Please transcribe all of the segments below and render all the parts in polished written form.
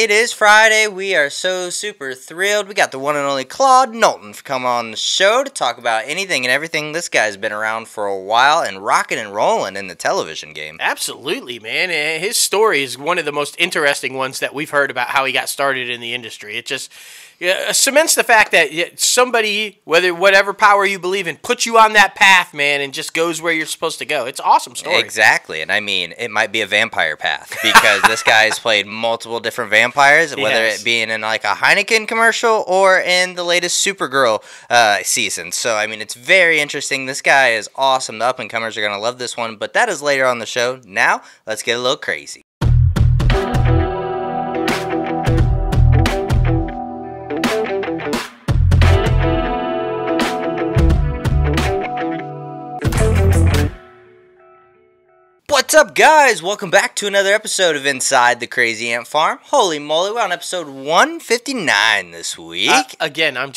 It is Friday. We are so super thrilled. We got the one and only Claude Knowlton come on the show to talk about anything and everything. This guy's been around for a while and rocking and rolling in the television game. Absolutely, man. His story is one of the most interesting ones that we've heard about how he got started in the industry. It just cements the fact that somebody, whatever power you believe in, puts you on that path, man, and just goes where you're supposed to go. It's an awesome story. Exactly. And I mean, it might be a vampire path because this guy's played multiple different vampires, whether it be in like a Heineken commercial or in the latest Supergirl season. So, I mean, it's very interesting. This guy is awesome. The up-and-comers are going to love this one, but that is later on the show. Now, let's get a little crazy. What's up, guys? Welcome back to another episode of Inside the Crazy Ant Farm. Holy moly, we're on episode 159 this week. Again, I'm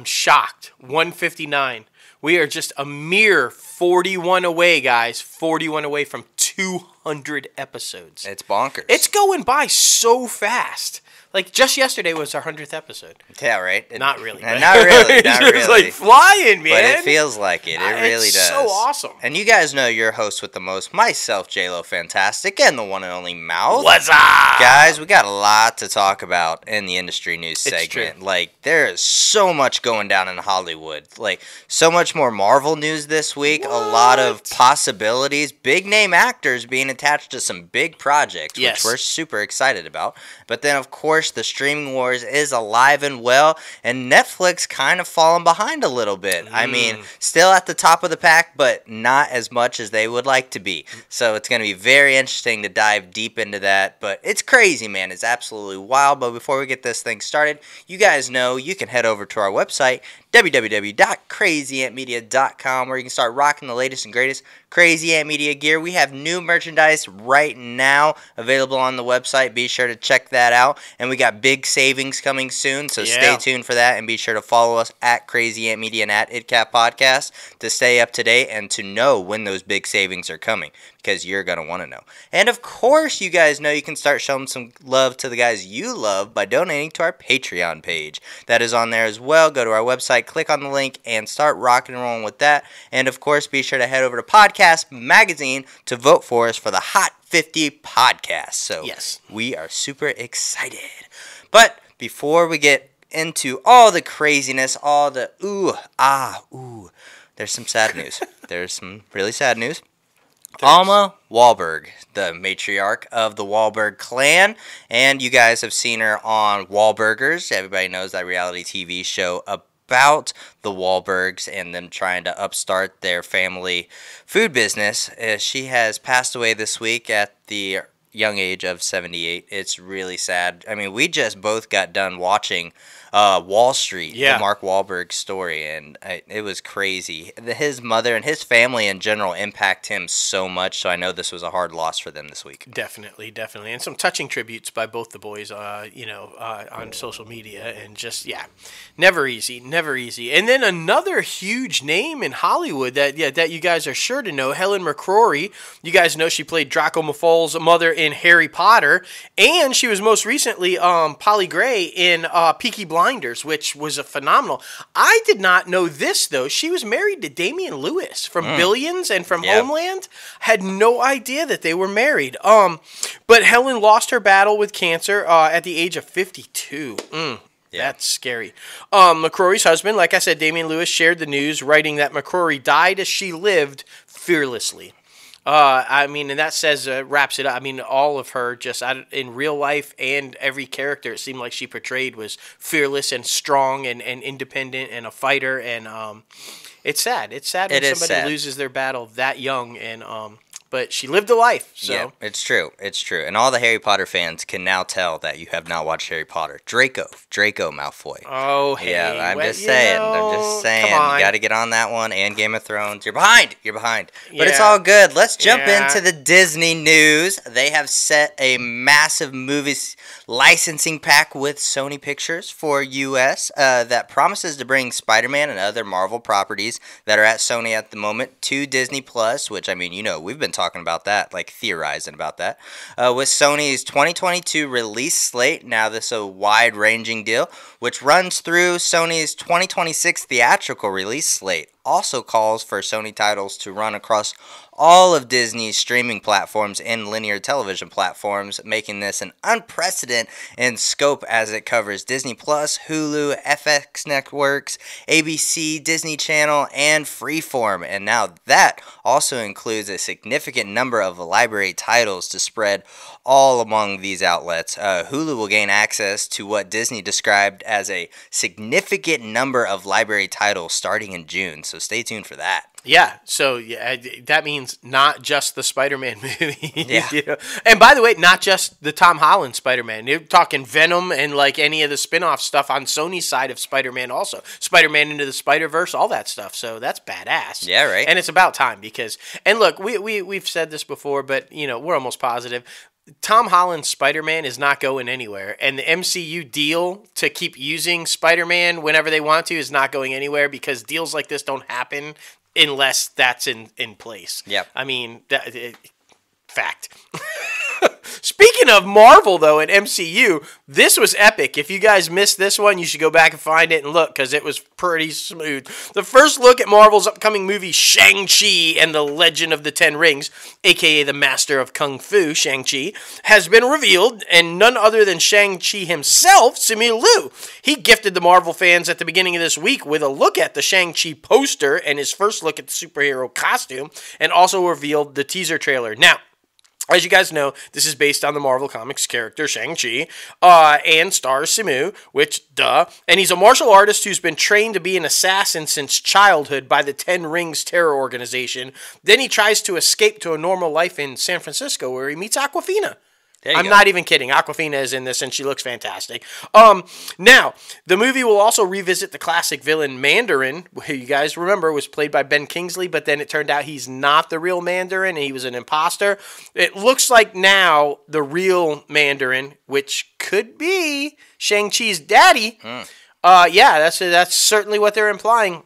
shocked. 159. We are just a mere 41 away, guys. 41 away from 200 episodes. It's bonkers. It's going by so fast. Like, just yesterday was our 100th episode. Yeah, right? Not really. Not really. Not really. It's like flying, man. But it feels like it. It really does. It's so awesome. And you guys know your host with the most, myself, J-Lo Fantastic, and the one and only Mouth. What's up? Guys, we got a lot to talk about in the industry news segment. It's true. Like, there is so much going down in Hollywood. Like, so much more Marvel news this week. What? A lot of possibilities. Big name actors being attached to some big projects, which we're super excited about. But then, of course, the streaming wars is alive and well, and Netflix kind of falling behind a little bit. I mean, still at the top of the pack, but not as much as they would like to be. So it's going to be very interesting to dive deep into that, but it's crazy, man. It's absolutely wild. But before we get this thing started, you guys know you can head over to our website, www.crazyantmedia.com, where you can start rocking the latest and greatest Crazy Ant Media gear. We have new merchandise right now available on the website. Be sure to check that out. And we got big savings coming soon, so stay tuned for that. And be sure to follow us at Crazy Ant Media and at ItCap Podcast to stay up to date and to know when those big savings are coming, because you're going to want to know. And of course, you guys know you can start showing some love to the guys you love by donating to our Patreon page. That is on there as well. Go to our website, click on the link, and start rocking and rolling with that. And of course, be sure to head over to Podcast Magazine to vote for us for the Hot 50 podcast. So we are super excited. But before we get into all the craziness, all the there's some sad news. There's some really sad news. Alma Wahlberg, the matriarch of the Wahlberg clan, and you guys have seen her on Wahlburgers. Everybody knows that reality TV show about the Wahlbergs and them trying to upstart their family food business. She has passed away this week at the young age of 78. It's really sad. I mean, we just both got done watching Wall Street, the Mark Wahlberg story, and it was crazy. His mother and his family in general impact him so much, so I know this was a hard loss for them this week. Definitely. And some touching tributes by both the boys, on social media, and just, never easy. And then another huge name in Hollywood that you guys are sure to know, Helen McCrory. You guys know she played Draco Malfoy's mother in Harry Potter, and she was most recently Polly Gray in Peaky Blinders, which was a phenomenal. I did not know this, though. She was married to Damian Lewis from Billions and from Homeland. Had no idea that they were married. But Helen lost her battle with cancer at the age of 52. That's scary. McCrory's husband, like I said, Damian Lewis, shared the news, writing that McCrory died as she lived fearlessly. And that wraps it up. I mean, all of her, just in real life and every character, it seemed like she portrayed was fearless and strong and independent and a fighter. And it's sad. It's sad when somebody loses their battle that young. And but she lived a life. So. Yeah, it's true. And all the Harry Potter fans can now tell that you have not watched Harry Potter. Draco Malfoy. Oh, hey. Yeah, I'm just saying. You got to get on that one. And Game of Thrones. You're behind. But it's all good. Let's jump into the Disney news. They have set a massive movies licensing pack with Sony Pictures for U.S. That promises to bring Spider-Man and other Marvel properties that are at Sony at the moment to Disney Plus, which, I mean, we've been talking talking about that, like theorizing about that. With Sony's 2022 release slate, now this is a wide-ranging deal, which runs through Sony's 2026 theatrical release slate. Also calls for Sony titles to run across all of Disney's streaming platforms and linear television platforms, making this an unprecedented in scope as it covers Disney Plus, Hulu, FX Networks, ABC, Disney Channel, and Freeform. And now that also includes a significant number of library titles to spread all among these outlets. Hulu will gain access to what Disney described as a significant number of library titles starting in June, so stay tuned for that. Yeah, so that means not just the Spider-Man movie. Yeah. You know? And by the way, not just the Tom Holland Spider-Man. You're talking Venom and like any of the spin-off stuff on Sony's side of Spider-Man also. Spider-Man Into the Spider-Verse, all that stuff. So that's badass. Yeah, right. And it's about time because, and look, we've said this before, but you know, we're almost positive. Tom Holland's Spider-Man is not going anywhere, and the MCU deal to keep using Spider-Man whenever they want to is not going anywhere because deals like this don't happen unless that's in place. Yep. I mean, fact. Speaking of Marvel, though, and MCU, this was epic. If you guys missed this one, you should go back and find it and look, because it was pretty smooth. The first look at Marvel's upcoming movie, Shang-Chi and the Legend of the Ten Rings, a.k.a. the Master of Kung Fu, Shang-Chi, has been revealed, and none other than Shang-Chi himself, Simu Liu. He gifted the Marvel fans at the beginning of this week with a look at the Shang-Chi poster and his first look at the superhero costume, and also revealed the teaser trailer. Now, as you guys know, this is based on the Marvel Comics character Shang-Chi and stars Simu, which, duh. And he's a martial artist who's been trained to be an assassin since childhood by the Ten Rings terror organization. Then he tries to escape to a normal life in San Francisco where he meets Awkwafina. I'm not even kidding. Awkwafina is in this, and she looks fantastic. Now, the movie will also revisit the classic villain Mandarin, who you guys remember was played by Ben Kingsley, but then it turned out he's not the real Mandarin, and he was an imposter. It looks like now the real Mandarin, which could be Shang-Chi's daddy, that's certainly what they're implying,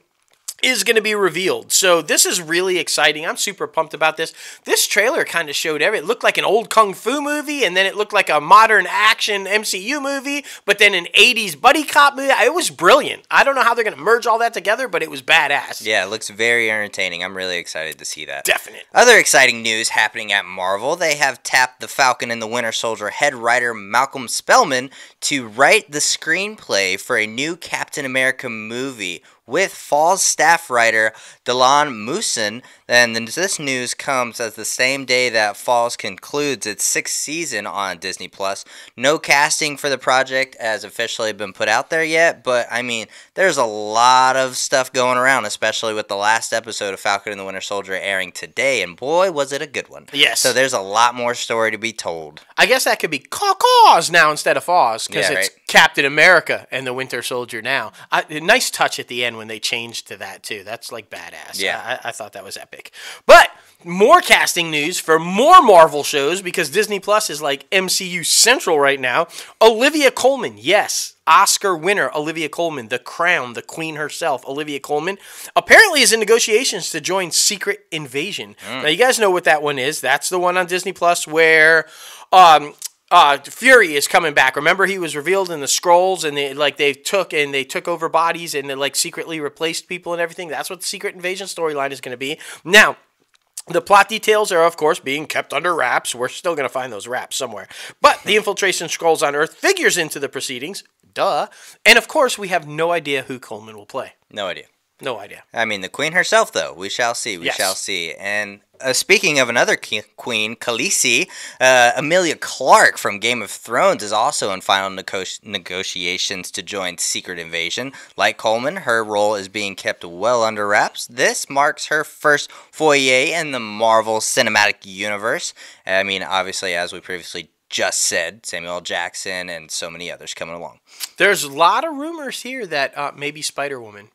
is going to be revealed. So this is really exciting. I'm super pumped about this. This trailer kind of showed everything. It looked like an old kung fu movie, and then it looked like a modern action MCU movie, but then an 80s buddy cop movie. It was brilliant. I don't know how they're going to merge all that together, but it was badass. Yeah, it looks very entertaining. I'm really excited to see that. Definite. Other exciting news happening at Marvel. They have tapped the Falcon and the Winter Soldier head writer Malcolm Spellman to write the screenplay for a new Captain America movie with Fall's staff writer Dylan Moosen. And this news comes as the same day that Falls concludes its 6th season on Disney Plus. No casting for the project has officially been put out there yet, but I mean, there's a lot of stuff going around, especially with the last episode of Falcon and the Winter Soldier airing today, and boy, was it a good one. Yes. So there's a lot more story to be told. I guess that could be Caws now instead of Foz, because it's right. Captain America and the Winter Soldier now. Nice touch at the end when they changed to that, too. That's like badass. Yeah. I thought that was epic. But more casting news for more Marvel shows, because Disney Plus is like MCU Central right now. Olivia Colman, yes, Oscar winner Olivia Colman, the crown, the queen herself, Olivia Colman, apparently is in negotiations to join Secret Invasion. Now, you guys know what that one is. That's the one on Disney Plus where Fury is coming back. Remember, he was revealed in the scrolls, and they took over bodies and they like secretly replaced people and everything. That's what the Secret Invasion storyline is going to be. Now, the plot details are, of course, being kept under wraps. We're still going to find those wraps somewhere. But the infiltration scrolls on Earth figures into the proceedings. Duh. And, of course, we have no idea who Coleman will play. No idea. No idea. I mean, the queen herself, though. We shall see. We shall see. And speaking of another queen, Khaleesi, Emilia Clarke from Game of Thrones is also in final negotiations to join Secret Invasion. Like Coleman, her role is being kept well under wraps. This marks her first foray in the Marvel Cinematic Universe. I mean, obviously, as we previously just said, Samuel L. Jackson and so many others coming along. There's a lot of rumors here that maybe Spider-Woman.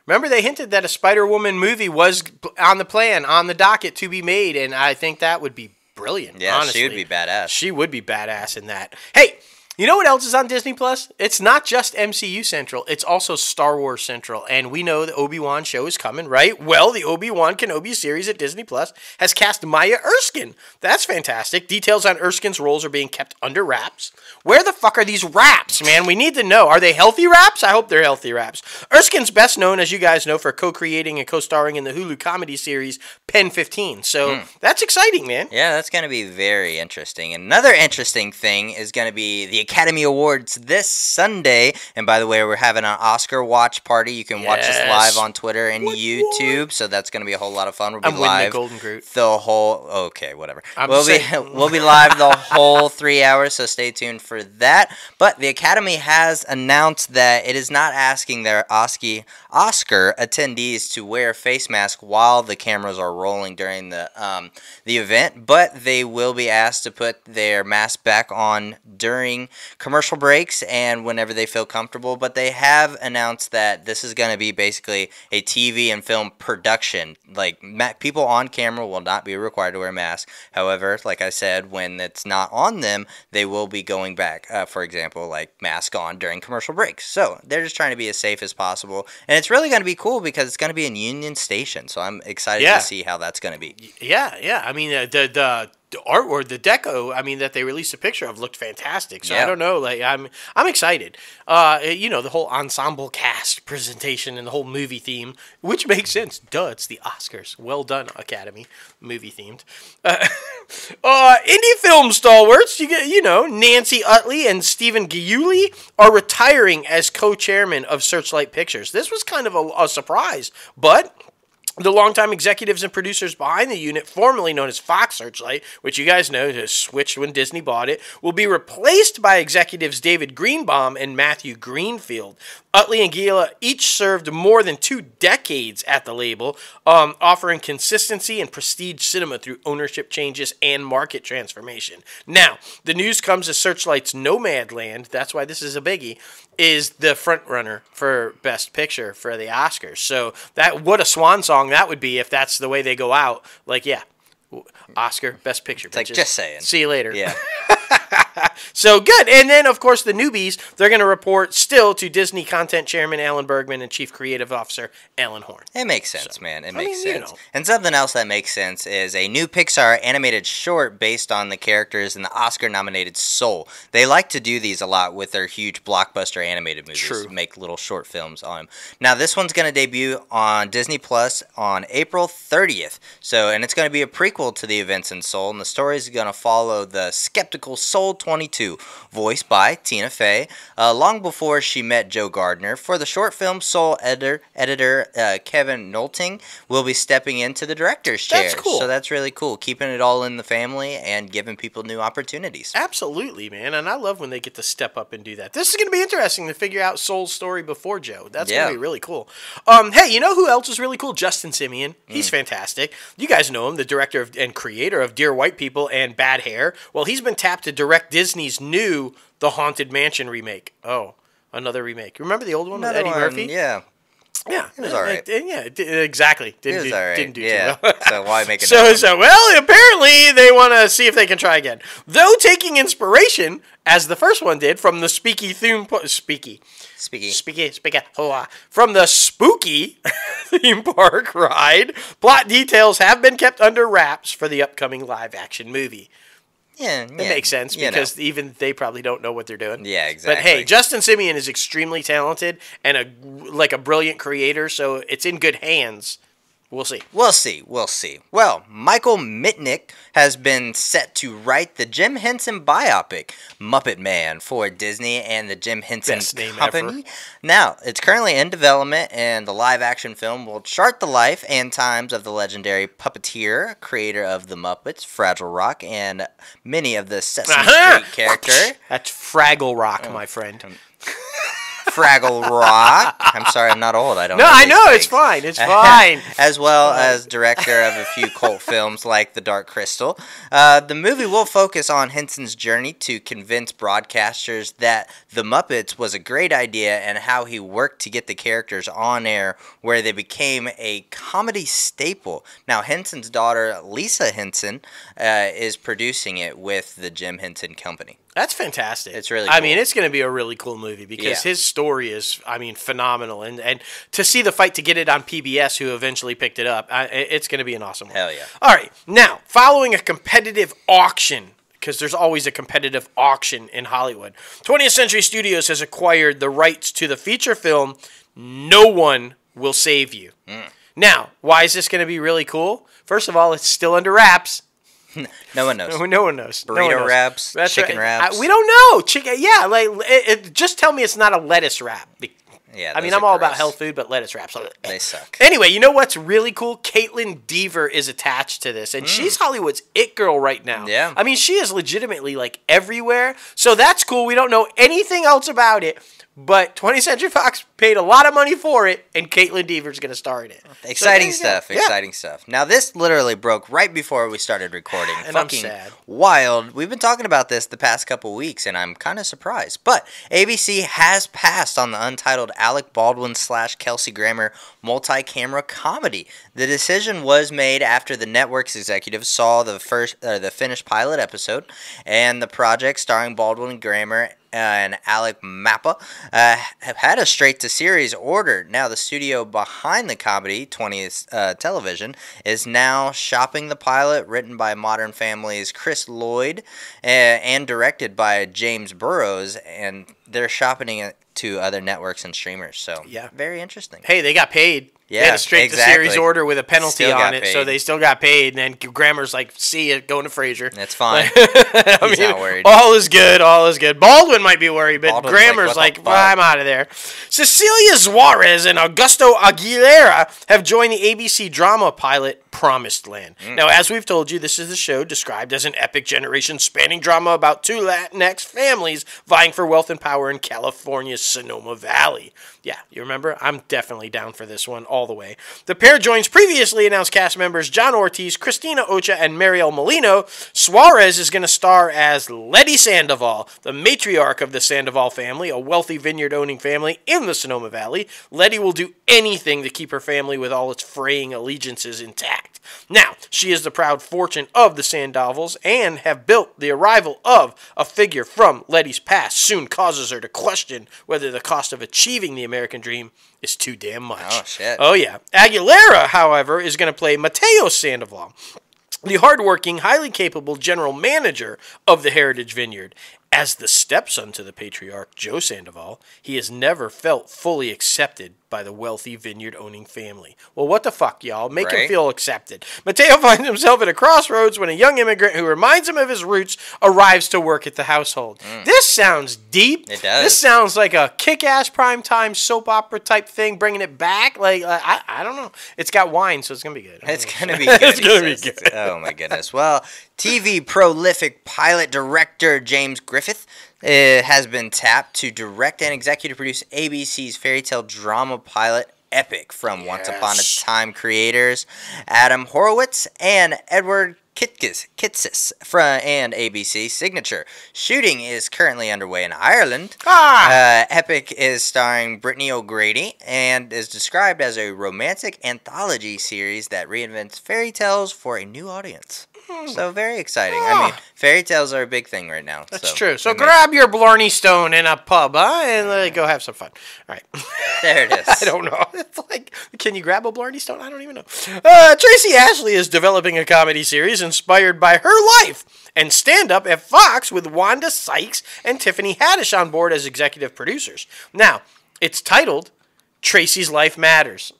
Remember, they hinted that a Spider-Woman movie was on the plan, on the docket to be made, and I think that would be brilliant, yeah, honestly. she would be badass. She would be badass in that. Hey, You know what else is on Disney Plus? It's not just MCU Central. It's also Star Wars Central. And we know the Obi-Wan show is coming, right? Well, the Obi-Wan Kenobi series at Disney Plus has cast Maya Erskine. That's fantastic. Details on Erskine's roles are being kept under wraps. Where the fuck are these wraps, man? We need to know. Are they healthy wraps? I hope they're healthy wraps. Erskine's best known, as you guys know, for co-creating and co-starring in the Hulu comedy series Pen 15. So that's exciting, man. Yeah, that's going to be very interesting. Another interesting thing is going to be the Academy Awards this Sunday. And by the way, we're having an Oscar watch party. You can watch us live on Twitter and YouTube. So that's going to be a whole lot of fun. We'll be live Golden Groot. the whole. Okay, whatever. We'll be live the whole 3 hours. So stay tuned for that. But the Academy has announced that it is not asking their Oscar attendees to wear a face mask while the cameras are rolling during the event, but they will be asked to put their mask back on during commercial breaks and whenever they feel comfortable. But they have announced that this is going to be basically a TV and film production. Like, people on camera will not be required to wear masks. However, like I said, when it's not on them, they will be going back. For example, like mask on during commercial breaks. So they're just trying to be as safe as possible. And it's really going to be cool because it's going to be in Union Station. So I'm excited to see how that's going to be. Yeah. I mean, the artwork, the deco, I mean, that they released a picture of looked fantastic. So I don't know, like I'm excited. The whole ensemble cast presentation and the whole movie theme, which makes sense. Duh, it's the Oscars. Well done, Academy. Movie themed. Indie film stalwarts, Nancy Utley and Stephen Giuli are retiring as co-chairman of Searchlight Pictures. This was kind of a surprise, but the longtime executives and producers behind the unit, formerly known as Fox Searchlight, which you guys know has switched when Disney bought it, will be replaced by executives David Greenbaum and Matthew Greenfield. Utley and Gila each served more than 2 decades at the label, offering consistency and prestige cinema through ownership changes and market transformation. Now, the news comes as Searchlight's Nomadland, that's why this is a biggie, is the frontrunner for Best Picture for the Oscars. So what a swan song that would be if that's the way they go out. Like, yeah, Oscar, Best Picture. It's like, just saying. See you later. Yeah. So good. And then, of course, the newbies, they're going to report still to Disney Content Chairman Alan Bergman and Chief Creative Officer Alan Horn. It makes sense, man. It makes sense. And something else that makes sense is a new Pixar animated short based on the characters in the Oscar-nominated Soul. They like to do these a lot with their huge blockbuster animated movies. True. Make little short films on them. Now, this one's going to debut on Disney Plus on April 30th. And it's going to be a prequel to the events in Soul, and the story is going to follow the skeptical Soul 22, voiced by Tina Fey, long before she met Joe Gardner. For the short film, Soul editor Kevin Knowlton will be stepping into the director's chair. That's cool. So that's really cool, keeping it all in the family and giving people new opportunities. Absolutely, man. And I love when they get to step up and do that. This is going to be interesting to figure out Soul's story before Joe. That's going to be really cool. Hey, you know who else is really cool? Justin Simien. He's fantastic. You guys know him, the director and creator of Dear White People and Bad Hair. Well, he's been tapped to direct Disney's new The Haunted Mansion remake. Oh, another remake. Remember the old one with Eddie Murphy? Yeah. Yeah, it was all right. Exactly. Didn't do too well. So why make it? Well, apparently they want to see if they can try again. Though taking inspiration, as the first one did, from the from the spooky theme park ride, plot details have been kept under wraps for the upcoming live-action movie. Yeah, it makes sense because even they probably don't know what they're doing. Yeah, exactly. But hey, Justin Simien is extremely talented and a brilliant creator, so it's in good hands. We'll see. Well, Michael Mitnick has been set to write the Jim Henson biopic, Muppet Man, for Disney and the Jim Henson Company. Ever. Now, it's currently in development, and the live-action film will chart the life and times of the legendary puppeteer, creator of The Muppets, Fragile Rock, and many of the Sesame Street characters. That's Fraggle Rock, my friend. Fraggle Rock. I'm sorry, I'm not old. I don't. No, I know it's fine. It's fine. As well as director of a few cult films like The Dark Crystal. The movie will focus on Henson's journey to convince broadcasters that The Muppets was a great idea and how he worked to get the characters on air where they became a comedy staple. Now, Henson's daughter, Lisa Henson, is producing it with the Jim Henson Company. That's fantastic. It's really cool. I mean, it's going to be a really cool movie because his story is, I mean, phenomenal. And to see the fight to get it on PBS, who eventually picked it up, it's going to be an awesome one. Hell yeah. All right. Now, following a competitive auction, because there's always a competitive auction in Hollywood, 20th Century Studios has acquired the rights to the feature film No One Will Save You. Now, why is this going to be really cool? First of all, it's still under wraps. No one knows. No one knows. Burrito wraps, chicken wraps. We don't know. Chicken. Yeah, like just tell me it's not a lettuce wrap. Yeah, I mean, I'm all about health food, but lettuce wraps. They suck. Anyway, you know what's really cool? Caitlin Dever is attached to this, and she's Hollywood's it girl right now. Yeah. I mean, she is legitimately like everywhere. So that's cool. We don't know anything else about it. But 20th Century Fox paid a lot of money for it, and Caitlin Dever's going to star in it. Exciting stuff. Exciting stuff. Now, this literally broke right before we started recording. And I'm sad. Wild. We've been talking about this the past couple weeks, and I'm kind of surprised. But ABC has passed on the untitled Alec Baldwin / Kelsey Grammer multi-camera comedy. The decision was made after the network's executives saw the finished pilot episode, and the project starring Baldwin and Grammer and Alec Mappa have had a straight-to-series order. Now, the studio behind the comedy, 20th Television, is now shopping the pilot, written by Modern Family's Chris Lloyd and directed by James Burrows, and they're shopping it to other networks and streamers. So, very interesting. Hey, they got paid. Yeah, they had a straight-to-series order with a penalty on it, so they still got paid. And then Grammer's like, see you, going to Fraser. That's fine. He's not worried. All is good, all is good. Baldwin might be worried, but Grammer's like I'm out of there. Cecilia Suarez and Augusto Aguilera have joined the ABC drama pilot Promised Land. Now, as we've told you, this is the show described as an epic generation-spanning drama about two Latinx families vying for wealth and power in California's Sonoma Valley. Yeah, you remember? I'm definitely down for this one all the way. The pair joins previously announced cast members John Ortiz, Christina Ocha, and Mariel Molino. Suarez is going to star as Letty Sandoval, the matriarch of the Sandoval family, a wealthy vineyard-owning family in the Sonoma Valley. Letty will do anything to keep her family with all its fraying allegiances intact. Now, she is the proud fortune of the Sandovals and have built the arrival of a figure from Letty's past soon causes her to question whether the cost of achieving the American dream is too damn much. Oh, shit. Oh, yeah. Aguilera, however, is going to play Mateo Sandoval, the hardworking, highly capable general manager of the Heritage Vineyard. As the stepson to the patriarch, Joe Sandoval, he has never felt fully accepted by the wealthy vineyard-owning family. Well, what the fuck, y'all? Make him feel accepted. Mateo finds himself at a crossroads when a young immigrant who reminds him of his roots arrives to work at the household. This sounds deep. It does. This sounds like a kick-ass primetime soap opera type thing, bringing it back. Like I don't know. It's got wine, so it's going to be good. It's going to be good. It's going to be good. Oh, my goodness. Well, TV prolific pilot director James Griffith has been tapped to direct and executive produce ABC's fairy tale drama pilot Epic from Once Upon a Time creators Adam Horowitz and Edward Kitsis and ABC Signature. Shooting is currently underway in Ireland. Epic is starring Brittany O'Grady and is described as a romantic anthology series that reinvents fairy tales for a new audience. So very exciting. I mean, fairy tales are a big thing right now. That's true. So grab your Blarney Stone in a pub, and go have some fun. All right. There it is. I don't know. It's like, can you grab a Blarney Stone? I don't even know. Tracy Ashley is developing a comedy series inspired by her life and stand-up at Fox with Wanda Sykes and Tiffany Haddish on board as executive producers. Now, it's titled Tracy's Life Matters.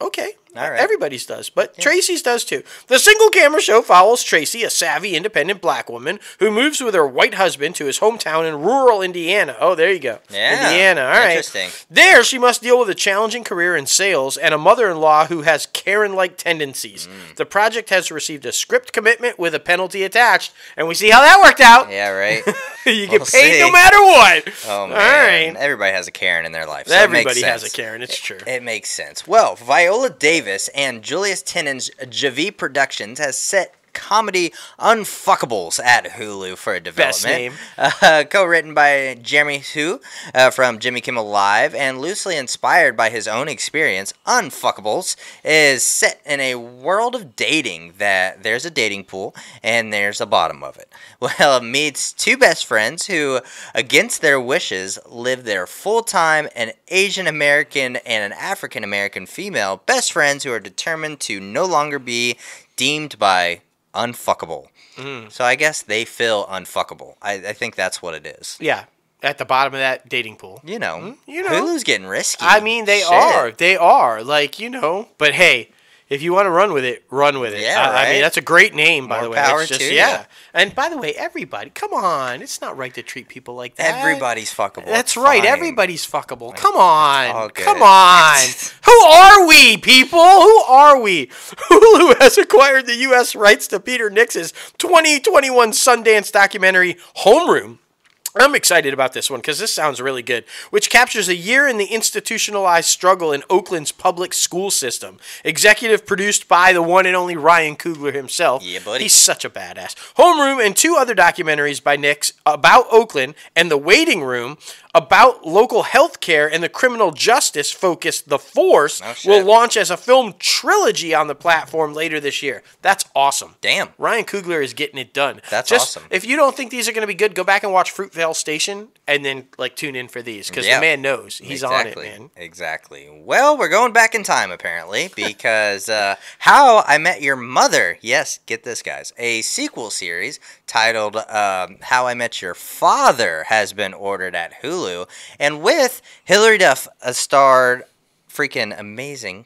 Okay. All right. Everybody's does, but Tracy's does too. The single-camera show follows Tracy, a savvy, independent black woman who moves with her white husband to his hometown in rural Indiana. Oh, there you go. Yeah. Indiana. All right. Interesting. There, she must deal with a challenging career in sales and a mother-in-law who has Karen-like tendencies. The project has received a script commitment with a penalty attached, and we see how that worked out. Yeah, right. You get paid no matter what. Oh, man. All right. Everybody has a Karen in their life. So Everybody has a Karen. It's true. It makes sense. Well, Viola Davis and Julius Tennant's Javi Productions has set comedy Unfuckables at Hulu for a Best development. name. Co-written by Jeremy Hu from Jimmy Kimmel Live and loosely inspired by his own experience, Unfuckables is set in a world of dating that there's a dating pool and there's a bottom of it. Well, it meets two best friends who, against their wishes, live their full-time an Asian American and an African American female best friends who are determined to no longer be deemed by unfuckable. So I guess they feel unfuckable. I think that's what it is. Yeah, at the bottom of that dating pool. You know, Hulu's getting risky. I mean, they are. They are. Like, But hey, if you want to run with it, run with it. Yeah, right? I mean, that's a great name, by the way. Power It's just, to yeah. you. And by the way, everybody, come on. It's not right to treat people like that. Everybody's fuckable. That's It's right. fine. Everybody's fuckable. Come all on. good. Come on. Who are we, people? Who are we? Hulu has acquired the U.S. rights to Peter Nix's 2021 Sundance documentary, Homeroom. I'm excited about this one because this sounds really good, which captures a year in the institutionalized struggle in Oakland's public school system. Executive produced by the one and only Ryan Coogler himself. Yeah, buddy. He's such a badass. Homeroom and two other documentaries by Nix about Oakland and The Waiting Room about local health care and the criminal justice focused The Force will launch as a film trilogy on the platform later this year. That's awesome. Damn. Ryan Coogler is getting it done. That's awesome. If you don't think these are going to be good, go back and watch Fruitvale Station and then tune in for these because the man knows. He's on it, man. Exactly. Well, we're going back in time apparently because How I Met Your Mother. Yes, get this, guys. A sequel series titled How I Met Your Father has been ordered at Hulu. And with Hilary Duff, a starred freaking amazing,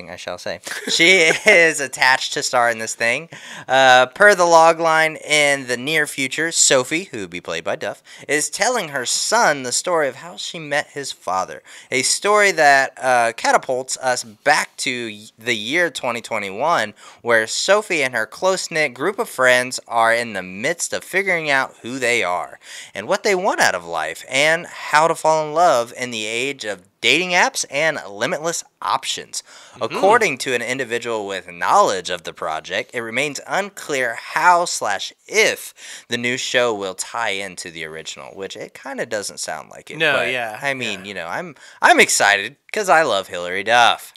I shall say. She is attached to star in this thing. Per the logline, in the near future, Sophie, who will be played by Duff, is telling her son the story of how she met his father. A story that catapults us back to the year 2021, where Sophie and her close-knit group of friends are in the midst of figuring out who they are and what they want out of life and how to fall in love in the age of dating apps and limitless options. According to an individual with knowledge of the project, it remains unclear how/if the new show will tie into the original, which it kind of doesn't sound like it. No, but, yeah. I mean, I'm excited because I love Hilary Duff.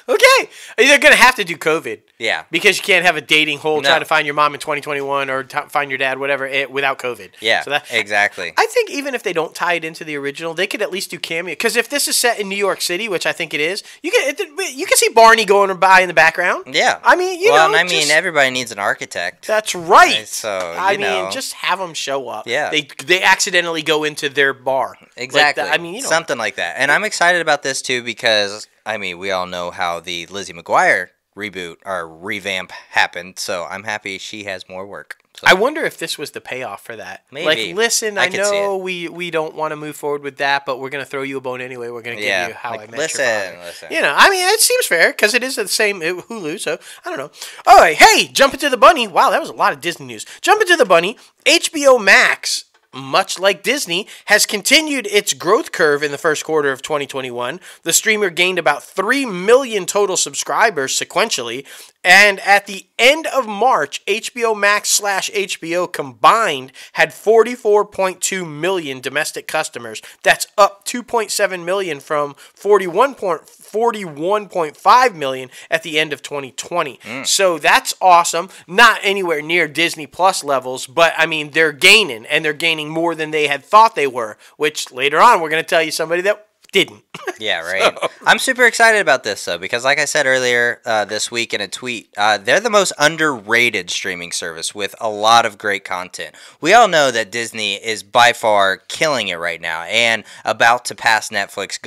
Okay. You're going to have to do COVID. Yeah. Because you can't have a dating hole No. trying to find your mom in 2021 or find your dad, whatever, without COVID. Yeah, So that, exactly. I think even if they don't tie it into the original, they could at least do cameo. Because if this is set in New York City, which I think it is, you can see Barney going by in the background. Yeah. I mean, everybody needs an architect. That's right. So, I mean, just have them show up. Yeah. They accidentally go into their bar. Exactly. Like that. Something like that. And I'm excited about this too because we all know how the Lizzie McGuire reboot or revamp happened, so I'm happy she has more work. So. I wonder if this was the payoff for that. Maybe. Like, listen, I can see know we don't want to move forward with that, but we're going to throw you a bone anyway. We're going to give you How I Met Your Father. Listen. It seems fair because it is the same Hulu, so I don't know. All right, hey, jump into the bunny. Wow, that was a lot of Disney news. Jump into the bunny. HBO Max, much like Disney, has continued its growth curve in the first quarter of 2021. The streamer gained about 3 million total subscribers sequentially, and at the end of March, HBO Max / HBO combined had 44.2 million domestic customers. That's up 2.7 million from 41.5 million at the end of 2020. So that's awesome. Not anywhere near Disney Plus levels, but they're gaining, and they're gaining more than they had thought they were, which later on we're going to tell you somebody that didn't. Yeah, right. So. I'm super excited about this, though, because like I said earlier this week in a tweet, they're the most underrated streaming service with a lot of great content. We all know that Disney is by far killing it right now and about to pass Netflix,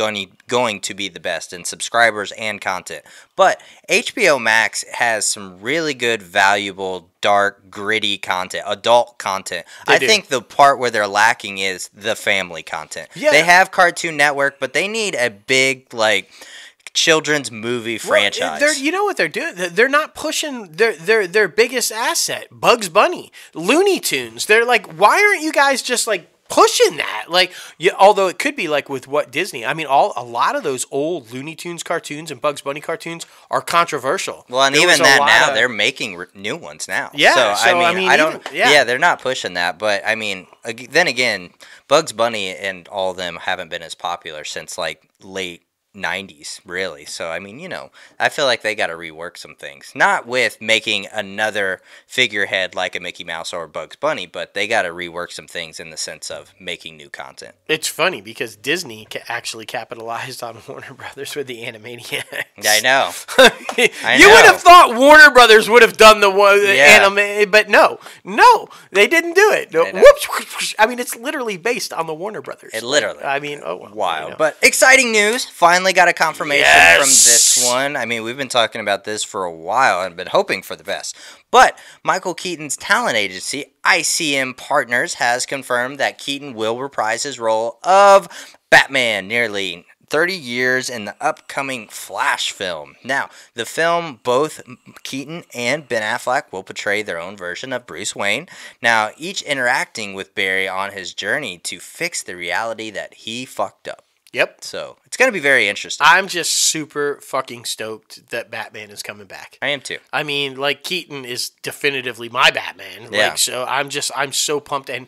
going to be the best in subscribers and content. But HBO Max has some really good, valuable, dark, gritty content, adult content. I think the part where they're lacking is the family content. Yeah. They have Cartoon Network, but they need a big, children's movie franchise. You know what they're doing? They're not pushing their biggest asset, Bugs Bunny, Looney Tunes. They're like, why aren't you guys just pushing that. Like, yeah, although it could be like with what Disney. I mean, a lot of those old Looney Tunes cartoons and Bugs Bunny cartoons are controversial. Well, and even that now, they're making new ones now. Yeah. So I mean, I don't. Yeah, they're not pushing that. But I mean, then again, Bugs Bunny and all of them haven't been as popular since like late 90s, really. So I mean, I feel like they got to rework some things, not with making another figurehead like a Mickey Mouse or Bugs Bunny, but they got to rework some things in the sense of making new content. It's funny because Disney actually capitalized on Warner Brothers with the Animaniacs. I know. You would have thought Warner Brothers would have done the anime, but no, they didn't do it. No, whoops! I mean, it's literally based on the Warner Brothers. It literally. I mean, wild, but exciting news. Finally got a confirmation from this one. I mean, we've been talking about this for a while and been hoping for the best. But Michael Keaton's talent agency, ICM Partners, has confirmed that Keaton will reprise his role of Batman nearly 30 years in the upcoming Flash film. Now, the film, both Keaton and Ben Affleck will portray their own version of Bruce Wayne. Now, each interacting with Barry on his journey to fix the reality that he fucked up. Yep. So it's going to be very interesting. I'm just super fucking stoked that Batman is coming back. I am too. I mean, like, Keaton is definitively my Batman. Yeah. Like, so I'm so pumped. And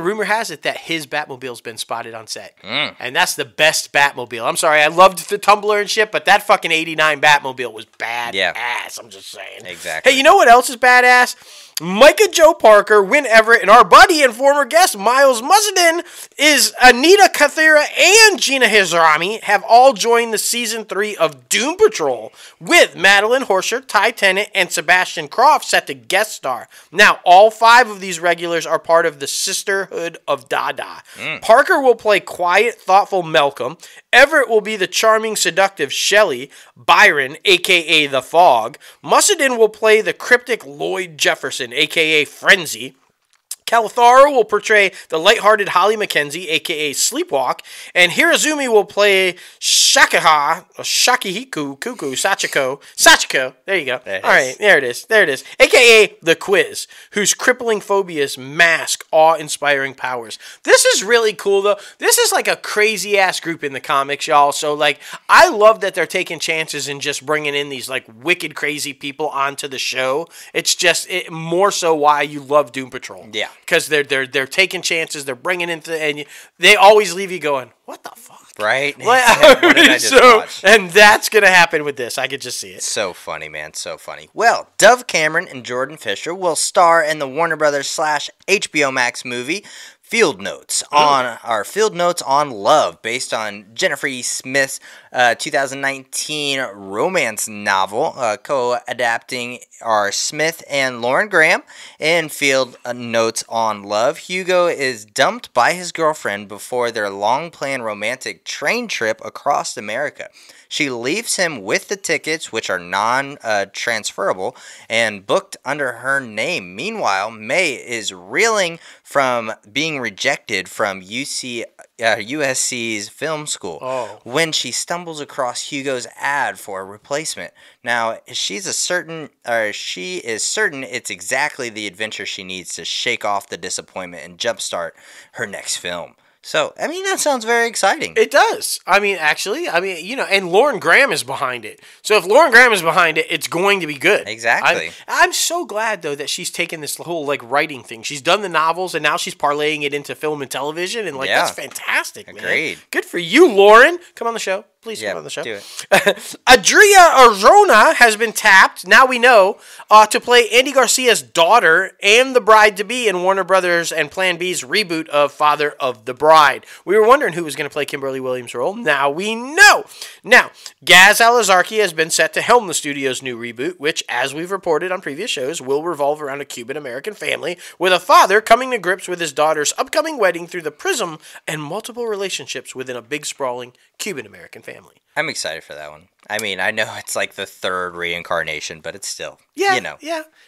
rumor has it that his Batmobile's been spotted on set. And that's the best Batmobile. I'm sorry, I loved the Tumbler and shit, but that fucking 89 Batmobile was badass. I'm just saying. Exactly. Hey, you know what else is badass? Micah Joe Parker, Win Everett, and our buddy and former guest Miles Mussadin is Anita Kathira and Gina Hizrami have all joined the season 3 of Doom Patrol with Madeline Horsher, Ty Tennant, and Sebastian Croft set to guest star. Now, all 5 of these regulars are part of the Sisterhood of Dada. Parker will play quiet, thoughtful Malcolm. Everett will be the charming, seductive Shelley. Byron, a.k.a. The Fog. Mussadin will play the cryptic Lloyd Jefferson, a.k.a. Frenzy. Calathara will portray the lighthearted Holly Mackenzie, a.k.a. Sleepwalk, and Hirazumi will play Sachiko, there you go. All right, there it is, a.k.a. The Quiz, whose crippling phobias mask awe-inspiring powers. This is really cool, though. This is like a crazy-ass group in the comics, y'all, so, like, I love that they're taking chances and just bringing in these, like, wicked crazy people onto the show. It's just more so why you love Doom Patrol. Yeah. Because they're taking chances, they're bringing in, and they always leave you going, what the fuck? Right? What did I just watch? And that's going to happen with this. I could just see it. So funny, man. So funny. Well, Dove Cameron and Jordan Fisher will star in the Warner Brothers / HBO Max movie Field Notes on Love, based on Jennifer E. Smith's 2019 romance novel, co-adapting are Smith and Lauren Graham. In Field Notes on Love, Hugo is dumped by his girlfriend before their long-planned romantic train trip across America. She leaves him with the tickets, which are non-transferable, and booked under her name. Meanwhile, May is reeling from being rejected from USC's film school when she stumbles across Hugo's ad for a replacement. Now, she is certain it's exactly the adventure she needs to shake off the disappointment and jumpstart her next film. So, I mean, that sounds very exciting. It does. I mean, actually, and Lauren Graham is behind it. So if Lauren Graham is behind it, it's going to be good. Exactly. I'm so glad, though, that she's taken this whole, like, writing thing. She's done the novels, and now she's parlaying it into film and television, and, like, that's fantastic, man. Agreed. Good for you, Lauren. Come on the show. Please come on the show. Do it. Adria Arjona has been tapped, now we know, to play Andy Garcia's daughter and the bride-to-be in Warner Brothers and Plan B's reboot of Father of the Bride. We were wondering who was going to play Kimberly Williams' role. Now we know. Now, Gaz Alazarki has been set to helm the studio's new reboot, which, as we've reported on previous shows, will revolve around a Cuban-American family with a father coming to grips with his daughter's upcoming wedding through the prism and multiple relationships within a big, sprawling Cuban-American family. I'm excited for that one. I mean, I know it's like the third reincarnation, but it's still, Yeah.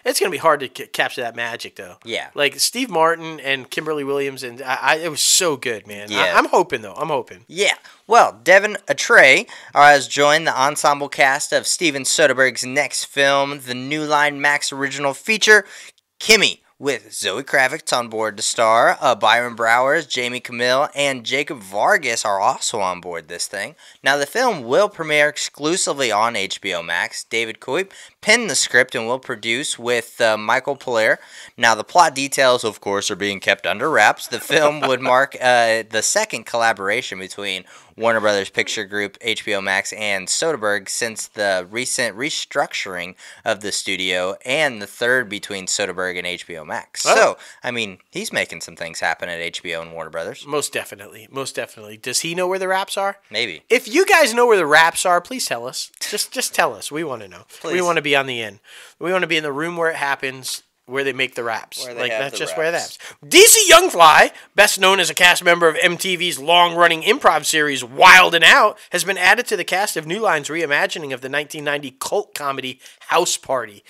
It's going to be hard to capture that magic, though. Yeah. Like, Steve Martin and Kimberly Williams, and it was so good, man. Yeah. I'm hoping, though. I'm hoping. Yeah. Well, Devin Atray has joined the ensemble cast of Steven Soderbergh's next film, the New Line Max original feature, Kimmy, with Zoe Kravitz on board to star. Byron Browers, Jamie Camille, and Jacob Vargas are also on board this thing. Now, the film will premiere exclusively on HBO Max. David Coip penned the script and will produce with Michael Polaire. Now, the plot details, of course, are being kept under wraps. The film would mark the second collaboration between Warner Brothers Picture Group, HBO Max, and Soderbergh since the recent restructuring of the studio, and the third between Soderbergh and HBO Max. Oh. So, I mean, he's making some things happen at HBO and Warner Brothers. Most definitely. Most definitely. Does he know where the wraps are? Maybe. If you guys know where the wraps are, please tell us. Just tell us. We want to know. Please. We want to be on the end. We want to be in the room where it happens, where they make the raps. That's just where that's. DC Youngfly, best known as a cast member of MTV's long-running improv series Wild 'N Out, has been added to the cast of New Line's reimagining of the 1990 cult comedy House Party.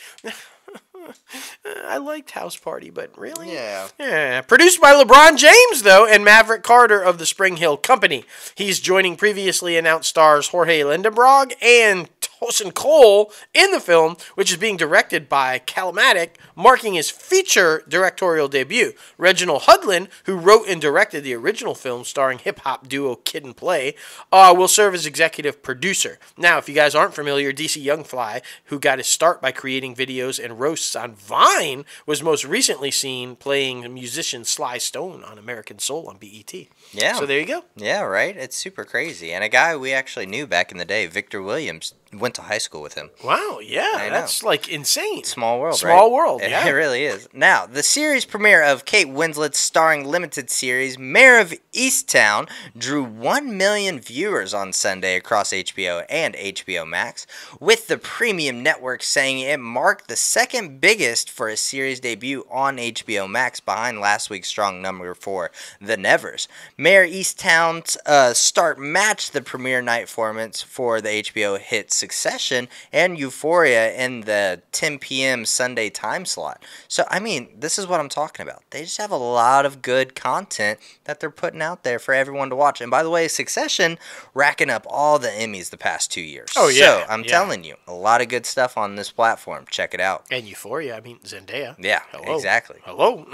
I liked House Party, but really? Yeah. Produced by LeBron James, though, and Maverick Carter of the Spring Hill Company. He's joining previously announced stars Jorge Lindenbrog and Tosin Cole in the film, which is being directed by Calmatic, marking his feature directorial debut. Reginald Hudlin, who wrote and directed the original film starring hip-hop duo Kid and Play, will serve as executive producer. Now, if you guys aren't familiar, DC Youngfly, who got his start by creating videos and roasts on Vine, was most recently seen playing musician Sly Stone on American Soul on BET. Yeah. So there you go. Yeah, right? It's super crazy. And a guy we actually knew back in the day, Victor Williams, went to high school with him. Wow, yeah, that's like insane. Small world, Small right? world, yeah. It really is. Now, the series premiere of Kate Winslet's starring limited series, Mayor of Easttown, drew 1 million viewers on Sunday across HBO and HBO Max, with the premium network saying it marked the second biggest for a series debut on HBO Max behind last week's strong number for The Nevers. Mayor Easttown's start matched the premiere night performance for the HBO hit Succession and Euphoria in the 10 p.m. Sunday time slot. So, I mean, this is what I'm talking about. They just have a lot of good content that they're putting out there for everyone to watch. And by the way, Succession racking up all the Emmys the past 2 years. Oh, yeah. So, I'm telling you, a lot of good stuff on this platform. Check it out. And Euphoria, I mean, Zendaya. Yeah, hello. Exactly. Hello.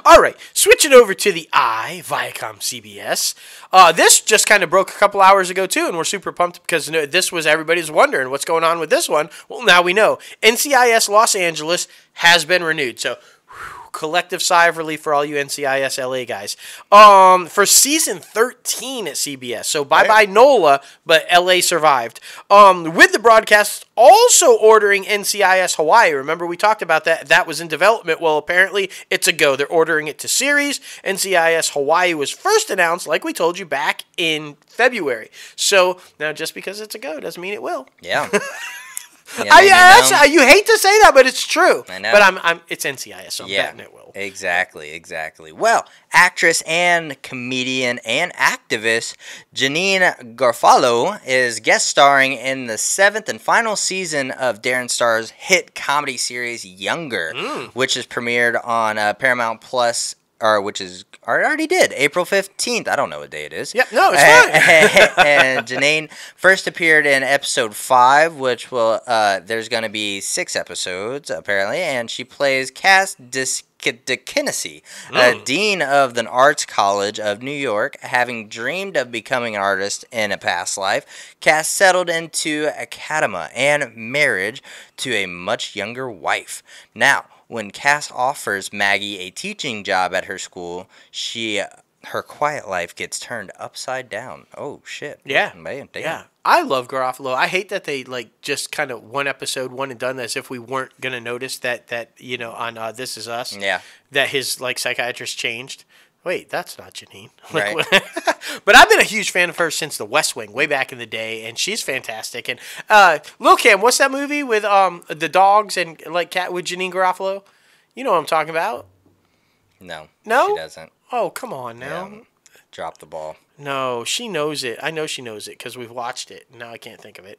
All right, switching over to the Viacom CBS. This just kind of broke a couple hours ago, too, and we're super pumped because this was everybody's wondering what's going on with this one. Well, now we know. NCIS Los Angeles has been renewed. So, collective sigh of relief for all you NCIS LA guys. For season 13 at CBS. So, bye-bye NOLA, but LA survived. With the broadcast also ordering NCIS Hawaii. Remember, we talked about that. That was in development. Well, apparently, it's a go. They're ordering it to series. NCIS Hawaii was first announced, like we told you, back in February. So, now just because it's a go doesn't mean it will. Yeah. You hate to say that, but it's true. I know. But it's NCIS, so I'm betting it will. Exactly. Well, actress and comedian and activist Janine Garofalo is guest starring in the 7th and final season of Darren Star's hit comedy series Younger, which is premiered on Paramount Plus. Which is already did April 15th. I don't know what day it is. Yep, no, it's fine. And Janine first appeared in episode 5, which will there's going to be 6 episodes apparently, and she plays Cass DeKinney, dean of the Arts College of New York. Having dreamed of becoming an artist in a past life, Cass settled into academia and marriage to a much younger wife. Now, when Cass offers Maggie a teaching job at her school, her quiet life gets turned upside down. Oh, shit. Yeah. Man, damn. Yeah. I love Garofalo. I hate that they just kind of one episode, one and done, as if we weren't going to notice that on This Is Us, that his psychiatrist changed. Wait, that's not Janine. Right. But I've been a huge fan of her since The West Wing, way back in the day, and she's fantastic. And Lil Cam, what's that movie with the dogs and cat with Janine Garofalo? You know what I'm talking about? No. No? She doesn't. Oh, come on now. Yeah. Drop the ball. No, she knows it. I know she knows it because we've watched it. Now I can't think of it.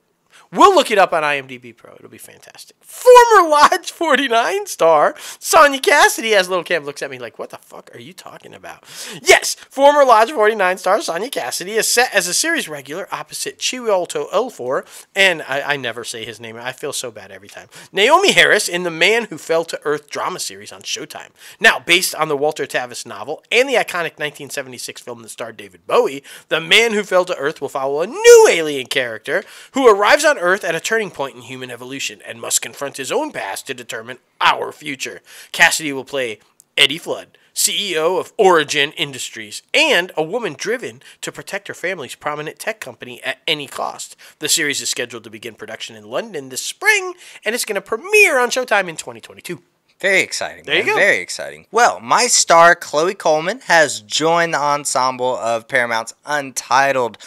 We'll look it up on IMDb Pro. It'll be fantastic. Former Lodge 49 star Sonya Cassidy, as Little Cam looks at me like, what the fuck are you talking about? Yes, former Lodge 49 star Sonya Cassidy is set as a series regular opposite Chiwetel Ejiofor, and I never say his name. I feel so bad every time. Naomi Harris in The Man Who Fell to Earth drama series on Showtime. Now, based on the Walter Tevis novel and the iconic 1976 film that starred David Bowie, The Man Who Fell to Earth will follow a new alien character who arrives on Earth at a turning point in human evolution and must confront his own past to determine our future. Cassidy will play Eddie Flood, CEO of Origin Industries, and a woman driven to protect her family's prominent tech company at any cost. The series is scheduled to begin production in London this spring, and it's going to premiere on Showtime in 2022. Very exciting. There you go. Very exciting. Well, my star, Chloe Coleman, has joined the ensemble of Paramount's untitled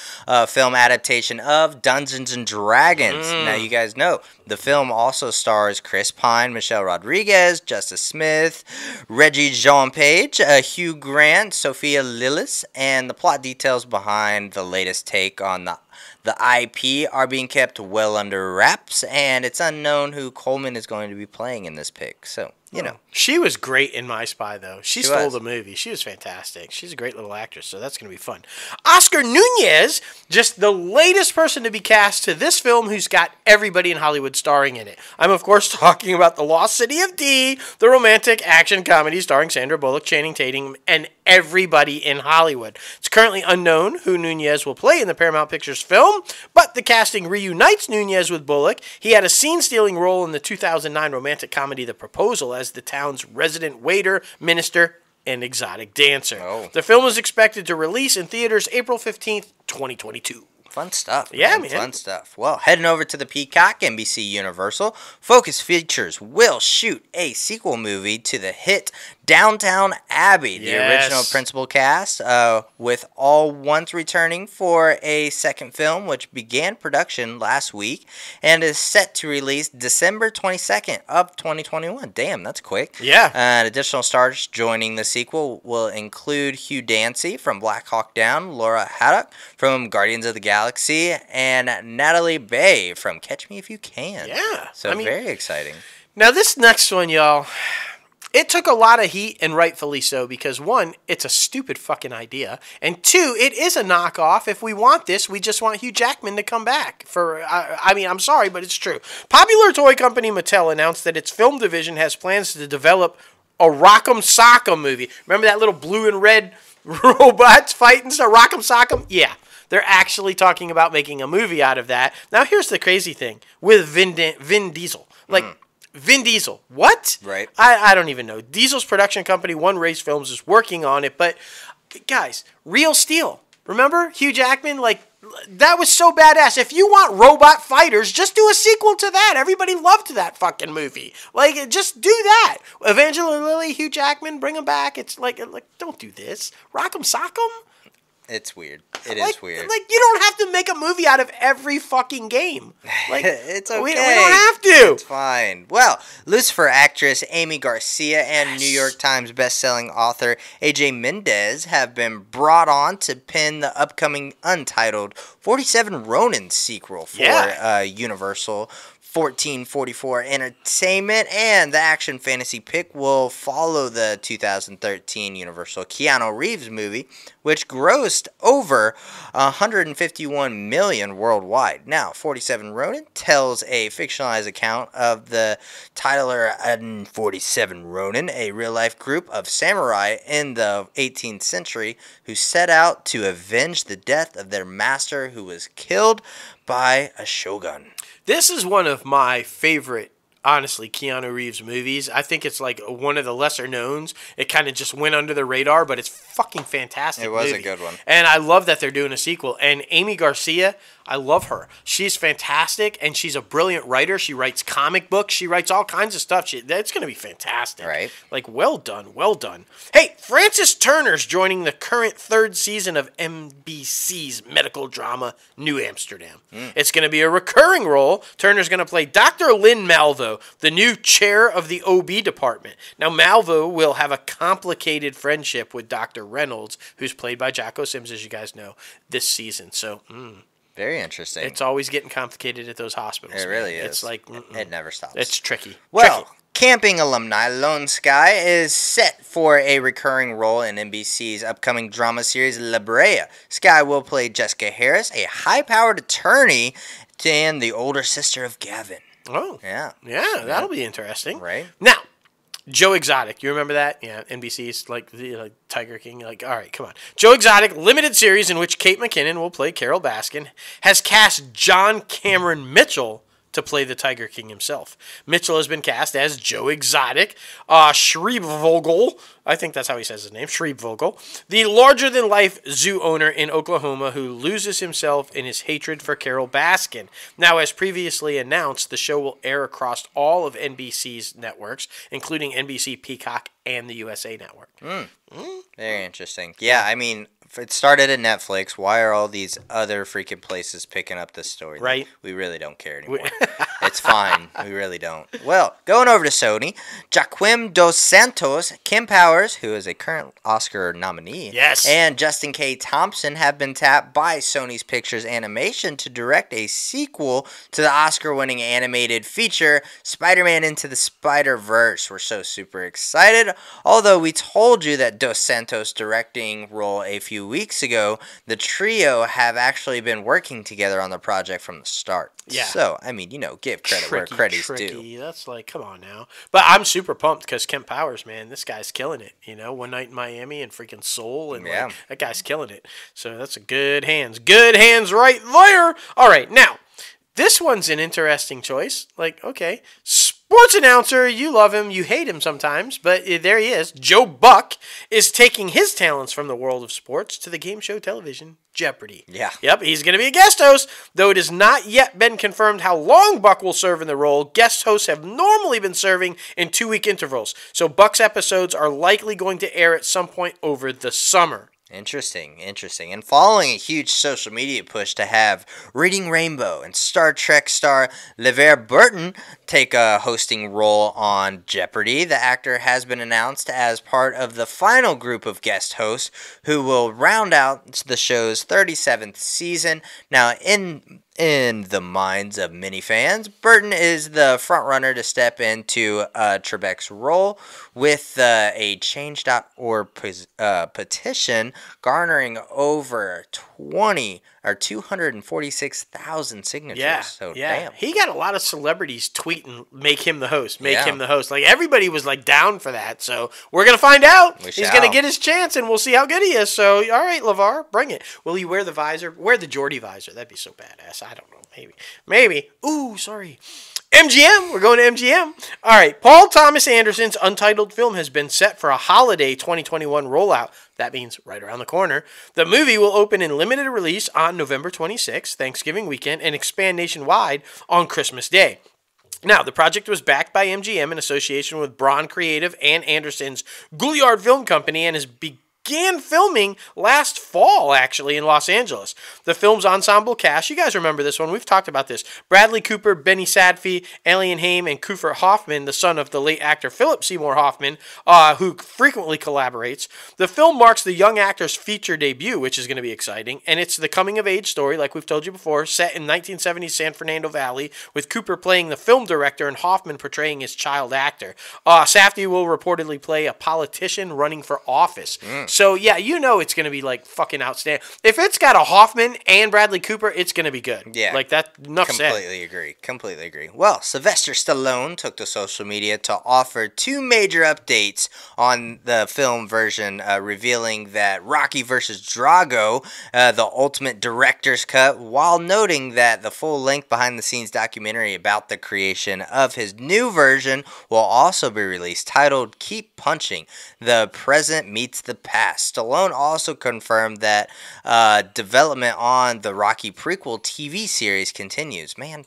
film adaptation of Dungeons & Dragons. Now, you guys know, the film also stars Chris Pine, Michelle Rodriguez, Justice Smith, Reggie Jean-Page, Hugh Grant, Sophia Lillis, and the plot details behind the latest take on the IP are being kept well under wraps, and it's unknown who Coleman is going to be playing in this pick. So, you know. She was great in My Spy, though. She stole was. the movie. She was fantastic. She's a great little actress, so that's going to be fun. Oscar Nunez, just the latest person to be cast to this film who's got everybody in Hollywood starring in it. I'm, of course, talking about The Lost City of D, the romantic action comedy starring Sandra Bullock, Channing Tatum, and everybody in Hollywood. It's currently unknown who Nunez will play in the Paramount Pictures film, but the casting reunites Nunez with Bullock. He had a scene-stealing role in the 2009 romantic comedy The Proposal as the town's resident waiter, minister, and exotic dancer. Oh. The film is expected to release in theaters April 15th, 2022. Fun stuff. Yeah, man. Fun stuff. Well, heading over to the Peacock, NBC Universal, Focus Features will shoot a sequel movie to the hit Downtown Abbey, the original principal cast, with all once returning for a second film, which began production last week and is set to release December 22nd of 2021. Damn, that's quick. Yeah. Additional stars joining the sequel will include Hugh Dancy from Black Hawk Down, Laura Haddock from Guardians of the Galaxy, and Natalie Bay from Catch Me If You Can. Yeah. So very exciting. Now, this next one, y'all, it took a lot of heat, and rightfully so, because one, it's a stupid fucking idea, and two, it is a knockoff. If we want this, we just want Hugh Jackman to come back. I mean, I'm sorry, but it's true. Popular toy company Mattel announced that its film division has plans to develop a Rock'em Sock'em movie. Remember that little blue and red robots fighting stuff? Rock'em Sock'em? Yeah. They're actually talking about making a movie out of that. Now, here's the crazy thing with Vin Diesel. Like, Vin Diesel. What? Right. I don't even know. Diesel's production company, One Race Films, is working on it. But, guys, Real Steel. Remember Hugh Jackman? Like, that was so badass. If you want robot fighters, just do a sequel to that. Everybody loved that fucking movie. Like, just do that. Evangeline Lilly, Hugh Jackman, bring them back. It's like don't do this. Rock'em Sock'em? It's weird. It is weird. Like, you don't have to make a movie out of every fucking game. Like, it's okay. We don't have to. It's fine. Well, Lucifer actress Amy Garcia and New York Times bestselling author AJ Mendez have been brought on to pen the upcoming untitled 47 Ronin sequel for Universal 1444 Entertainment, and the action fantasy pick will follow the 2013 Universal Keanu Reeves movie, which grossed over 151 million worldwide. Now, 47 Ronin tells a fictionalized account of the titular 47 Ronin, a real-life group of samurai in the 18th century who set out to avenge the death of their master who was killed by a shogun. This is one of my favorite, honestly, Keanu Reeves movies. I think it's like one of the lesser knowns. It kind of just went under the radar, but it's fucking fantastic. It was a good one. And I love that they're doing a sequel. And Amy Garcia, I love her. She's fantastic, and she's a brilliant writer. She writes comic books. She writes all kinds of stuff. That's going to be fantastic. Right. Like, well done, well done. Hey, Frances Turner's joining the current third season of NBC's medical drama New Amsterdam. It's going to be a recurring role. Turner's going to play Dr. Lynn Malvo, the new chair of the OB department. Now, Malvo will have a complicated friendship with Dr. Reynolds, who's played by Jacko Sims, as you guys know, this season. So, Very interesting. It's always getting complicated at those hospitals. It really is. It's like it never stops. It's tricky. Well, camping alumni Lone Sky is set for a recurring role in NBC's upcoming drama series La Brea. Sky will play Jessica Harris, a high-powered attorney, and the older sister of Gavin. Oh. Yeah. Yeah, that'll be interesting. Right. Now, Joe Exotic, you remember that? Yeah, NBC's like the Tiger King. Like, all right, come on. Joe Exotic limited series in which Kate McKinnon will play Carol Baskin has cast John Cameron Mitchell to play the Tiger King himself. Mitchell has been cast as Joe Exotic. Schreibvogel, I think that's how he says his name, Schreibvogel, the larger-than-life zoo owner in Oklahoma who loses himself in his hatred for Carol Baskin. Now, as previously announced, the show will air across all of NBC's networks, including NBC, Peacock, and the USA Network. Very interesting. Yeah, I mean, if it started at Netflix, why are all these other freaking places picking up this story? Right. We really don't care anymore. It's fine. We really don't. Well, going over to Sony, Joaquim Dos Santos, Kim Powers, who is a current Oscar nominee, yes, and Justin K. Thompson have been tapped by Sony's Pictures Animation to direct a sequel to the Oscar-winning animated feature Spider-Man Into the Spider-Verse. We're so super excited. Although we told you that Dos Santos' directing role a few weeks ago, the trio have actually been working together on the project from the start. Yeah. So, I mean, give credit where credit's due. That's like, come on now. But I'm super pumped because Kemp Powers, man, this guy's killing it. One Night in Miami and freaking Soul. And yeah. That guy's killing it. So that's a good hands. Good hands right there. All right. Now, this one's an interesting choice. Like, okay, sports announcer, you love him, you hate him sometimes, but there he is. Joe Buck is taking his talents from the world of sports to the game show television Jeopardy. Yeah. Yep, he's going to be a guest host, though it has not yet been confirmed how long Buck will serve in the role. Guest hosts have normally been serving in 2-week intervals, so Buck's episodes are likely going to air at some point over the summer. Interesting. And following a huge social media push to have Reading Rainbow and Star Trek star LeVar Burton take a hosting role on Jeopardy! The actor has been announced as part of the final group of guest hosts who will round out the show's 37th season. Now, in the minds of many fans, Burton is the frontrunner to step into Trebek's role with a Change.org petition garnering over 246,000 signatures. Yeah, so yeah. damn. He got a lot of celebrities tweeting, make him the host, make him the host. Like, everybody was, like, down for that. So we're going to find out. He's going to get his chance, and we'll see how good he is. So, all right, LeVar, bring it. Will he wear the visor? Wear the Geordie visor. That'd be so badass. I don't know. Maybe. Ooh, sorry. MGM. We're going to MGM. All right. Paul Thomas Anderson's Untitled film has been set for a holiday 2021 rollout. That means right around the corner. The movie will open in limited release on November 26th, Thanksgiving weekend, and expand nationwide on Christmas Day. Now, the project was backed by MGM in association with Braun Creative and Anderson's Gouliard Film Company and has begun filming last fall, actually, in Los Angeles. The film's ensemble cast, you guys remember this one, we've talked about this. Bradley Cooper, Benny Sadfi, Alien Haim, and Kuffer Hoffman, the son of the late actor Philip Seymour Hoffman, who frequently collaborates. The film marks the young actor's feature debut, which is going to be exciting, and it's the coming-of-age story, like we've told you before, set in 1970s San Fernando Valley, with Cooper playing the film director and Hoffman portraying his child actor. Safdie will reportedly play a politician running for office. So, yeah, it's going to be, like, fucking outstanding. If it's got a Hoffman and Bradley Cooper, it's going to be good. Yeah. Like, that, enough said. Completely agree. Well, Sylvester Stallone took to social media to offer 2 major updates on the film version, revealing that Rocky vs. Drago, the ultimate director's cut, while noting that the full-length behind-the-scenes documentary about the creation of his new version will also be released, titled Keep Punching, The Present Meets the Past. Stallone also confirmed that development on the Rocky prequel TV series continues. Man,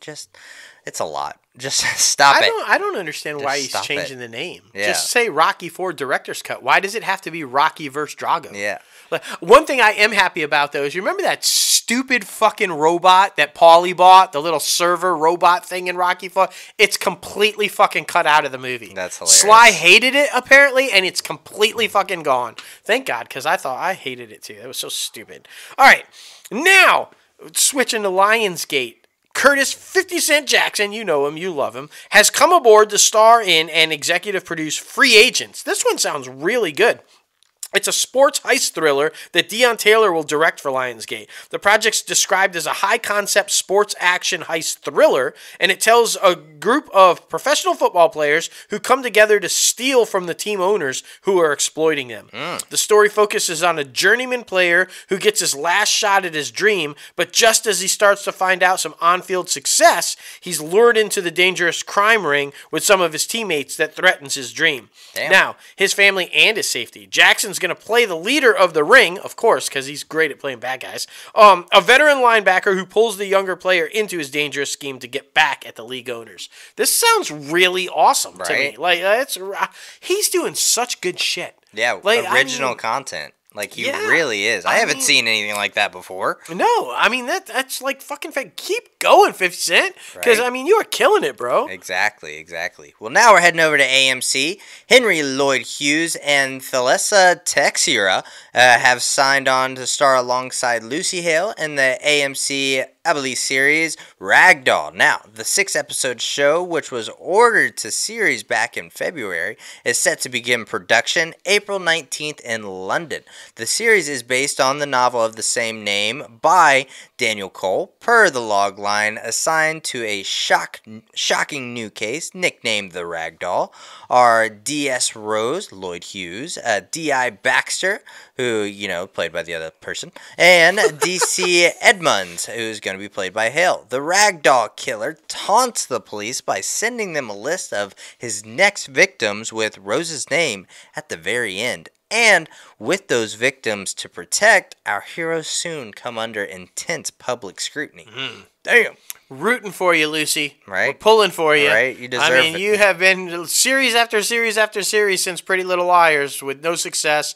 it's a lot. Just stop it. I don't understand why he's changing the name. Yeah. Just say Rocky IV Director's Cut. Why does it have to be Rocky vs. Drago? Yeah. One thing I am happy about, though, is you remember that stupid fucking robot that Paulie bought? The little server robot thing in Rocky IV? It's completely fucking cut out of the movie. That's hilarious. Sly hated it, apparently, and it's completely fucking gone. Thank God, because I hated it, too. That was so stupid. All right. Now, switching to Lionsgate. Curtis 50 Cent Jackson, you know him, you love him, has come aboard to star in and executive produce Free Agents. This one sounds really good. It's a sports heist thriller that Deon Taylor will direct for Lionsgate. The project's described as a high-concept sports action heist thriller, and it tells a group of professional football players who come together to steal from the team owners who are exploiting them. The story focuses on a journeyman player who gets his last shot at his dream, but just as he starts to find out some on-field success, he's lured into the dangerous crime ring with some of his teammates that threatens his dream. Damn. Now, his family and his safety. Jackson's going to play the leader of the ring, of course, because he's great at playing bad guys. A veteran linebacker who pulls the younger player into his dangerous scheme to get back at the league owners. This sounds really awesome to me. Like he's doing such good shit. Yeah, like, original content. Like, he really is. I haven't seen anything like that before. No, I mean, that's like fucking keep going, 50 Cent. Because, Right. I mean, you are killing it, bro. Exactly. Well, now we're heading over to AMC. Henry Lloyd Hughes and Thalessa Teixeira have signed on to star alongside Lucy Hale in the AMC Abilene series Ragdoll. Now, the 6-episode show, which was ordered to series back in February, is set to begin production April 19th in London. The series is based on the novel of the same name by Daniel Cole, per the log line assigned to a shocking new case nicknamed the Ragdoll are D.S. Rose, Lloyd Hughes, D.I. Baxter, who, played by the other person, and D.C. Edmonds, who's going to be played by Hale. The Ragdoll killer taunts the police by sending them a list of his next victims with Rose's name at the very end. And with those victims to protect, our heroes soon come under intense public scrutiny. Damn. Rooting for you, Lucy. Right. We're pulling for you. Right. You deserve I mean, it. you have been series after series after series since Pretty Little Liars with no success.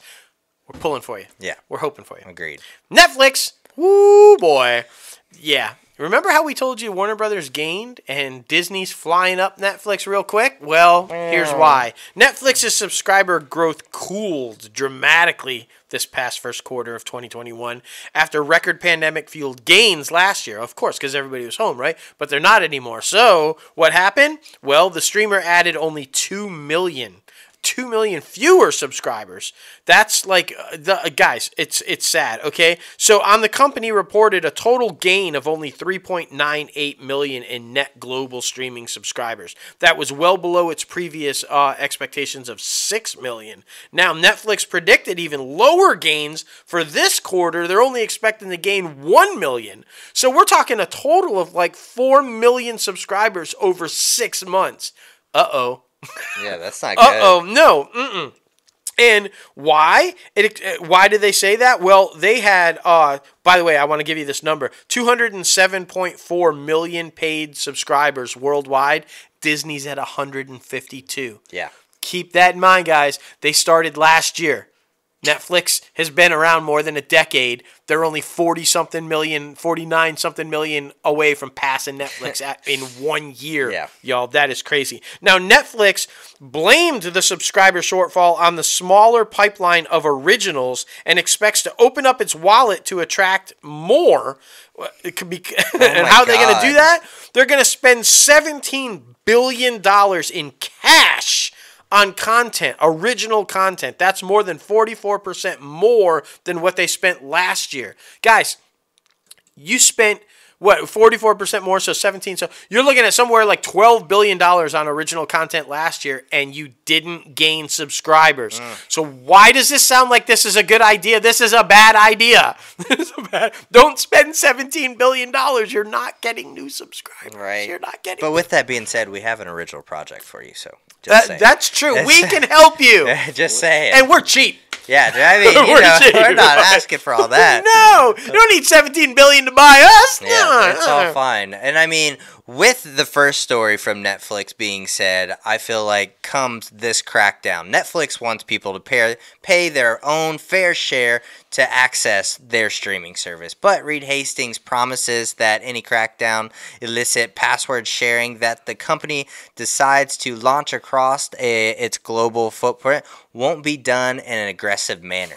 We're pulling for you. Yeah. We're hoping for you. Agreed. Netflix. Woo, boy. Yeah. Remember how we told you Warner Brothers gained and Disney's flying up Netflix real quick? Well, here's why. Netflix's subscriber growth cooled dramatically this past first quarter of 2021 after record pandemic-fueled gains last year. Of course, because everybody was home, right? But they're not anymore. So, what happened? Well, the streamer added only 2 million fewer subscribers. That's like, guys, it's sad, okay? So on the company reported a total gain of only 3.98 million in net global streaming subscribers. That was well below its previous expectations of 6 million. Now, Netflix predicted even lower gains for this quarter. They're only expecting to gain 1 million. So we're talking a total of like 4 million subscribers over 6 months. Uh-oh. Yeah, that's not good. No. And why? Why did they say that? Well, they had, by the way, I want to give you this number, 207.4 million paid subscribers worldwide. Disney's at 152. Yeah. Keep that in mind, guys. They started last year. Netflix has been around more than a decade. They're only 49-something million away from passing Netflix in 1 year. Yeah. Y'all, that is crazy. Now, Netflix blamed the subscriber shortfall on the smaller pipeline of originals and expects to open up its wallet to attract more. It could be, and how are they going to do that? They're going to spend $17 billion in cash on content, original content. That's more than 44% more than what they spent last year. Guys, you spent, 44% more, so 17. So you're looking at somewhere like $12 billion on original content last year, and you didn't gain subscribers. So why does this sound like this is a good idea? This is a bad idea. Don't spend $17 billion. You're not getting new subscribers. Right. You're not getting. But with that being said, we have an original project for you, so that's true. We can help you. Just say it. And we're cheap. Yeah, I mean, we're not asking for all that. No, you don't need $17 billion to buy us. Yeah, it's all fine. And I mean, with the first story from Netflix being said, I feel like comes this crackdown. Netflix wants people to pay their own fair share to access their streaming service. But Reed Hastings promises that any crackdown illicit password sharing that the company decides to launch across its global footprint won't be done in an aggressive manner.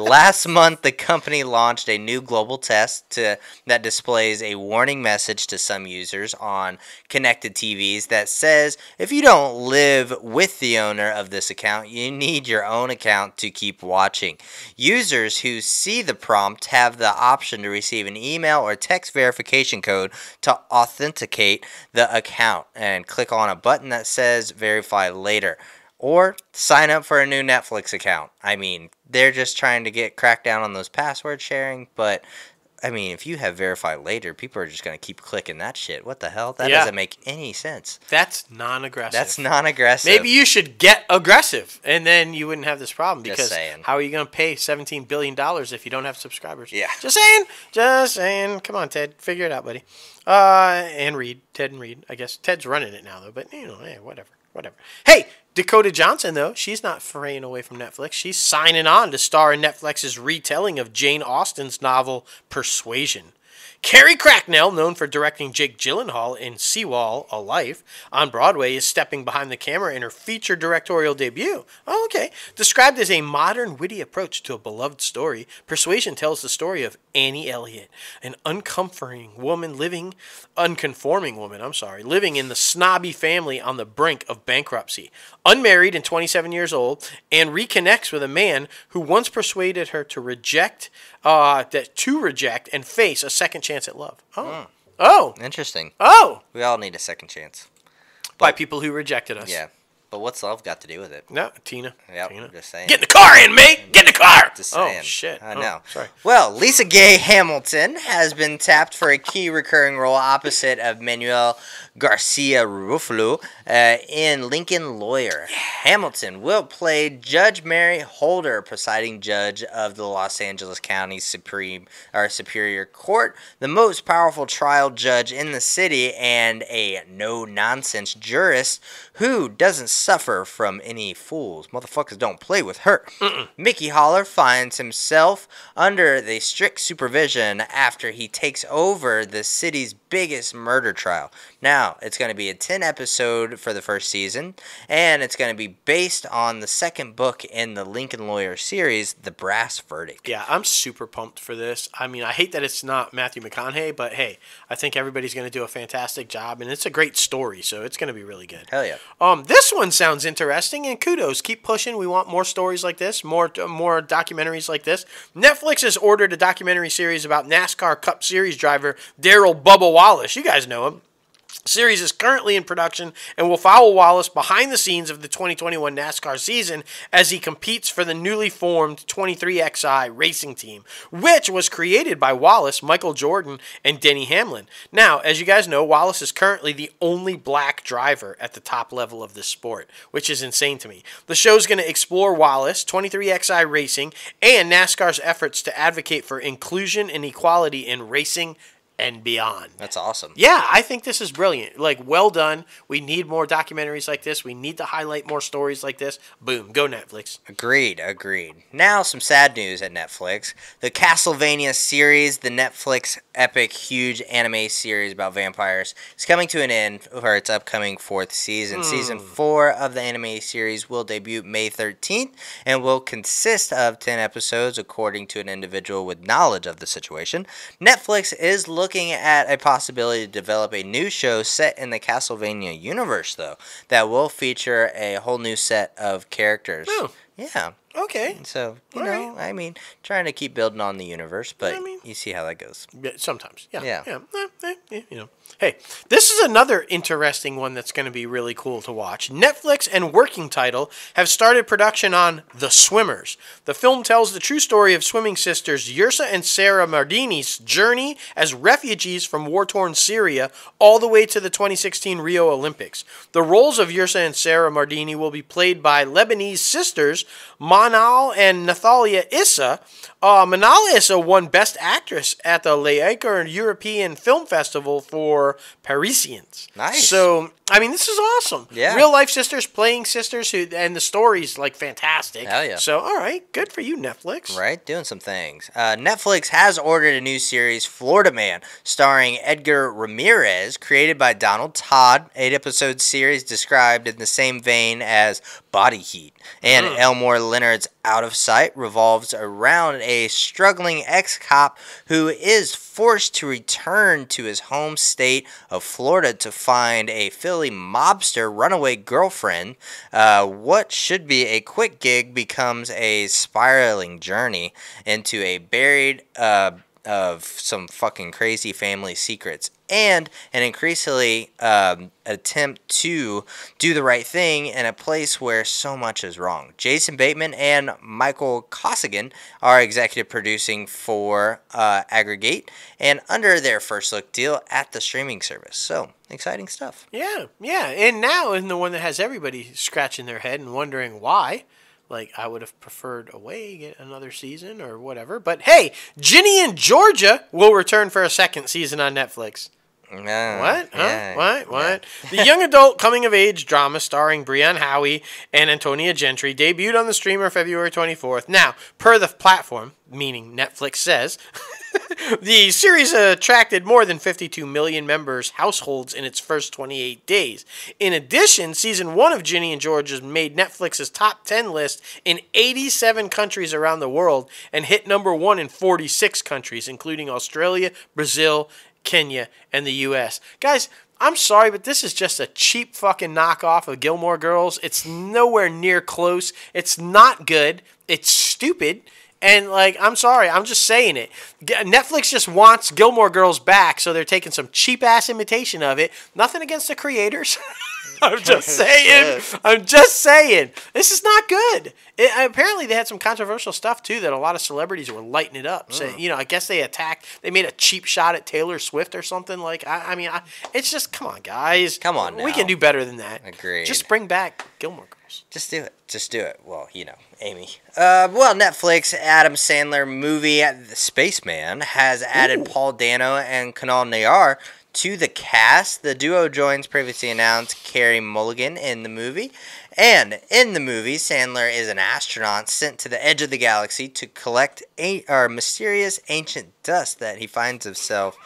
Last month, the company launched a new global test that displays a warning message to some users on connected TVs that says if you don't live with the owner of this account, you need your own account to keep watching. Users who see the prompt have the option to receive an email or text verification code to authenticate the account and click on a button that says verify later. Or sign up for a new Netflix account. I mean, they're just trying to crack down on those password sharing, but I mean, if you have verify later, people are just going to keep clicking that shit. What the hell? That doesn't make any sense. That's non-aggressive. That's non-aggressive. Maybe you should get aggressive, and then you wouldn't have this problem. Because just saying. How are you going to pay $17 billion if you don't have subscribers? Yeah. Just saying. Just saying. Come on, Ted. Figure it out, buddy. And Reed. Ted and Reed. I guess Ted's running it now, though. But, whatever. Hey, Dakota Johnson, though, she's not fraying away from Netflix. She's signing on to star in Netflix's retelling of Jane Austen's novel Persuasion. Carrie Cracknell, known for directing Jake Gyllenhaal in Seawall, A Life, on Broadway, is stepping behind the camera in her feature directorial debut. Oh, okay. Described as a modern, witty approach to a beloved story, Persuasion tells the story of Annie Elliott, an unconforming woman living in the snobby family on the brink of bankruptcy. Unmarried and 27 years old, and reconnects with a man who once persuaded her to reject and face a second chance at love. Oh. Interesting. Oh. We all need a second chance. By people who rejected us. Yeah. But what's love got to do with it? No, Tina. Yep, Tina. Just saying. Get in the car, mate! Get in the car! Just saying. Oh, shit. I know. Sorry. Well, Lisa Gay Hamilton has been tapped for a key recurring role opposite of Manuel Garcia Ruffalo in Lincoln Lawyer. Yeah. Hamilton will play Judge Mary Holder, presiding judge of the Los Angeles County Superior Court, the most powerful trial judge in the city, and a no-nonsense jurist who doesn't suffer from any fools. Motherfuckers don't play with her. Mickey Holler finds himself under the strict supervision after he takes over the city's biggest murder trial. Now, it's going to be a 10-episode for the first season, and it's going to be based on the second book in the Lincoln Lawyer series, The Brass Verdict. Yeah, I'm super pumped for this. I mean, I hate that it's not Matthew McConaughey, but hey, I think everybody's going to do a fantastic job, and it's a great story, so it's going to be really good. Hell yeah. This one sounds interesting, and kudos. Keep pushing. We want more stories like this, more documentaries like this. Netflix has ordered a documentary series about NASCAR Cup Series driver Darrell Bubba Wallace. You guys know him. Series is currently in production and will follow Wallace behind the scenes of the 2021 NASCAR season as he competes for the newly formed 23XI racing team, which was created by Wallace, Michael Jordan, and Denny Hamlin. Now, as you guys know, Wallace is currently the only black driver at the top level of this sport, which is insane to me. The show is going to explore Wallace, 23XI racing, and NASCAR's efforts to advocate for inclusion and equality in racing and beyond. That's awesome. Yeah, I think this is brilliant. Like, well done. We need more documentaries like this. We need to highlight more stories like this. Boom. Go Netflix. Agreed. Now, some sad news at Netflix. The Castlevania series, the Netflix epic, huge anime series about vampires, is coming to an end for its upcoming 4th season. Season 4 of the anime series will debut May 13th and will consist of 10 episodes, according to an individual with knowledge of the situation. Netflix is looking at a possibility to develop a new show set in the Castlevania universe, though, that will feature a whole new set of characters. Oh. Yeah. Okay. So, you All know, right. I mean, trying to keep building on the universe, but I mean, you see how that goes. Yeah, sometimes. Yeah. Yeah. You know. Hey, this is another interesting one that's going to be really cool to watch. Netflix and Working Title have started production on The Swimmers. The film tells the true story of swimming sisters Yrsa and Sarah Mardini's journey as refugees from war-torn Syria all the way to the 2016 Rio Olympics. The roles of Yrsa and Sarah Mardini will be played by Lebanese sisters Manal and Nathalia Issa. Manal Issa won Best Actress at the Leaker European Film Festival for Parisians. Nice. So I mean, this is awesome. Yeah. Real life sisters playing sisters, and the story's like fantastic. Hell yeah. So, all right, good for you, Netflix. Right, doing some things. Netflix has ordered a new series, Florida Man, starring Edgar Ramirez, created by Donald Todd. 8-episode series described in the same vein as Body Heat. And Elmore Leonard's Out of Sight revolves around a struggling ex-cop who is forced to return to his home state of Florida to find a Philly mobster runaway girlfriend. What should be a quick gig becomes a spiraling journey into a buried of some fucking crazy family secrets and an increasingly attempt to do the right thing in a place where so much is wrong. Jason Bateman and Michael Costigan are executive producing for Aggregate and under their first look deal at the streaming service. So, exciting stuff. Yeah. And now, in the one that has everybody scratching their head and wondering why. Like, I would have preferred Away, get another season or whatever. But hey, Ginny and Georgia will return for a second season on Netflix. What? Huh? Yeah, What? yeah. The young adult coming-of-age drama starring Brianne Howie and Antonia Gentry debuted on the streamer February 24th. Now, per the platform, meaning Netflix says, the series attracted more than 52 million members households in its first 28 days. In addition, season 1 of Ginny and Georgia made Netflix's top 10 list in 87 countries around the world and hit number 1 in 46 countries, including Australia, Brazil, Kenya, and the U.S. Guys, I'm sorry, but this is just a cheap fucking knockoff of Gilmore Girls. It's nowhere near close. It's not good. It's stupid. And, like, I'm sorry. I'm just saying it. Netflix just wants Gilmore Girls back, so they're taking some cheap-ass imitation of it. Nothing against the creators. I'm just saying. This is not good. Apparently, they had some controversial stuff, too, that a lot of celebrities were lighting it up. So, I guess they made a cheap shot at Taylor Swift or something. Like, it's just, come on, guys. Come on now. We can do better than that. Agreed. Just bring back Gilmore Girls. Just do it. Well, Amy. Netflix Adam Sandler movie The Spaceman has added Paul Dano and Kunal Nayyar to the cast. The duo joins previously announced Carey Mulligan in the movie. And in the movie, Sandler is an astronaut sent to the edge of the galaxy to collect mysterious ancient dust that he finds himself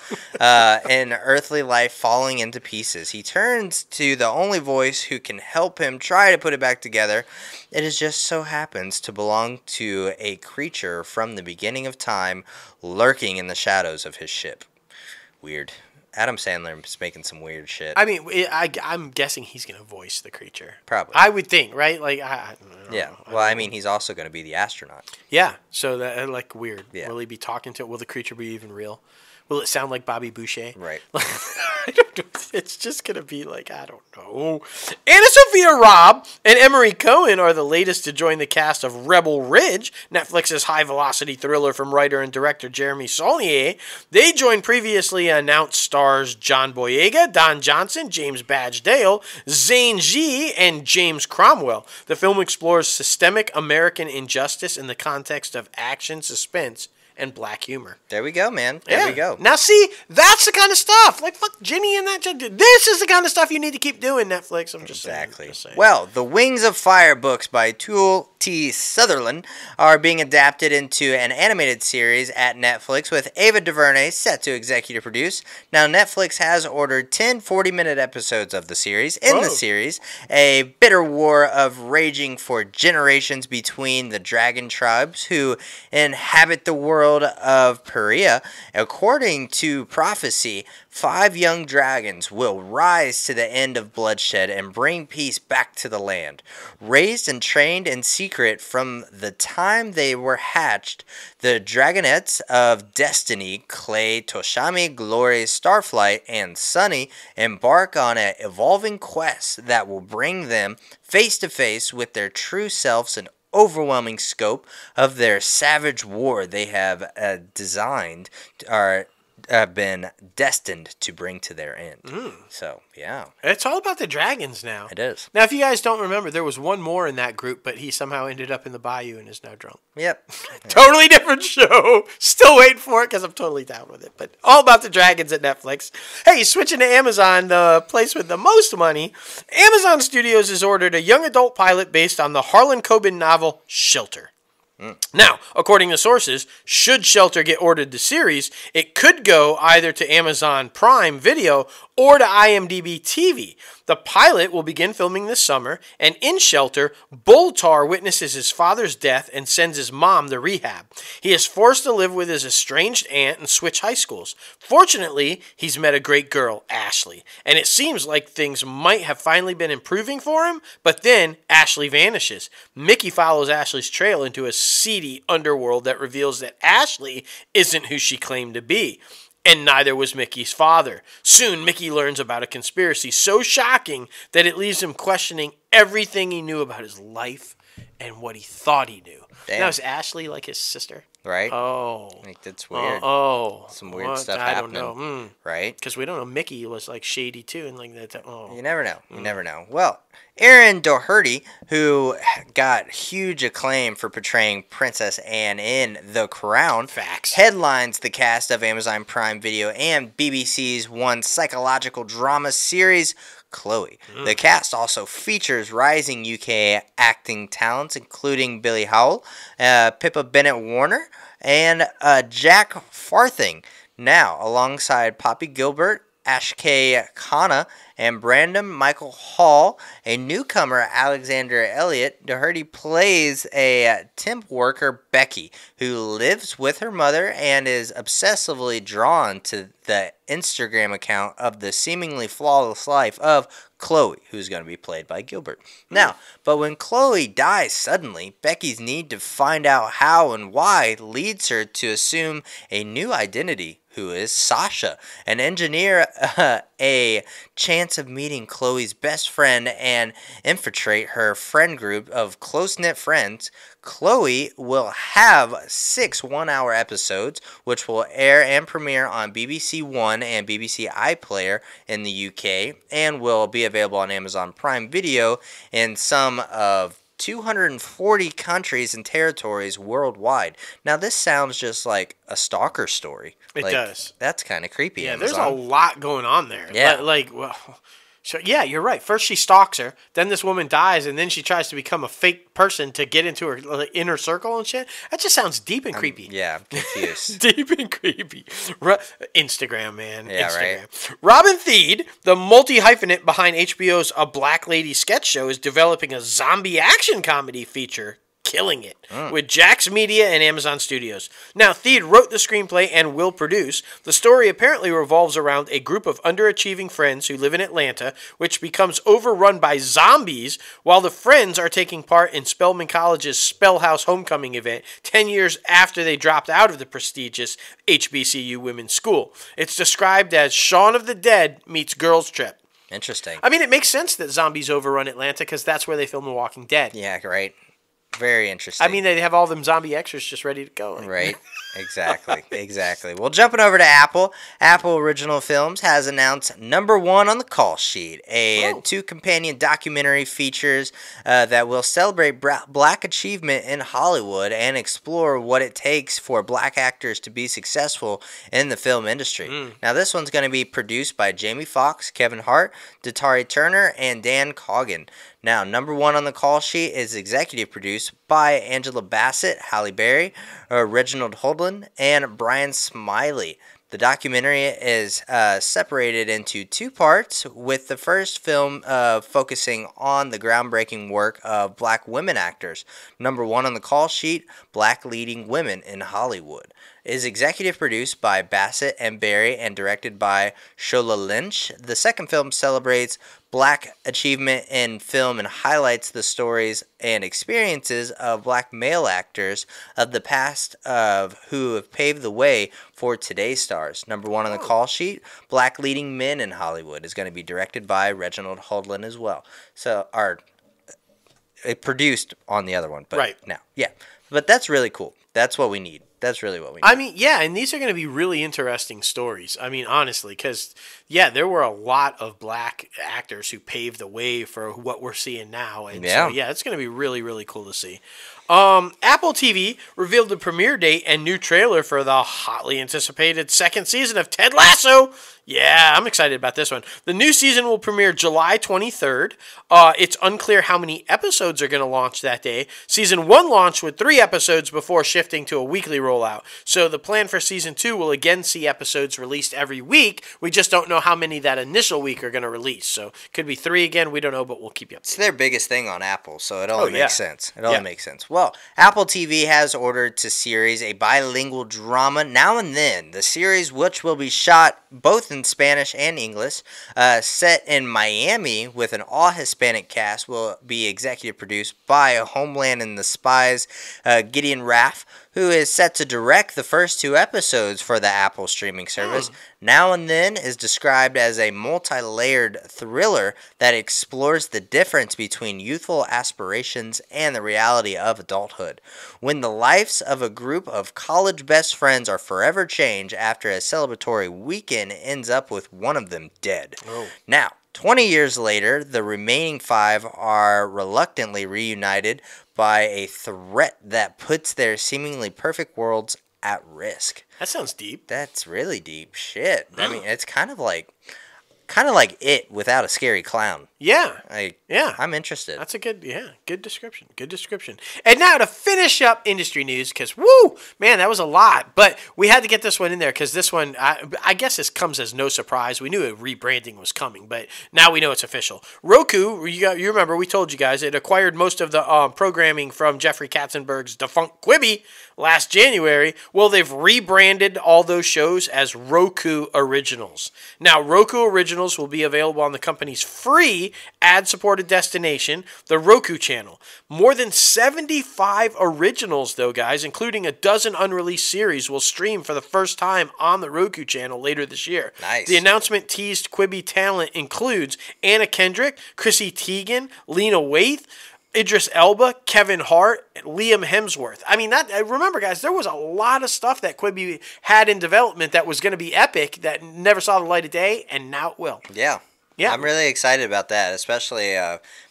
in earthly life falling into pieces. He turns to the only voice who can help him try to put it back together. It just so happens to belong to a creature from the beginning of time lurking in the shadows of his ship. Weird. Adam Sandler is making some weird shit. I mean, I'm guessing he's going to voice the creature. Probably. I would think, right? Like, I don't know. Well, I mean, he's also going to be the astronaut. Yeah, so that, like, weird. Yeah. Will he be talking to it? Will the creature be even real? Will it sound like Bobby Boucher? Right. I don't know. It's just going to be like, I don't know. Anna Sophia Robb and Emery Cohen are the latest to join the cast of Rebel Ridge, Netflix's high-velocity thriller from writer and director Jeremy Saulnier. They joined previously announced stars John Boyega, Don Johnson, James Badge Dale, Zane G, and James Cromwell. The film explores systemic American injustice in the context of action, suspense, and black humor. There we go, man. There we go. Now, see, that's the kind of stuff. Like, fuck Ginny and that. This is the kind of stuff you need to keep doing, Netflix. I'm just saying. Well, The Wings of Fire books by Tuel T. Sutherland are being adapted into an animated series at Netflix with Ava DuVernay set to executive produce. Now, Netflix has ordered 10 40-minute episodes of the series. In the series, a bitter war of raging for generations between the dragon tribes who inhabit the world of Perea. According to prophecy, 5 young dragons will rise to the end of bloodshed and bring peace back to the land. Raised and trained in secret from the time they were hatched, the dragonettes of Destiny, Clay, Toshami, Glory, Starflight, and Sunny embark on an evolving quest that will bring them face to face with their true selves and overwhelming scope of their savage war they have have been destined to bring to their end. So, yeah. It's all about the dragons now. It is. Now, if you guys don't remember, there was one more in that group, but he somehow ended up in the bayou and is now drunk. Yep. Totally different show. Still waiting for it because I'm totally down with it. But all about the dragons at Netflix. Hey, switching to Amazon, the place with the most money. Amazon Studios has ordered a young adult pilot based on the Harlan Coben novel Shelter. Now, according to sources, should Shelter get ordered the series, it could go either to Amazon Prime Video or to IMDb TV. The pilot will begin filming this summer, and in Shelter, Boltar witnesses his father's death and sends his mom to rehab. He is forced to live with his estranged aunt and switch high schools. Fortunately, he's met a great girl, Ashley, and it seems like things might have finally been improving for him, but then Ashley vanishes. Mickey follows Ashley's trail into a seedy underworld that reveals that Ashley isn't who she claimed to be. And neither was Mickey's father. Soon, Mickey learns about a conspiracy so shocking that it leaves him questioning everything he knew about his life and what he thought he knew. Damn. Now, is Ashley like his sister? Right? Oh. Like, that's weird. Some weird stuff happening. I don't know. Right? Because we don't know. Mickey was like shady too. And like that. You never know. You never know. Well, Aaron Doherty, who got huge acclaim for portraying Princess Anne in The Crown, headlines the cast of Amazon Prime Video and BBC's one psychological drama series, Chloe. The cast also features rising UK acting talents, including Billy Howell, Pippa Bennett-Warner, and Jack Farthing. Now, alongside Poppy Gilbert, Ashkay Khanna, and Brandon Michael Hall, a newcomer, Alexander Elliott, Doherty plays a temp worker, Becky, who lives with her mother and is obsessively drawn to the Instagram account of the seemingly flawless life of Chloe, who's going to be played by Gilbert. Now, but when Chloe dies suddenly, Becky's need to find out how and why leads her to assume a new identity, who is Sasha, an engineer, a chance of meeting Chloe's best friend and infiltrate her friend group of close-knit friends. Chloe will have 6 one-hour episodes, which will air and premiere on BBC One and BBC iPlayer in the UK, and will be available on Amazon Prime Video in some of 240 countries and territories worldwide. Now, this sounds just like a stalker story. It does. That's kind of creepy. Yeah, Amazon. there's a lot going on there. Yeah. So yeah, you're right. First she stalks her, then this woman dies, and then she tries to become a fake person to get into her inner circle and shit. That just sounds deep and creepy. Yeah, I'm confused. Deep and creepy. Instagram, man. Yeah, Instagram. right. Robin Thede, the multi-hyphenate behind HBO's A Black Lady sketch show, is developing a zombie action comedy feature, killing it, with Jax Media and Amazon Studios. Now, Thede wrote the screenplay and will produce. The story apparently revolves around a group of underachieving friends who live in Atlanta, which becomes overrun by zombies while the friends are taking part in Spelman College's Spellhouse Homecoming event 10 years after they dropped out of the prestigious HBCU women's school. It's described as Shaun of the Dead meets Girls Trip. Interesting. I mean, it makes sense that zombies overrun Atlanta because that's where they film The Walking Dead. Yeah, right. Very interesting. I mean, they have all them zombie extras just ready to go. Right. Exactly. Exactly. Well, jumping over to Apple, Apple Original Films has announced number 1 on the call sheet. 2 companion documentary features that will celebrate black achievement in Hollywood and explore what it takes for black actors to be successful in the film industry. Now, this one's going to be produced by Jamie Foxx, Kevin Hart, Datari Turner, and Dan Coggan. Now, number 1 on the call sheet is executive produced by Angela Bassett, Halle Berry, Reginald Hudlin, and Brian Smiley. The documentary is separated into 2 parts, with the first film focusing on the groundbreaking work of black women actors. Number 1 on the call sheet, Black Leading Women in Hollywood. It is executive produced by Bassett and Berry and directed by Shola Lynch. The second film celebrates black achievement in film and highlights the stories and experiences of black male actors of the past who have paved the way for today's stars. Number 1 on the call sheet, Black Leading Men in Hollywood, is going to be directed by Reginald Hudlin as well. So, it produced on the other one, but right now, yeah. But that's really cool. That's what we need. That's really what we need. I mean, yeah, and these are going to be really interesting stories. I mean, honestly, because, yeah, there were a lot of black actors who paved the way for what we're seeing now. And so, yeah, it's going to be really, really cool to see. Apple TV revealed the premiere date and new trailer for the hotly anticipated second season of Ted Lasso. Yeah, I'm excited about this one. The new season will premiere July 23rd. It's unclear how many episodes are going to launch that day. Season 1 launched with 3 episodes before shifting to a weekly rollout. So the plan for Season 2 will again see episodes released every week. We just don't know how many that initial week are going to release. So could be 3 again. We don't know, but we'll keep you up. It's their biggest thing on Apple, so it only makes sense. It only makes sense. Well, Apple TV has ordered to series a bilingual drama Now and Then. The series, which will be shot both in Spanish and English, set in Miami with an all-Hispanic cast, will be executive produced by Homeland and the Spies, Gideon Raff, who is set to direct the first 2 episodes for the Apple streaming service. Now and Then is described as a multi-layered thriller that explores the difference between youthful aspirations and the reality of adulthood, when the lives of a group of college best friends are forever changed after a celebratory weekend ends up with one of them dead. Now, 20 years later, the remaining 5 are reluctantly reunited by a threat that puts their seemingly perfect worlds at risk. That sounds deep. That's really deep shit. I mean, it's kind of like It without a scary clown. Yeah. I'm interested. That's a good description. Good description. And now to finish up industry news, because, woo, man, that was a lot. But we had to get this one in there because this one, I guess this comes as no surprise. We knew a rebranding was coming, but now we know it's official. Roku, you remember, we told you guys, it acquired most of the programming from Jeffrey Katzenberg's defunct Quibi last January. Well, they've rebranded all those shows as Roku Originals. Now, Roku Originals will be available on the company's free ad-supported destination, the Roku channel. More than 75 originals, though, guys, including a dozen unreleased series, will stream for the first time on the Roku channel later this year. Nice. The announcement teased Quibi talent includes Anna Kendrick, Chrissy Teigen, Lena Waithe, Idris Elba, Kevin Hart, and Liam Hemsworth. I mean, remember, guys, there was a lot of stuff that Quibi had in development that was going to be epic that never saw the light of day, and now it will. Yeah. I'm really excited about that, especially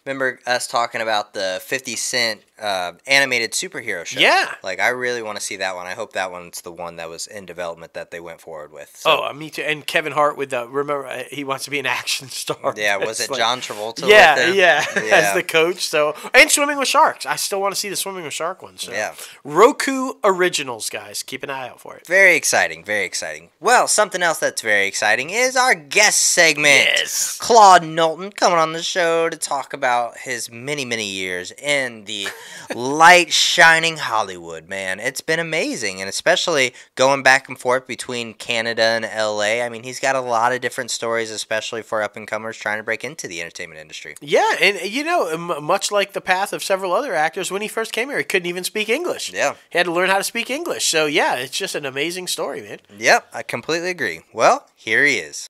remember us talking about the 50 Cent animated superhero show. Yeah. Like, I really want to see that one. I hope that one's the one that was in development that they went forward with. So. Me too. And Kevin Hart with remember, he wants to be an action star. Yeah, was it John Travolta? Yeah, as the coach. So, and Swimming with Sharks. I still want to see the Swimming with Shark one. So. Yeah. Roku Originals, guys. Keep an eye out for it. Very exciting, very exciting. Well, something else that's very exciting is our guest segment. Yes. Claude Knowlton coming on the show to talk about his many, many years in the light shining Hollywood, man. It's been amazing, and especially going back and forth between Canada and LA. I mean, he's got a lot of different stories, especially for up-and-comers trying to break into the entertainment industry. Yeah, and you know, much like the path of several other actors, when he first came here, he couldn't even speak English. Yeah. He had to learn how to speak English. So, yeah, it's just an amazing story, man. Yep, I completely agree. Well, here he is.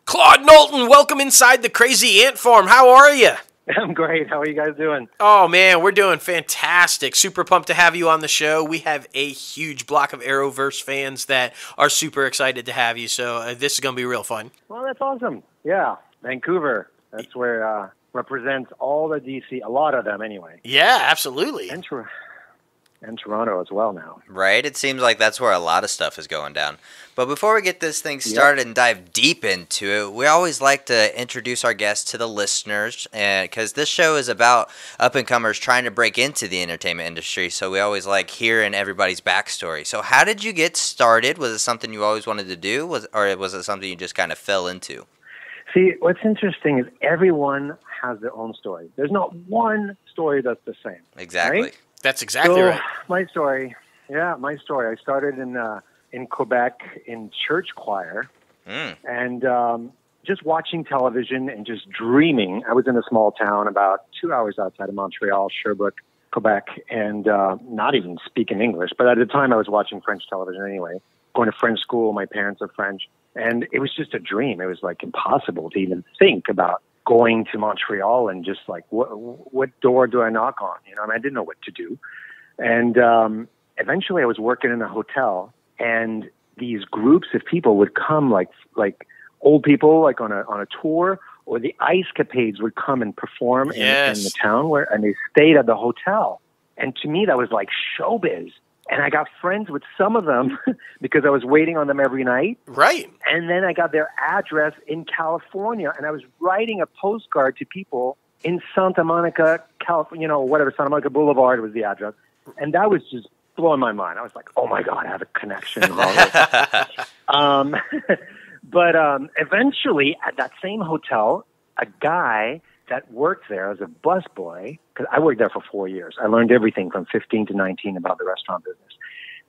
Claude Knowlton, welcome inside the Crazy Ant Farm. How are you? I'm great. How are you guys doing? Oh, man, we're doing fantastic. Super pumped to have you on the show. We have a huge block of Arrowverse fans that are super excited to have you, so this is going to be real fun. Well, that's awesome. Yeah, Vancouver. That's where represents all the DC, a lot of them anyway. Yeah, absolutely. And Toronto as well now. Right? It seems like that's where a lot of stuff is going down. But before we get this thing started and dive deep into it, we always like to introduce our guests to the listeners, because this show is about up-and-comers trying to break into the entertainment industry, so we always like hearing everybody's backstory. So how did you get started? Was it something you always wanted to do, or was it something you just kind of fell into? See, what's interesting is everyone has their own story. There's not one story that's the same. Exactly. Right? That's exactly right. My story. I started in Quebec in church choir, and just watching television and just dreaming. I was in a small town about 2 hours outside of Montreal, Sherbrooke, Quebec, and not even speaking English. But at the time, I was watching French television anyway, going to French school. My parents are French. And it was just a dream. It was like impossible to even think about going to Montreal and just like, what door do I knock on? You know, I didn't know what to do. And eventually I was working in a hotel, and these groups of people would come, like old people, like on a tour, or the Ice Capades would come and perform in the town and they stayed at the hotel. And to me, that was like showbiz. And I got friends with some of them because I was waiting on them every night. Right. And then I got their address in California, and I was writing a postcard to people in Santa Monica, California, whatever, Santa Monica Boulevard was the address. And that was just blowing my mind. I was like, oh my God, I have a connection. But eventually at that same hotel, a guy that worked there as a busboy, because I worked there for 4 years. I learned everything from 15 to 19 about the restaurant business.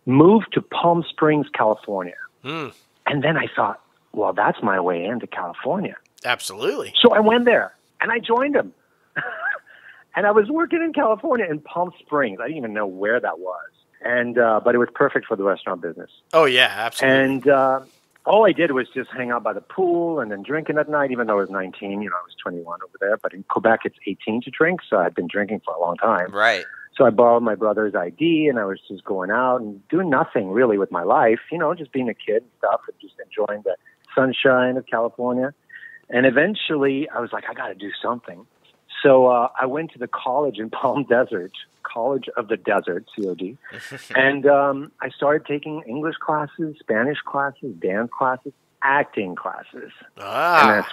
Moved to Palm Springs, California. And then I thought, well, that's my way into California. Absolutely. So I went there, and I joined him. And I was working in California in Palm Springs. I didn't even know where that was. And but it was perfect for the restaurant business. Oh, yeah, absolutely. And all I did was just hang out by the pool and then drinking at night, even though I was 19. I was 21 over there. But in Quebec, it's 18 to drink, so I'd been drinking for a long time. Right. So I borrowed my brother's ID, and I was just going out and doing nothing really with my life, just being a kid and stuff, and just enjoying the sunshine of California. And eventually, I was like, I got to do something. So I went to the college in Palm Desert, College of the Desert, COD, and I started taking English classes, Spanish classes, dance classes, acting classes, and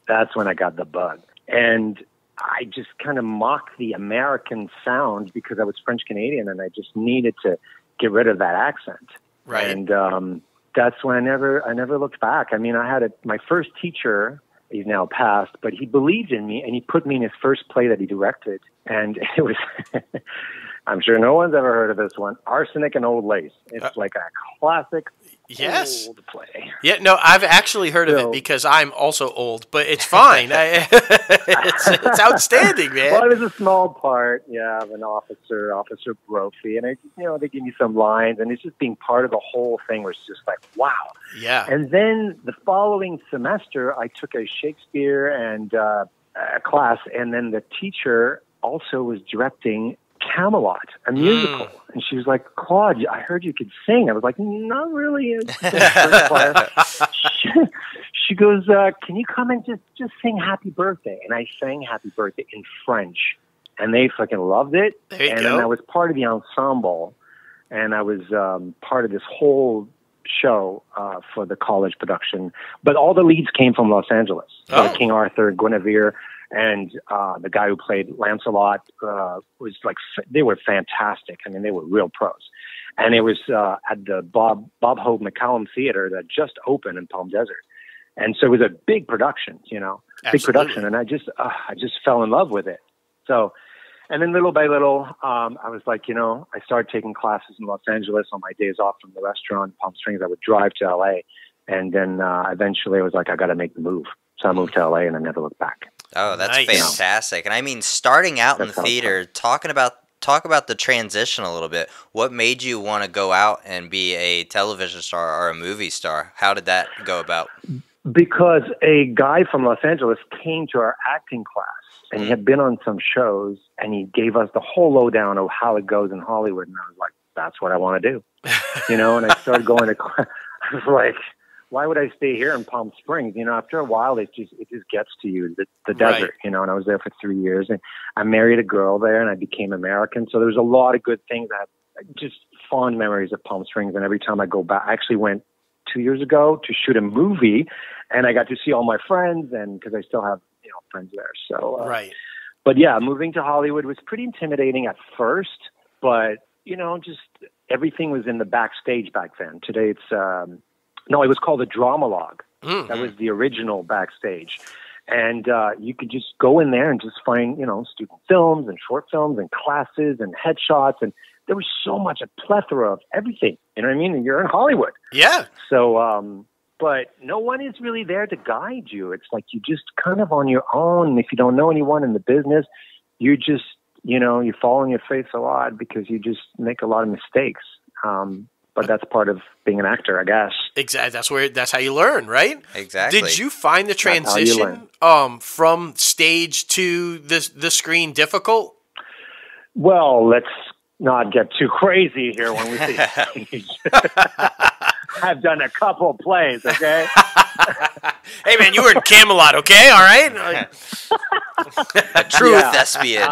that's when I got the bug. And I just kind of mocked the American sound because I was French Canadian, and I just needed to get rid of that accent. Right. And that's when I never looked back. I mean, I had my first teacher. He's now passed, but he believed in me, and he put me in his first play that he directed. And it was, I'm sure no one's ever heard of this one, Arsenic and Old Lace. It's like a classic old play. Yeah, no, I've actually heard of it because I'm also old, but it's fine. It's outstanding, man. Well, it was a small part, of an officer, Officer Brophy, and they give me some lines, and it's just being part of the whole thing was just like, wow. Yeah. And then the following semester, I took a Shakespeare and class, and then the teacher also was directing Camelot, a musical. And she was like, Claude, I heard you could sing. I was like, not really. She goes, can you come and just sing Happy Birthday? And I sang Happy Birthday in French, and they fucking loved it. There you and go. then I was part of the ensemble, and I was part of this whole show for the college production. But all the leads came from Los Angeles. So King Arthur, Guinevere, and the guy who played Lancelot was like, they were fantastic. I mean, they were real pros. And it was at the Bob Hope McCallum Theater that just opened in Palm Desert. And so it was a big production, big production. And I just fell in love with it. So, and then little by little, I was like, I started taking classes in Los Angeles on my days off from the restaurant in Palm Springs. I would drive to LA. And then eventually I was like, I got to make the move. So I moved to LA, and I never looked back. Oh, that's Nice. Fantastic. And I mean, starting out in the theater, talk about the transition a little bit. What made you want to go out and be a television star or a movie star? How did that go about? Because a guy from Los Angeles came to our acting class, and he had been on some shows, and he gave us the whole lowdown of how it goes in Hollywood. And I was like, that's what I want to do. And I started going to class. I was like, why would I stay here in Palm Springs? After a while, it just gets to you, the desert, and I was there for 3 years, and I married a girl there, and I became American. So there's a lot of good things. I have just fond memories of Palm Springs. And every time I go back, I actually went 2 years ago to shoot a movie, and I got to see all my friends, and because I still have, friends there. So, Right. But yeah, moving to Hollywood was pretty intimidating at first, but, just everything was in the backstage back then. Today it's, no, it was called a drama log. Mm-hmm. That was the original backstage. And you could just go in there and just find, student films and short films and classes and headshots. And there was so much, a plethora of everything. You know what I mean? And you're in Hollywood. Yeah. So, but no one is really there to guide you. It's like you just kind of on your own. If you don't know anyone in the business, you just, you fall on your face a lot because you just make a lot of mistakes. But that's part of being an actor, I guess. Exactly. That's how you learn, right? Exactly. Did you find the transition from stage to the screen difficult? Well, let's not get too crazy here when we say stage. I've done a couple plays, okay? Hey, man, you were in Camelot, okay? All right? A true thespian.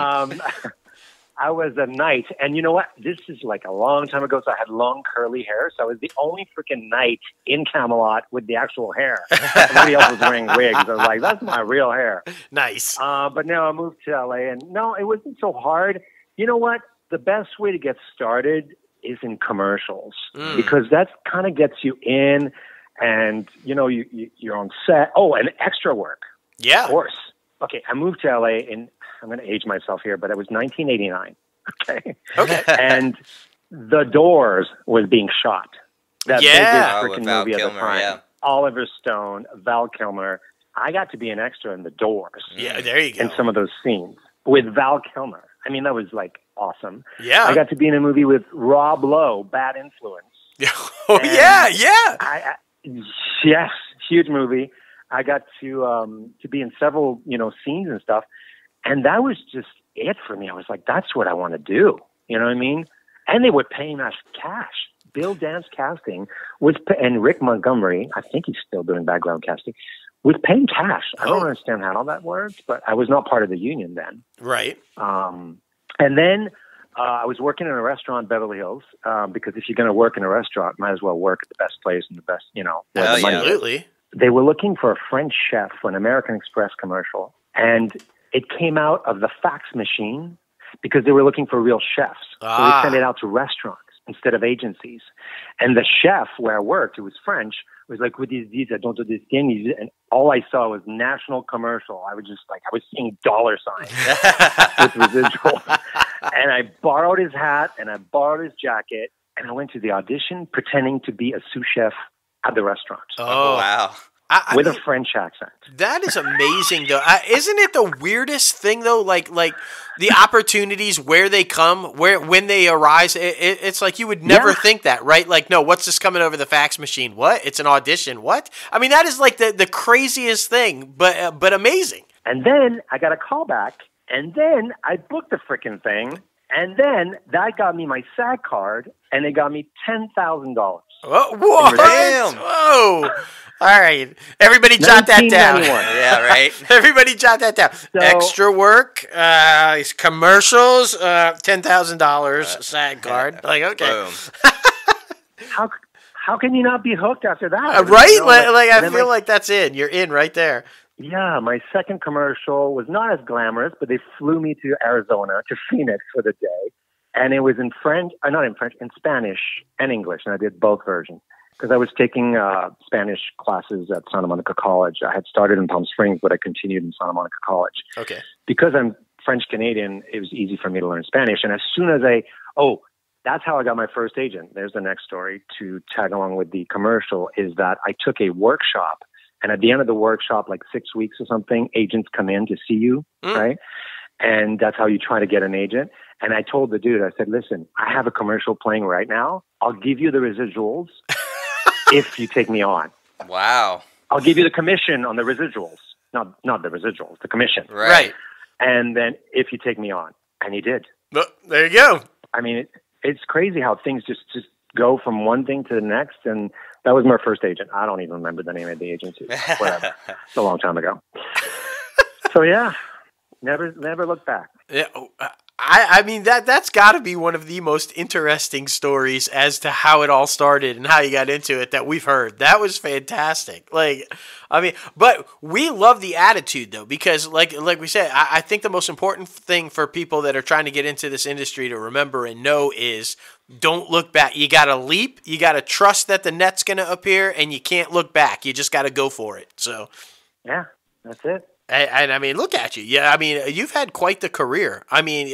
I was a knight, and you know what? This is like a long time ago, so I had long curly hair, so I was the only freaking knight in Camelot with the actual hair. Everybody else was wearing wigs. I was like, that's my real hair. Nice. But now I moved to LA, and no, it wasn't so hard. You know what? The best way to get started is in commercials, because that kind of gets you in, and, you know, you're on set. Oh, and extra work. Yeah. Of course. Okay, I moved to LA in, I'm going to age myself here, but it was 1989. Okay. Okay. And The Doors was being shot. That biggest freaking Val movie at the Kilmer, time. yeah. Oliver Stone, Val Kilmer. I got to be an extra in The Doors. Yeah, there you go. In some of those scenes with Val Kilmer. I mean, that was like awesome. Yeah. I got to be in a movie with Rob Lowe, Bad Influence. Oh, yeah. Yes, huge movie. I got to be in several, you know, scenes and stuff. And that was just it for me. I was like, that's what I want to do. You know what I mean? And they were paying us cash. Bill Dance Casting was, and Rick Montgomery, I think he's still doing background casting, was paying cash. I don't understand how all that works, but I was not part of the union then. Right. And then I was working in a restaurant in Beverly Hills, because if you're going to work in a restaurant, might as well work at the best place and the best, you know. Where the money is. Absolutely. They were looking for a French chef for an American Express commercial, and it came out of the fax machine because they were looking for real chefs. So they sent it out to restaurants instead of agencies. And the chef where I worked, who was French, was like, with these deeds, I don't do this thing. And all I saw was national commercial. I was just like, I was seeing dollar signs with residuals. And I borrowed his hat and I borrowed his jacket, and I went to the audition pretending to be a sous chef at the restaurant. Oh, wow. With a French accent. That is amazing, though. Isn't it the weirdest thing, though? Like the opportunities where they come, when they arise. It's like you would never think that, right? Like, no, what's this coming over the fax machine? What? It's an audition. What? I mean, that is like the craziest thing, but amazing. And then I got a call back, and then I booked the freaking thing, and then that got me my SAG card, and they got me $10,000. Oh, whoa! Damn. Whoa! All right, everybody, jot that down. Yeah, right. Everybody, jot that down. So, extra work, commercials, $10,000 SAG card. Like, okay, Boom. How can you not be hooked after that? right? You know, Like I feel like that's in. You're in right there. Yeah, my second commercial was not as glamorous, but they flew me to Arizona, to Phoenix for the day. And it was in French, not in French, in Spanish and English. And I did both versions because I was taking Spanish classes at Santa Monica College. I had started in Palm Springs, but I continued in Santa Monica College. Okay. Because I'm French-Canadian, it was easy for me to learn Spanish. And as soon as that's how I got my first agent. There's the next story to tag along with the commercial, is that I took a workshop. And at the end of the workshop, like 6 weeks or something, agents come in to see you, right? And that's how you try to get an agent. And I told the dude, I said, listen, I have a commercial playing right now. I'll give you the residuals if you take me on. Wow. I'll give you the commission on the residuals. Not the residuals, the commission. Right. And then if you take me on. And he did. There you go. I mean, it's crazy how things just go from one thing to the next. And that was my first agent. I don't even remember the name of the agency. Whatever. It's a long time ago. So, yeah, never looked back. Yeah. I mean, that's got to be one of the most interesting stories as to how it all started and how you got into it that we've heard. That was fantastic. Like, I mean, but we love the attitude, though, because like we said, I think the most important thing for people that are trying to get into this industry to remember and know is don't look back. You got to leap. You got to trust that the net's going to appear, and you can't look back. You just got to go for it. So, yeah, that's it. And I mean, look at you. Yeah, I mean, you've had quite the career. I mean,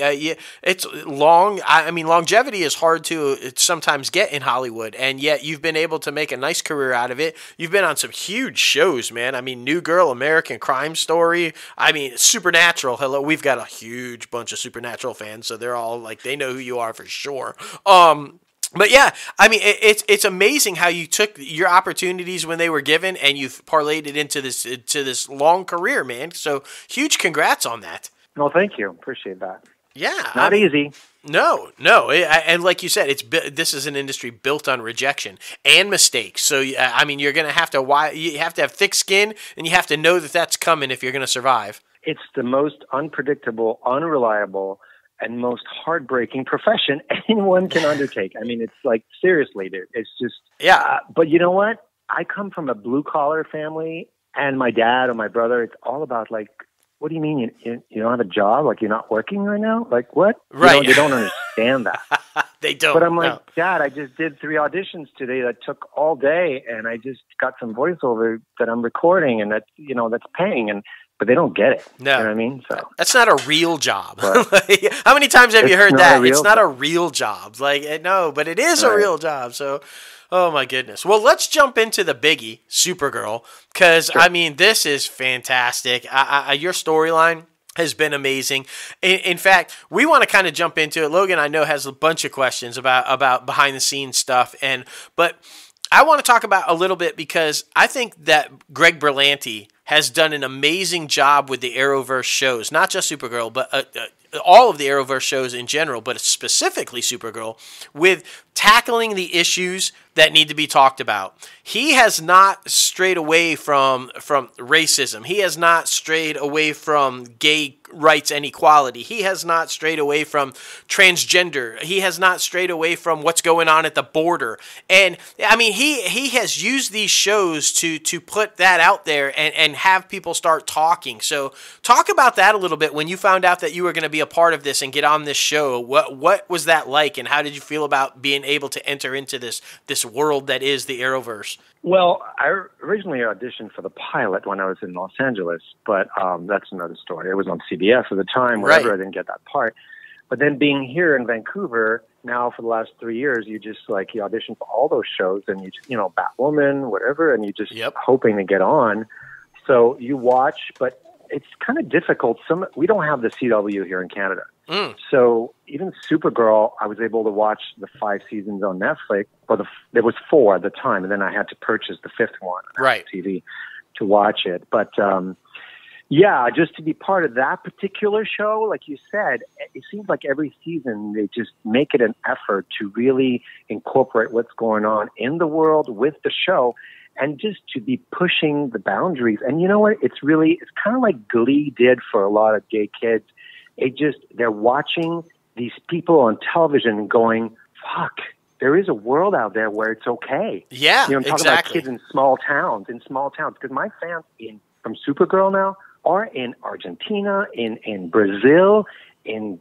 it's long. I mean, longevity is hard to sometimes get in Hollywood, and yet you've been able to make a nice career out of it. You've been on some huge shows, man. I mean, New Girl, American Crime Story. I mean, Supernatural. Hello, we've got a huge bunch of Supernatural fans, so they're all like, they know who you are for sure. But yeah, I mean, it's amazing how you took your opportunities when they were given and you've parlayed it into this long career, man. So huge congrats on that. Well, thank you. Appreciate that. Yeah. Not easy. No, and like you said, this is an industry built on rejection and mistakes. So I mean, you're gonna have to have thick skin, and you have to know that that's coming if you're gonna survive. It's the most unpredictable, unreliable, and most heartbreaking profession anyone can undertake. I mean, it's like, seriously, dude. It's just but you know what? I come from a blue collar family, and my dad or my brother. It's all about like, what do you mean you don't have a job? Like, you're not working right now? Like, what? Right. They don't understand that. They don't. But I'm like, Dad, I just did 3 auditions today that took all day, and I just got some voiceover that I'm recording, and that's paying, but they don't get it. No. You know what I mean? So that's not a real job. How many times have you heard that? It's not a real job. Like, no, but it is a real job. So, oh my goodness. Well, let's jump into the biggie, Supergirl, because I mean, this is fantastic. Your storyline has been amazing. In fact, we want to kind of jump into it. Logan, I know, has a bunch of questions about behind the scenes stuff, but I want to talk about a little bit because I think that Greg Berlanti has done an amazing job with the Arrowverse shows, not just Supergirl, but all of the Arrowverse shows in general, but specifically Supergirl, with tackling the issues that need to be talked about. He has not strayed away from racism. He has not strayed away from gay rights and equality. He has not strayed away from transgender. He has not strayed away from what's going on at the border. And I mean, he has used these shows to put that out there and have people start talking. So talk about that a little bit. When you found out that you were going to be a part of this and get on this show, what was that like, and how did you feel about being able to enter into this world that is the Arrowverse? Well, I originally auditioned for the pilot when I was in Los Angeles, but that's another story. It was on CBS at the time, whatever. Right. I didn't get that part. But then being here in Vancouver now for the last 3 years, you just you audition for all those shows, and you know, Batwoman, whatever, and you just hoping to get on. So you watch, but it's kind of difficult. We don't have the CW here in Canada. So even Supergirl, I was able to watch the 5 seasons on Netflix. There was 4 at the time, and then I had to purchase the 5th one on TV to watch it. But yeah, just to be part of that particular show, like you said, it seems like every season they just make it an effort to really incorporate what's going on in the world with the show, and just to be pushing the boundaries. And you know what? It's kind of like Glee did for a lot of gay kids. They're watching these people on television going, fuck, there is a world out there where it's okay. Yeah, you know, I'm talking about kids in small towns, because my fans from Supergirl now are in Argentina, in Brazil, in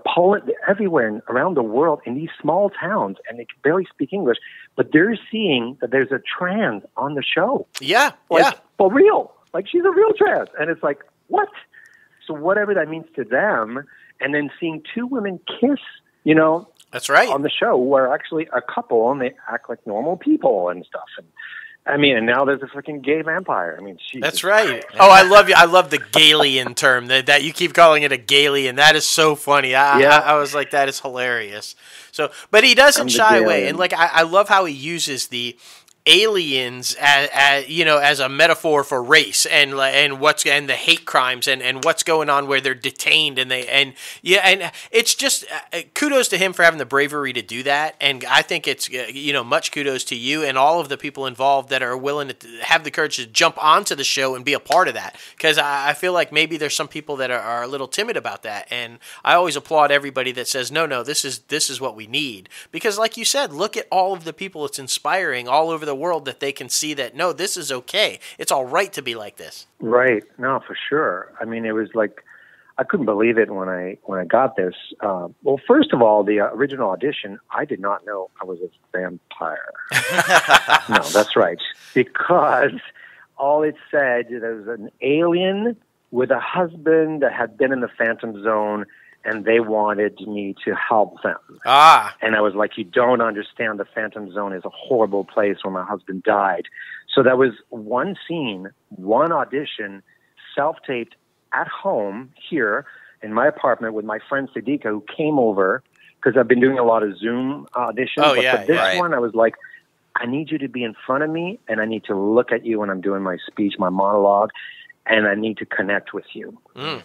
Poland, everywhere around the world, in these small towns, and they can barely speak English, but they're seeing that there's a trans on the show. Yeah, for real. Like, she's a real trans. And it's like, what? So whatever that means to them, and then seeing 2 women kiss, that's right, on the show, who are actually a couple, and they act like normal people and stuff. And I mean, and now there's a freaking gay vampire. I mean, that's right. Oh, I love the Galian term that you keep calling it, a Galian. That is so funny. I was like, that is hilarious. So, but he doesn't shy away, and I love how he uses the aliens as a metaphor for race and the hate crimes and what's going on where they're detained and it's just kudos to him for having the bravery to do that, and I think it's much kudos to you and all of the people involved that are willing to have the courage to jump onto the show and be a part of that, because I feel like maybe there's some people that are a little timid about that, and I always applaud everybody that says no, this is what we need, because like you said, look at all of the people it's inspiring all over the world, that they can see that no, this is okay. It's all right to be like this. Right. No, for sure. I mean, it was like, I couldn't believe it when I got this. Well, first of all, the original audition, I did not know I was a vampire. No, that's right. Because all it said, there was an alien with a husband that had been in the Phantom Zone, and they wanted me to help them. And I was like, you don't understand, the Phantom Zone is a horrible place where my husband died. So that was one scene, one audition, self-taped at home here in my apartment with my friend Sadiqa, who came over, because I've been doing a lot of Zoom auditions. For this one, I was like, I need you to be in front of me, and I need to look at you when I'm doing my speech, my monologue. and I need to connect with you. And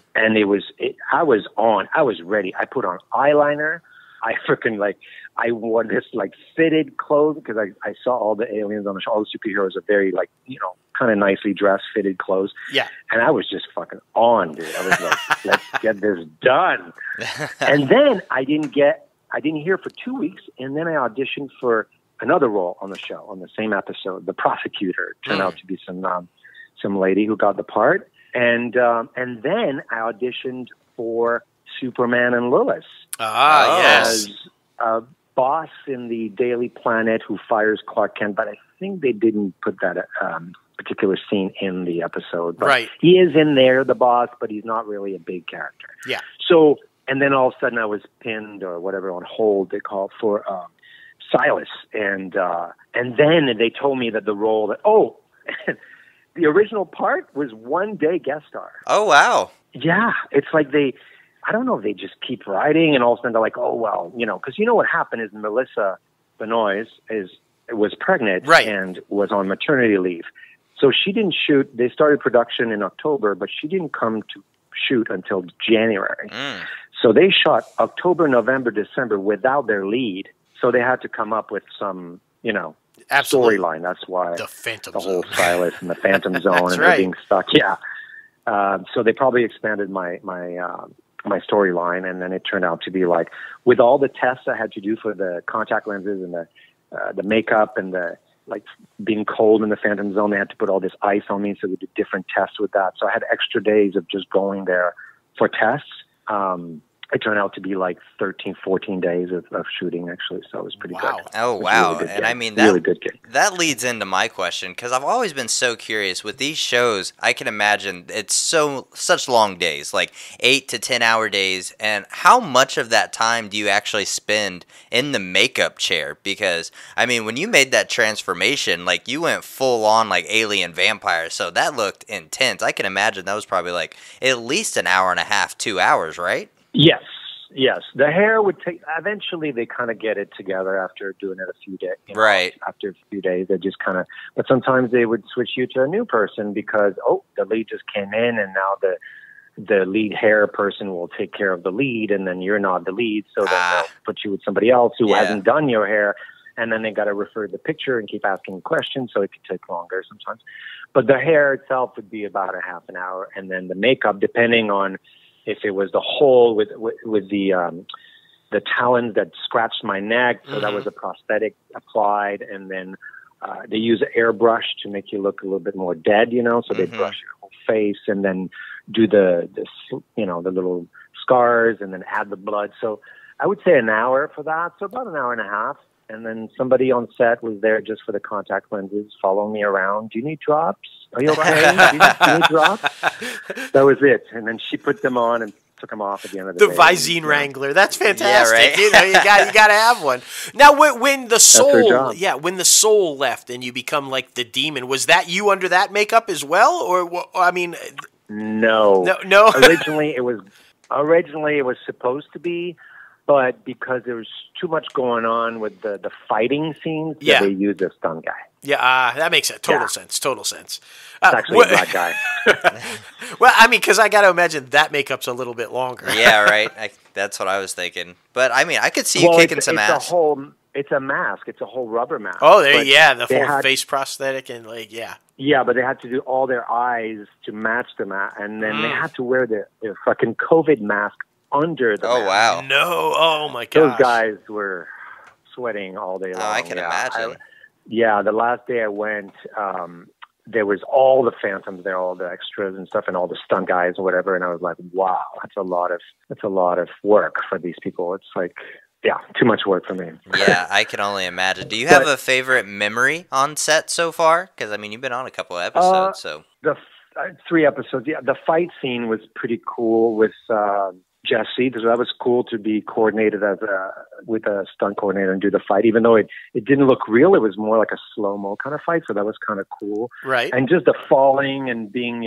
I was ready. I put on eyeliner. I freaking I wore this fitted clothes because I saw all the aliens on the show. All the superheroes are very kind of nicely dressed, fitted clothes. Yeah. And I was just fucking on, dude. I was like, let's get this done. And then I didn't hear for 2 weeks. And then I auditioned for another role on the show, on the same episode, the prosecutor. Turned out to be some lady who got the part. And then I auditioned for Superman and Lois. Yes. As a boss in the Daily Planet who fires Clark Kent, but I think they didn't put that particular scene in the episode. But right. He is in there, the boss, but he's not really a big character. Yeah. So, and then all of a sudden I was pinned or whatever on hold they call it for Silas, and then they told me that the role the original part was 1 day guest star. Oh wow. Yeah, it's like I don't know if they just keep writing and all of a sudden they're like, oh well, because what happened is Melissa Benoist was pregnant and was on maternity leave, so she didn't shoot. They started production in October, but she didn't come to shoot until January. So they shot October, November, December without their lead. So they had to come up with some, storyline. That's why the whole Silas and the Phantom Zone and being stuck. Yeah. So they probably expanded my storyline, and then it turned out to be with all the tests I had to do for the contact lenses and the makeup and the being cold in the Phantom Zone, they had to put all this ice on me, so we did different tests with that. So I had extra days of just going there for tests. It turned out to be 13, 14 days of shooting, actually, so it was pretty good. Oh, wow. Really and I mean, really good gig. That leads into my question, because I've always been so curious. With these shows, I can imagine it's such long days, 8 to 10 hour days, and how much of that time do you actually spend in the makeup chair? Because, I mean, when you made that transformation, you went full on alien vampire, so that looked intense. I can imagine that was probably at least an hour and a half, 2 hours, right? Yes. The hair would take. Eventually, they kind of get it together after doing it a few days. Right. After a few days, they just kind of. But sometimes they would switch you to a new person because the lead just came in, and now the lead hair person will take care of the lead, and then you're not the lead, so then they'll put you with somebody else who hasn't done your hair, and then they got to refer the picture and keep asking questions, so it could take longer sometimes. But the hair itself would be about a half an hour, and then the makeup, depending on. If it was the hole with the talons that scratched my neck, so that was a prosthetic applied, and then they use an airbrush to make you look a little bit more dead, so they brush your whole face and then do the little scars and then add the blood. So I would say an hour for that, so about an hour and a half. And then somebody on set was there just for the contact lenses, following me around. Do you need drops? Are you okay? Do you need drops? That was it. And then she put them on and took them off at the end of the day. The Visine Wrangler. That's fantastic. Yeah, right. You got to have one. Now, when the soul left and you become the demon, was that you under that makeup as well? Or I mean, no. Originally, it was supposed to be. But because there was too much going on with the fighting scenes, they used a stunt guy. Yeah, that makes total sense. Total sense. It's actually a black guy. Well, I mean, because I got to imagine that makeup's a little bit longer. Yeah, right. That's what I was thinking. But I mean, I could see you kicking some ass. It's a mask. It's a whole rubber mask. Oh, the full face prosthetic and Yeah, but they had to do all their eyes to match the mask, and then they had to wear their fucking COVID mask under the mask. Wow. No. Oh, my gosh. Those guys were sweating all day long. Oh, I can imagine. The last day I went, there was all the Phantoms there, all the extras and stuff, and all the stunt guys or whatever, and I was like, wow, that's a lot of work for these people. It's too much work for me. Yeah, I can only imagine. Do you have a favorite memory on set so far? Because, I mean, you've been on a couple of episodes, so. The 3 episodes, the fight scene was pretty cool with Jesse, because that was cool to be coordinated with a stunt coordinator and do the fight, even though it didn't look real. It was more like a slow-mo kind of fight, so that was kind of cool. Right. And just the falling and being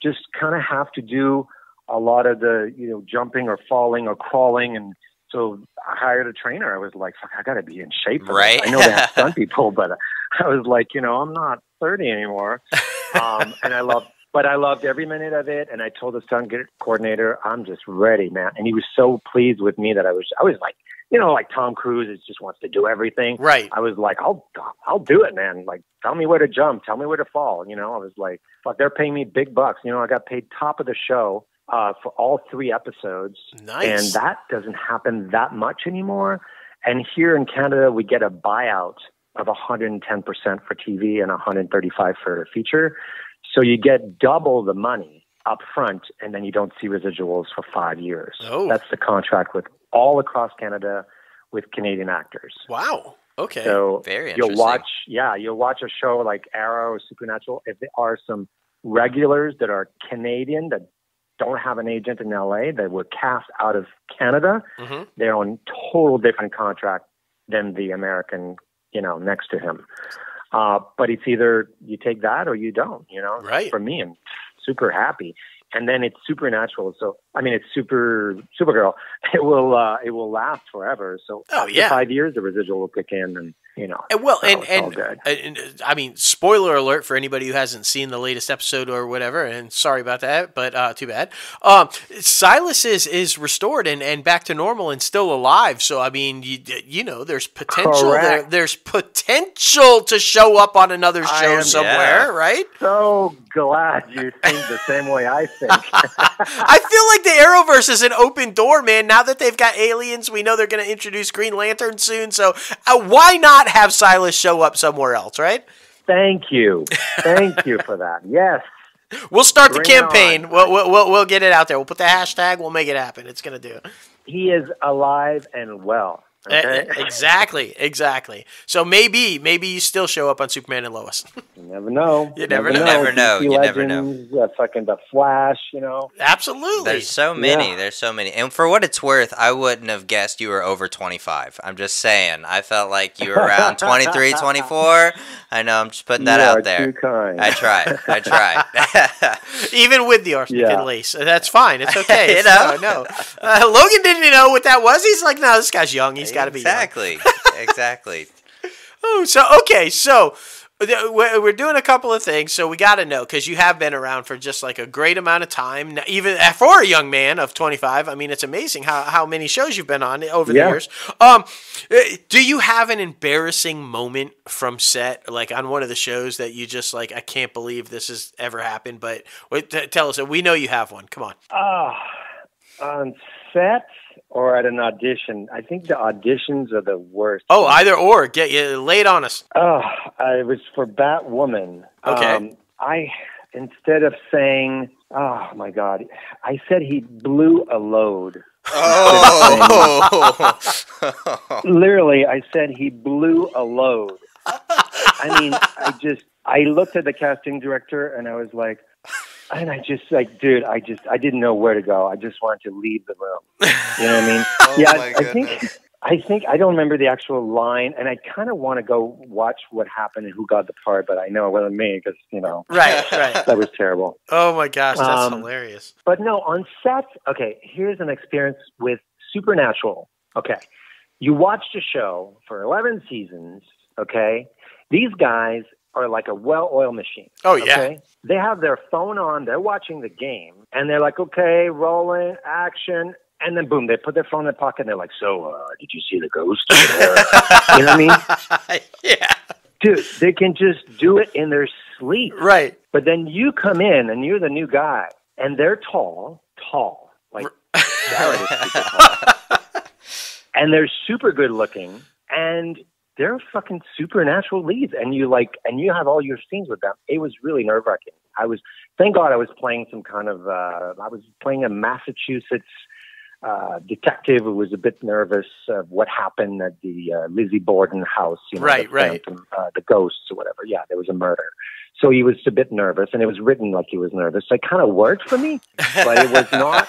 just kind of have to do a lot of the, jumping or falling or crawling. And so I hired a trainer. I was like, fuck, I got to be in shape for this. I know they have stunt people, but I was like, I'm not 30 anymore. And I love But I loved every minute of it, and I told the stunt coordinator, I'm just ready, man. And he was so pleased with me that I was like, you know, like Tom Cruise just wants to do everything. Right. I was like, I'll do it, man. Like, tell me where to jump, tell me where to fall. You know, I was like, fuck, they're paying me big bucks. You know, I got paid top of the show for all 3 episodes. Nice. And that doesn't happen that much anymore. And here in Canada, we get a buyout of 110% for TV and 135% for feature. So you get double the money up front, and then you don't see residuals for 5 years. Oh. That's the contract with all across Canada with Canadian actors. Wow. Okay. So Very interesting. you'll watch a show like Arrow or Supernatural. If there are some regulars that are Canadian that don't have an agent in LA that were cast out of Canada, they're on total different contract than the American, you know, next to him. But it's either you take that or you don't, you know. Right. For me, I'm super happy. And then it's Supernatural. So, I mean, it's Supergirl. It will last forever. So after 5 years, the residual will kick in, and you know. Well, so it's all good. and I mean, spoiler alert for anybody who hasn't seen the latest episode or whatever. And sorry about that, but too bad. Silas is restored and back to normal and still alive. So I mean, you know, there's potential there. There's potential to show up on another show somewhere, right? So glad you think the same way I think. I feel like the Arrowverse is an open door, man. Now that they've got aliens, we know they're going to introduce Green Lantern soon. So why not have Silas show up somewhere else, right? Thank you for that. Yes, we'll start the campaign. We'll get it out there. We'll put the hashtag. We'll make it happen. It's going to do it. He is alive and well. Okay? Exactly. So maybe you still show up on Superman and Lois. You never know. You never know. You never know. Fucking the Flash, you know. Absolutely. There's so many. Yeah. There's so many. And for what it's worth, I wouldn't have guessed you were over 25. I'm just saying. I felt like you were around 23, 24. I know. I'm just putting that out there. Too kind. I tried. Even with the arsenic lace, that's fine. It's okay. You know? No. Logan didn't know what that was. He's like, no, this guy's young. He's got to be young. Exactly. Oh, so okay, so we're doing a couple of things. So we got to know, because you have been around for just like a great amount of time, even for a young man of 25. I mean, it's amazing how many shows you've been on over the years. Do you have an embarrassing moment from set, like on one of the shows that you just like, I can't believe this has ever happened? But tell us, we know you have one. Come on. On set or at an audition? I think the auditions are the worst. Oh, either or. Lay it on us. It was for Batwoman. Okay. Instead of saying, oh my God, I said he blew a load. Oh. Literally, I said he blew a load. I mean, I looked at the casting director and I was like, and I just like, dude, I didn't know where to go. I just wanted to leave the room. You know what I mean? I think I don't remember the actual line, and I kind of want to go watch what happened and who got the part, but I know it wasn't me because, you know. Right. That was terrible. Oh, my gosh, that's hilarious. But no, on set, okay, here's an experience with Supernatural. Okay, you watched a show for 11 seasons, okay? These guys are like a well-oiled machine. Oh, yeah. Okay? They have their phone on, they're watching the game, and they're like, okay, rolling, action, and then boom, they put their phone in their pocket, and they're like, so, did you see the ghost? You know what I mean? Yeah. Dude, they can just do it in their sleep. Right. But then you come in, and you're the new guy, and they're tall, like Jared is super tall. And they're super good looking, and they're fucking supernatural leads, and you have all your scenes with them. It was really nerve-wracking. Thank God I was playing some kind of, I was playing a Massachusetts detective who was a bit nervous of what happened at the Lizzie Borden house. You know, right. The ghosts or whatever. Yeah, there was a murder. So he was a bit nervous, and it was written like he was nervous. So it kind of worked for me, but it was not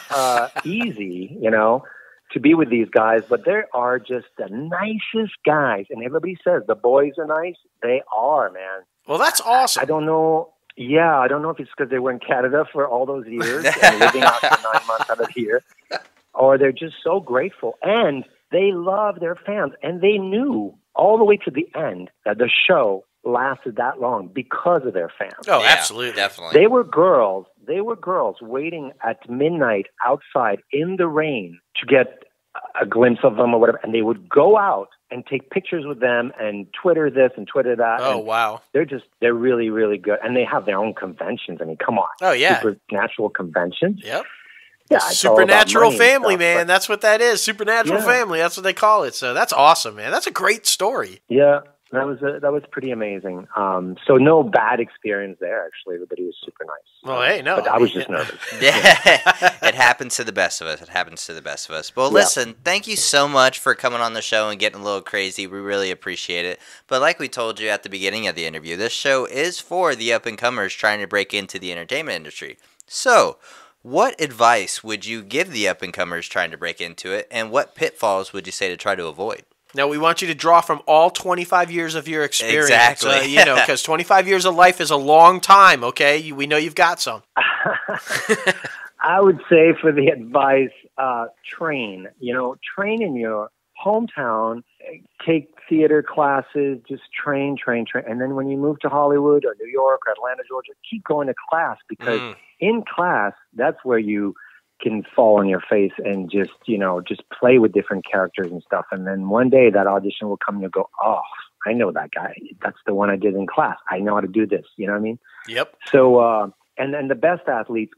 easy, you know, to be with these guys. But they are just the nicest guys, and everybody says the boys are nice. They are, man. Well, that's awesome. I don't know. Yeah, I don't know if it's because they were in Canada for all those years and living out for 9 months out of the year, or they're just so grateful. And they love their fans. And they knew all the way to the end that the show lasted that long because of their fans. Oh, Yeah, absolutely. definitely. They were girls waiting at midnight outside in the rain to get a glimpse of them or whatever, and they would go out and take pictures with them and Twitter this and Twitter that. Oh, and wow. they're really, really good. And they have their own conventions. I mean, come on. Oh, yeah. Supernatural conventions. Yep. Yeah, it's all about Supernatural money and family, stuff, man. but- That's what that is. Supernatural Yeah. family. That's what they call it. So that's awesome, man. That's a great story. Yeah, that was pretty amazing. So no bad experience there. Actually, everybody was super nice. Well, hey, no. But I was just nervous. Yeah, it happens to the best of us. It happens to the best of us. Well, Yeah. listen, thank you so much for coming on the show and getting a little crazy. We really appreciate it. But like we told you at the beginning of the interview, this show is for the up-and-comers trying to break into the entertainment industry. So, what advice would you give the up-and-comers trying to break into it, and what pitfalls would you say to try to avoid? Now, we want you to draw from all 25 years of your experience. Exactly. Because 25 years of life is a long time, okay? We know you've got some. I would say for the advice, train. Train in your hometown. Take theater classes. Just train. And then when you move to Hollywood or New York or Atlanta, Georgia, keep going to class because in class, that's where you can fall on your face and just play with different characters and stuff. And then one day that audition will come and you'll go, oh, I know that guy. That's the one I did in class. I know how to do this. You know what I mean? Yep. So, and then the best athletes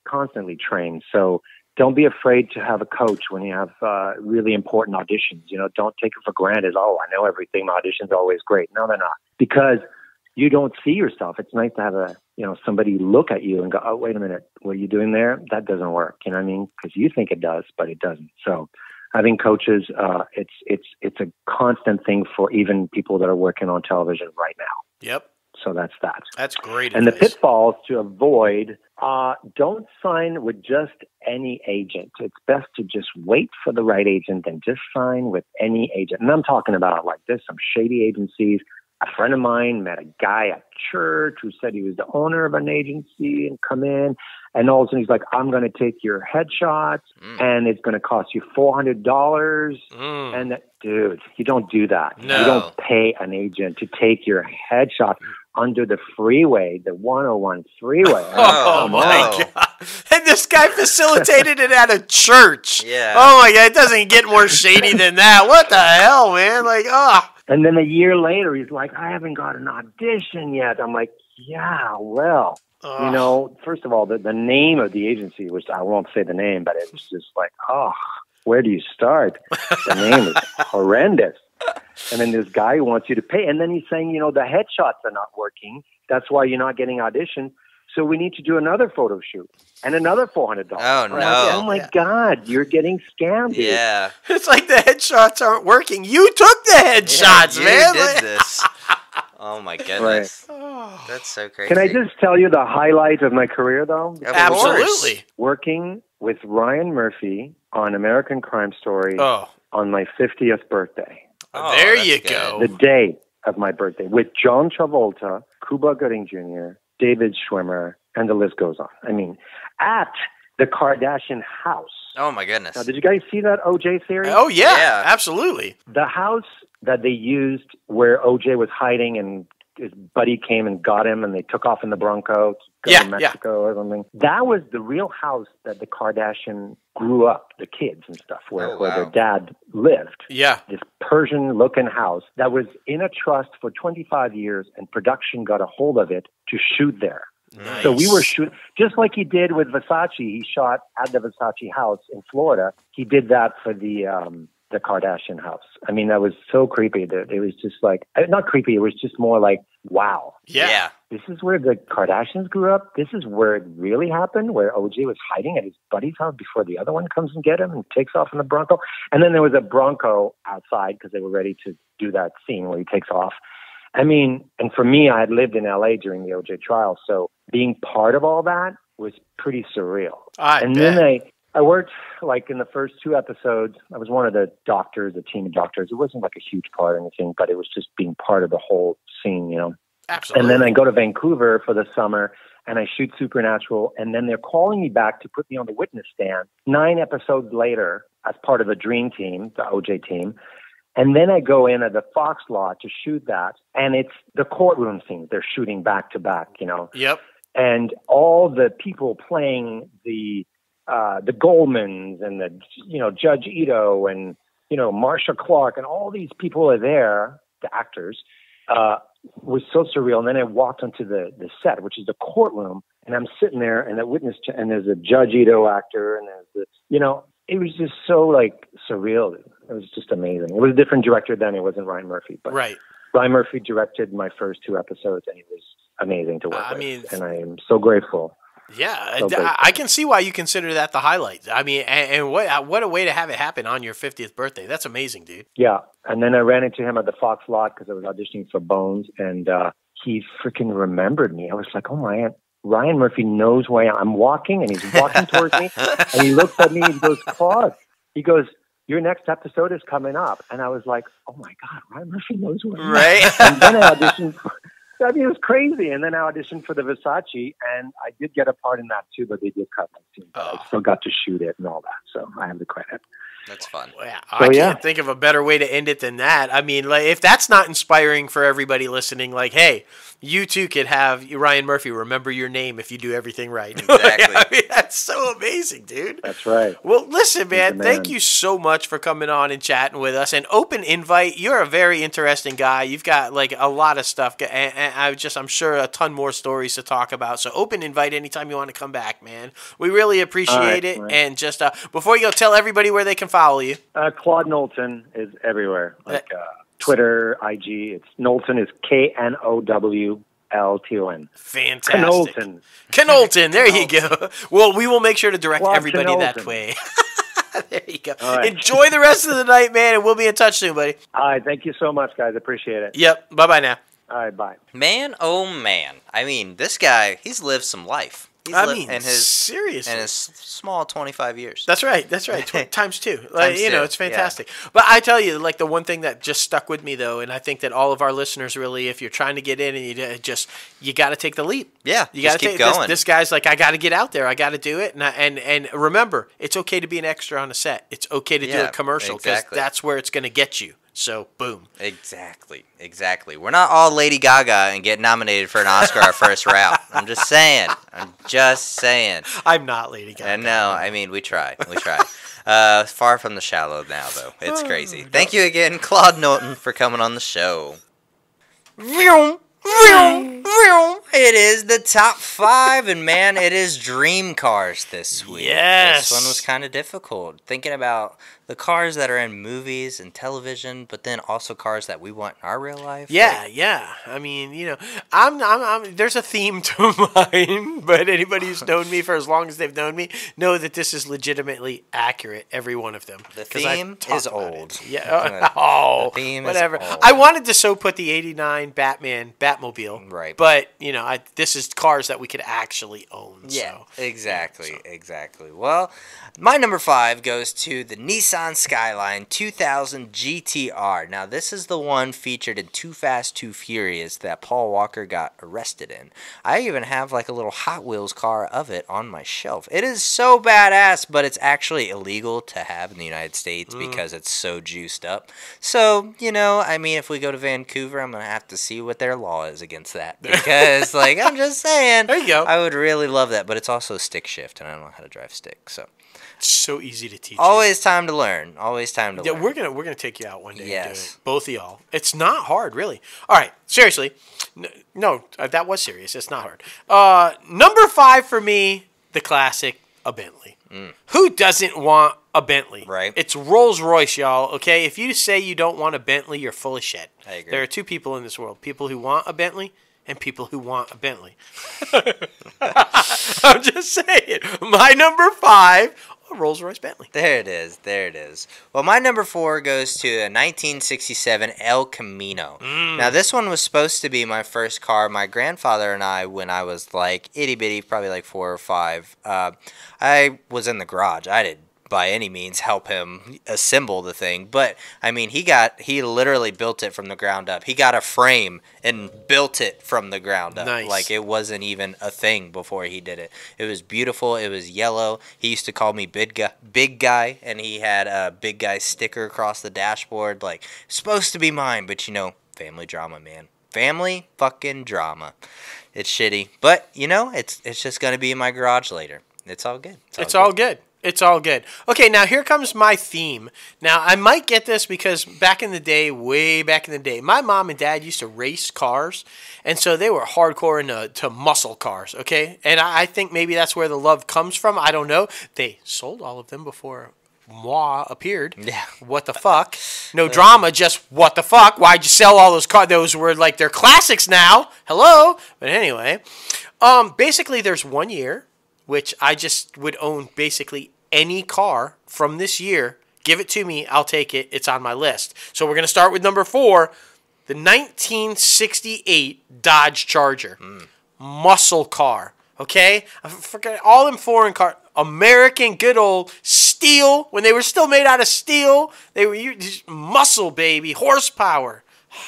constantly train. So don't be afraid to have a coach when you have really important auditions. Don't take it for granted. Oh, I know everything. My audition's always great. No, they're not. Because you don't see yourself. It's nice to have somebody look at you and go, oh, wait a minute, what are you doing there? That doesn't work. You know what I mean? Because you think it does, but it doesn't. So having coaches, it's a constant thing for even people that are working on television right now. Yep. So that's that. That's great And the advice. pitfalls to avoid, don't sign with just any agent. It's best to just wait for the right agent and just sign with any agent. And I'm talking about like this, some shady agencies. A friend of mine met a guy at church who said he was the owner of an agency and come in. And all of a sudden he's like, I'm going to take your headshots and it's going to cost you $400. And that, dude, you don't do that. No. You don't pay an agent to take your headshot under the freeway, the 101 freeway. Oh, my God. And this guy facilitated it at a church. Yeah. Oh, my God. It doesn't get more shady than that. What the hell, man? Like, oh. And then a year later, he's like, I haven't got an audition yet. I'm like, yeah, well, first of all, the name of the agency was, I won't say the name, but it was just like, oh, where do you start? The name is horrendous. And then this guy who wants you to pay. And then he's saying, the headshots are not working. That's why you're not getting auditioned. So we need to do another photo shoot and another $400. Oh, no. Like, oh, my God, you're getting scammed. Dude. Yeah. It's like the headshots aren't working. You took the headshots, you man. did this. Oh, my goodness. Oh. That's so crazy. Can I just tell you the highlight of my career, though? Of course. Absolutely. Working with Ryan Murphy on American Crime Story Oh. on my 50th birthday. Oh, There that's you good. go. The day of my birthday with John Travolta, Cuba Gooding Jr., David Schwimmer, and the list goes on. I mean, at the Kardashian house. Oh, my goodness. Now, did you guys see that OJ series? Oh, yeah, Yeah. absolutely. The house that they used where OJ was hiding and his buddy came and got him and they took off in the Bronco to go to Mexico or something. That was the real house that the Kardashian grew up, the kids and stuff, where their dad lived. Yeah. This Persian-looking house that was in a trust for 25 years, and production got a hold of it to shoot there. Nice. So we were shooting, just like he did with Versace. He shot at the Versace house in Florida. He did that for the Kardashian house. I mean, that was so creepy. That it was just like, not creepy, it was just more like, wow. Yeah. This is where the Kardashians grew up. This is where it really happened, where OJ was hiding at his buddy's house before the other one comes and get him and takes off in the Bronco. And then there was a Bronco outside because they were ready to do that scene where he takes off. I mean, and for me, I had lived in LA during the OJ trial, so being part of all that was pretty surreal. Then I worked like in the first 2 episodes. I was one of the doctors, a team of doctors. It wasn't like a huge part or anything, but it was just being part of the whole scene, you know. Absolutely. And then I go to Vancouver for the summer and I shoot Supernatural. And then they're calling me back to put me on the witness stand 9 episodes later as part of the Dream Team, the OJ team. And then I go in at the Fox lot to shoot that, and it's the courtroom scene. They're shooting back to back, Yep. And all the people playing the Goldmans and Judge Ito and, Marsha Clark and all these people are there, the actors, was so surreal. And then I walked onto the set, which is the courtroom, and I'm sitting there and and there's a Judge Ito actor and there's it was just so surreal. It was just amazing. It was a different director then. It wasn't Ryan Murphy, but right. Ryan Murphy directed my first 2 episodes, and he was amazing to work with. And I am so grateful. Yeah, So grateful. I can see why you consider that the highlight. I mean, and what a way to have it happen on your 50th birthday. That's amazing, dude. Yeah, and then I ran into him at the Fox lot because I was auditioning for Bones, and he freaking remembered me. I was like, oh my, Ryan Murphy knows where I'm walking, and he's walking towards me, and he looks at me and he goes, Claude, he goes, your next episode is coming up. And I was like, oh my God, Ryan Murphy knows where I am. Right. And then I auditioned it was crazy. And then I auditioned for the Versace, and I did get a part in that too, but they did cut my scene. But I still got to shoot it and all that. So I have the credit. That's fun. Well, yeah, I can't think of a better way to end it than that. I mean, if that's not inspiring for everybody listening, hey, you too could have Ryan Murphy remember your name if you do everything right. Exactly. I mean, that's so amazing, dude. That's right. Well, listen, man, thank you so much for coming on and chatting with us. And open invite, you're a very interesting guy. You've got a lot of stuff, and I'm sure a ton more stories to talk about. So open invite anytime you want to come back, man. We really appreciate it. Right. And just before you go, tell everybody where they can follow you. Claude Knowlton is everywhere. Twitter, IG. It's Knowlton is Knowlton. Fantastic. Knowlton. There you go. Well, we will make sure to direct everybody Knowlton. That way. There you go. Right. Enjoy the rest of the night, man, and we'll be in touch soon, buddy. All right. Thank you so much, guys. Appreciate it. Yep. Bye-bye now. All right. Bye. Man, oh man. I mean, this guy, he's lived some life. Seriously. In his small 25 years. That's right. Times 2. It's fantastic. Yeah. But I tell you, the one thing that just stuck with me, though, and I think that all of our listeners really, if you're trying to get in and you got to take the leap. Yeah, you got to keep going. This guy's like, I got to get out there. I got to do it. And remember, it's okay to be an extra on a set. It's okay to do a commercial because that's where it's going to get you. So, boom. Exactly. We're not all Lady Gaga and get nominated for an Oscar our first route. I'm just saying. I'm not Lady Gaga. And no, I mean, we try. Far from the shallow now, though. It's crazy. Thank you again, Claude Knowlton, for coming on the show. It is the top 5, and man, it is dream cars this week. Yes. This one was kind of difficult. Thinking about the cars that are in movies and television, but then also cars that we want in our real life. Yeah. I mean, I'm there's a theme to mine, but anybody who's known me for as long as they've known me know that this is legitimately accurate, every one of them. The theme is old. Yeah. The theme whatever. Is old. I wanted to put the 89 Batmobile. Right. But, this is cars that we could actually own. Yeah, so. Exactly. Well, my number 5 goes to the Nissan Skyline 2000 GTR. Now, this is the one featured in Too Fast, Too Furious that Paul Walker got arrested in. I even have a little Hot Wheels car of it on my shelf. It is so badass, but it's actually illegal to have in the United States because it's so juiced up. So, if we go to Vancouver, I'm going to have to see what their law is against that. Because, I'm just saying. There you go. I would really love that, but it's also stick shift, and I don't know how to drive stick, so. It's so easy to teach. Always time to learn. learn. Yeah, we're gonna take you out one day. Yes. And do it. Both of y'all. It's not hard, really. All right, seriously. No, that was serious. It's not hard. Number 5 for me, the classic, a Bentley. Who doesn't want a Bentley? Right. It's Rolls Royce, y'all. Okay, if you say you don't want a Bentley, you're full of shit. I agree. There are 2 people in this world: people who want a Bentley and people who want a Bentley. I'm just saying. My number 5. A Rolls-Royce Bentley. There it is. Well, my number 4 goes to a 1967 El Camino. Now, this one was supposed to be my first car. My grandfather and I, when I was itty-bitty, probably 4 or 5, I was in the garage. I did by any means help him assemble the thing, but I mean, he literally built it from the ground up. He got a frame and built it from the ground up. Nice. Like, it wasn't even a thing before he did it. It was beautiful. It was yellow. He used to call me big guy, and he had a big guy sticker across the dashboard. Like, supposed to be mine, but family drama, man. Family fucking drama. It's shitty, but it's just gonna be in my garage later. It's all good. It's all good. It's all good. Okay, now here comes my theme. Now, I might get this because back in the day, way back in the day, my mom and dad used to race cars, and so they were hardcore into muscle cars, okay? And I think maybe that's where the love comes from. I don't know. They sold all of them before moi appeared. Yeah. What the fuck? No drama, just what the fuck? Why'd you sell all those cars? Those were like, they're classics now. Hello? But anyway, basically there's 1 year which I just would own basically any car from this year. Give it to me. I'll take it. It's on my list. So we're going to start with number 4, the 1968 Dodge Charger. Muscle car. Okay? I forget all them foreign cars. American, good old steel. When they were still made out of steel, they were just muscle, baby. Horsepower.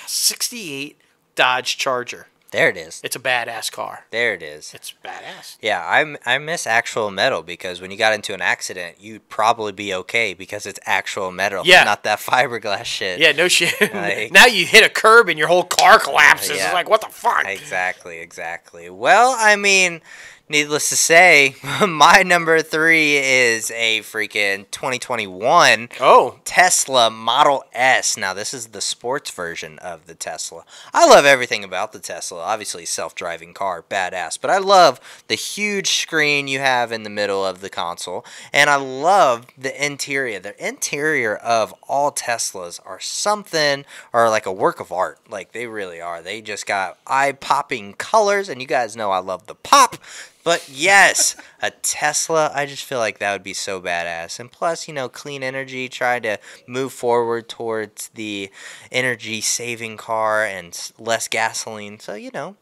68 Dodge Charger. There it is. It's a badass car. There it is. It's badass. Yeah, I miss actual metal because when you got into an accident, you'd probably be okay because it's actual metal, not that fiberglass shit. Yeah, no shit. Now you hit a curb and your whole car collapses. Yeah. It's like, what the fuck? Exactly. Well, I mean, needless to say, my number 3 is a freaking 2021 Tesla Model S. Now, this is the sports version of the Tesla. I love everything about the Tesla. Obviously, self-driving car, badass. But I love the huge screen you have in the middle of the console. And I love the interior. The interior of all Teslas are like a work of art. Like, they really are. They just got eye-popping colors. And you guys know I love the pop. But yes, a Tesla, I just feel like that would be so badass. And plus, clean energy, trying to move forward towards the energy-saving car and less gasoline. So, Tesla.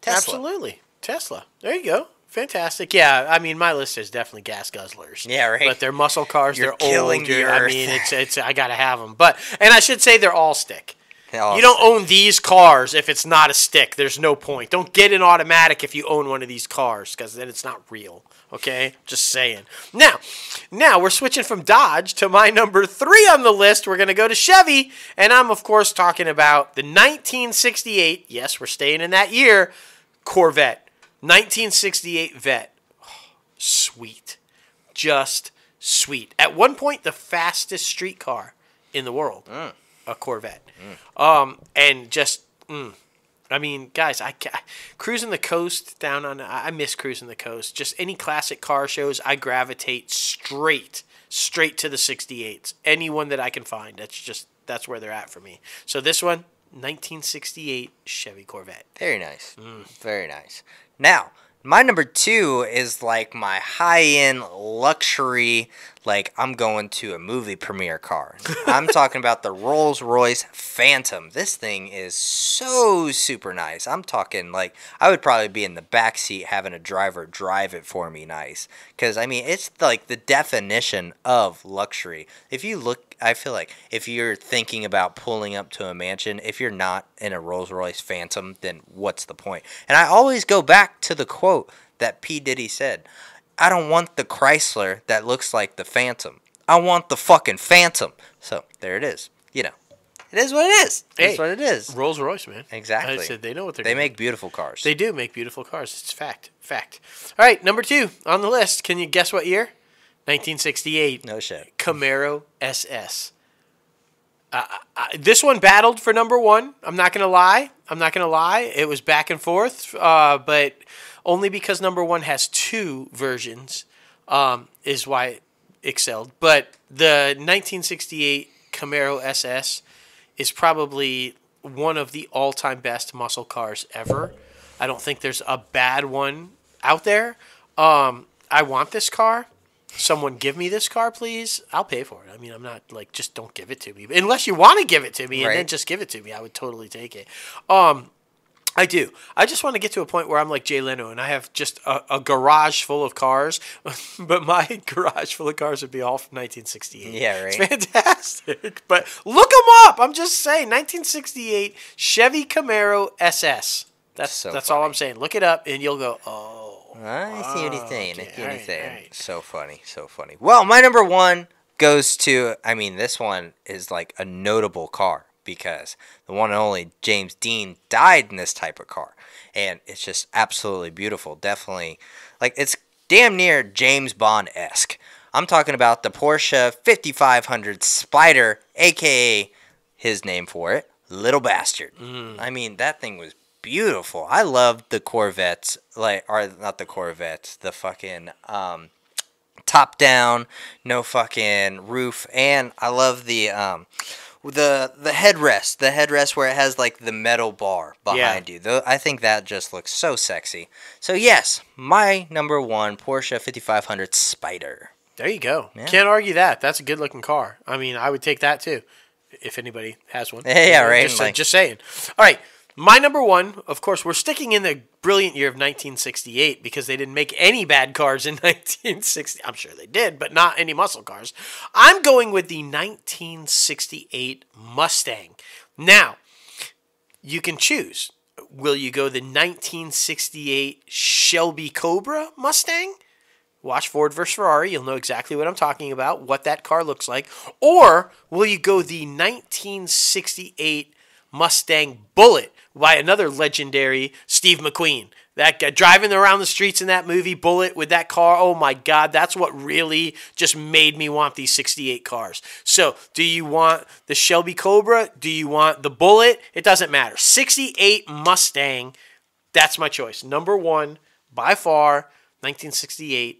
Absolutely. Tesla. There you go. Fantastic. Yeah, I mean, my list is definitely gas guzzlers. Yeah, right. But they're muscle cars. You're they're killing old. the I earth. mean, it's I got to have them. And I should say they're all stick. You don't stick. own these cars if it's not a stick. There's no point. Don't get an automatic if you own one of these cars because then it's not real. Okay? Just saying. Now we're switching from Dodge to my number 3 on the list. We're going to go to Chevy. And I'm, of course, talking about the 1968, yes, we're staying in that year, Corvette. 1968 Vet. Oh, sweet. Just sweet. At one point, the fastest street car in the world. A Corvette. And just, I mean, guys, cruising the coast I miss cruising the coast. Just any classic car shows, I gravitate straight to the 68s. Anyone that I can find, that's where they're at for me. So this one, 1968 Chevy Corvette. Very nice. Very nice. Now, my number 2 is like my high-end luxury, like I'm going to a movie premiere car. I'm talking about the Rolls-Royce Phantom. This thing is so super nice. I'm talking like I would probably be in the back seat having a driver drive it for me nice. Because, I mean, it's like the definition of luxury. If you look, I feel like if you're thinking about pulling up to a mansion, if you're not in a Rolls-Royce Phantom, then what's the point? And I always go back to the quote that P. Diddy said. I don't want the Chrysler that looks like the Phantom. I want the fucking Phantom. So, there it is. It is what it is. It's what it is. Rolls-Royce, man. Exactly. I said they know what they're doing. They make beautiful cars. They do make beautiful cars. It's fact. All right, number 2 on the list. Can you guess what year? 1968. No shit. Camaro SS. This one battled for number 1. I'm not going to lie. It was back and forth, but only because number 1 has 2 versions is why it excelled. But the 1968 Camaro SS is probably one of the all-time best muscle cars ever. I don't think there's a bad one out there. I want this car. Someone give me this car, please. I'll pay for it. I mean, I'm not like, just don't give it to me. Unless you want to give it to me and then just give it to me. I would totally take it. I do. I just want to get to a point where I'm like Jay Leno and I have just a garage full of cars, but my garage full of cars would be all from 1968. Yeah, right. It's fantastic. But look them up. I'm just saying, 1968 Chevy Camaro SS. That's all I'm saying. Look it up and you'll go, oh. I see what he's saying. Okay, I see what he's saying. right. So funny. So funny. Well, my number one goes to, I mean, this one is like a notable car because the one and only James Dean died in this type of car. And it's just absolutely beautiful. Definitely, like, it's damn near James Bond-esque. I'm talking about the Porsche 5500 Spider, a.k.a. his name for it, Little Bastard. I mean, that thing was beautiful. I loved the Corvettes, or not the Corvettes, the fucking top down, no fucking roof, and I love the headrest where it has like the metal bar behind you. I think that just looks so sexy. So yes, my number one Porsche 5500 Spider. There you go. Yeah. Can't argue that. That's a good looking car. I mean, I would take that too, if anybody has one. Yeah, right. Just saying. All right. My number one, of course, we're sticking in the brilliant year of 1968 because they didn't make any bad cars in 1960. I'm sure they did, but not any muscle cars. I'm going with the 1968 Mustang. Now, you can choose. Will you go the 1968 Shelby Cobra Mustang? Watch Ford vs. Ferrari. You'll know exactly what I'm talking about, what that car looks like. Or will you go the 1968 Mustang Bullet by another legendary Steve McQueen? That guy driving around the streets in that movie, Bullet, with that car. Oh my God, that's what really just made me want these 68 cars. So, do you want the Shelby Cobra? Do you want the Bullet? It doesn't matter. 68 Mustang, that's my choice. Number one, by far, 1968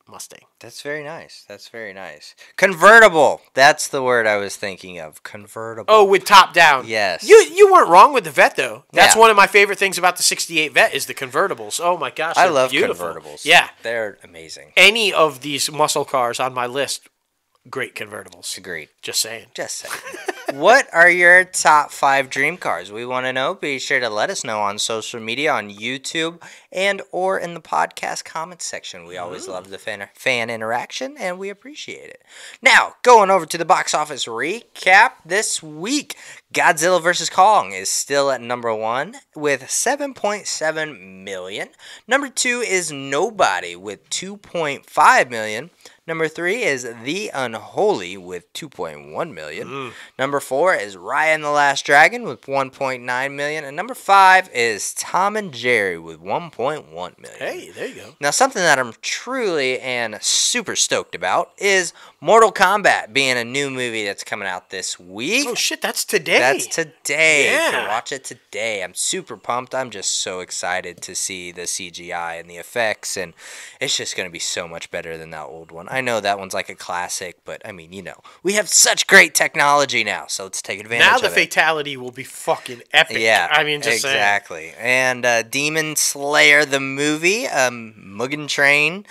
Mustang. That's very nice. That's very nice. Convertible. That's the word I was thinking of. Convertible. Oh, with top down. Yes. You weren't wrong with the Vet, though. That's Yeah. one of my favorite things about the 68 Vet is the convertibles. Oh, my gosh. I they're love beautiful. convertibles. Yeah. They're amazing. Any of these muscle cars on my list, great convertibles. Agreed. Just saying. Just saying. What are your top 5 dream cars? We want to know. Be sure to let us know on social media, on YouTube, and or in the podcast comments section. We always love the fan interaction, and we appreciate it. Now, going over to the box office recap this week. Godzilla vs. Kong is still at number 1 with 7.7 million. Number 2 is Nobody with 2.5 million. Number 3 is The Unholy with 2.1 million. Number 4 is Raya and the Last Dragon with 1.9 million. And number 5 is Tom and Jerry with 1.1 million. Hey, there you go. Now, something that I'm truly and super stoked about is Mortal Kombat being a new movie that's coming out this week. Oh, shit, that's today. That's today. Yeah. You can watch it today. I'm super pumped. I'm just so excited to see the CGI and the effects, and it's just going to be so much better than that old one. I know that one's like a classic, but I mean, we have such great technology now, so let's take advantage now of the it. Fatality will be fucking epic. Yeah, I mean, just saying. exactly. And Demon Slayer the movie, Mugen Train,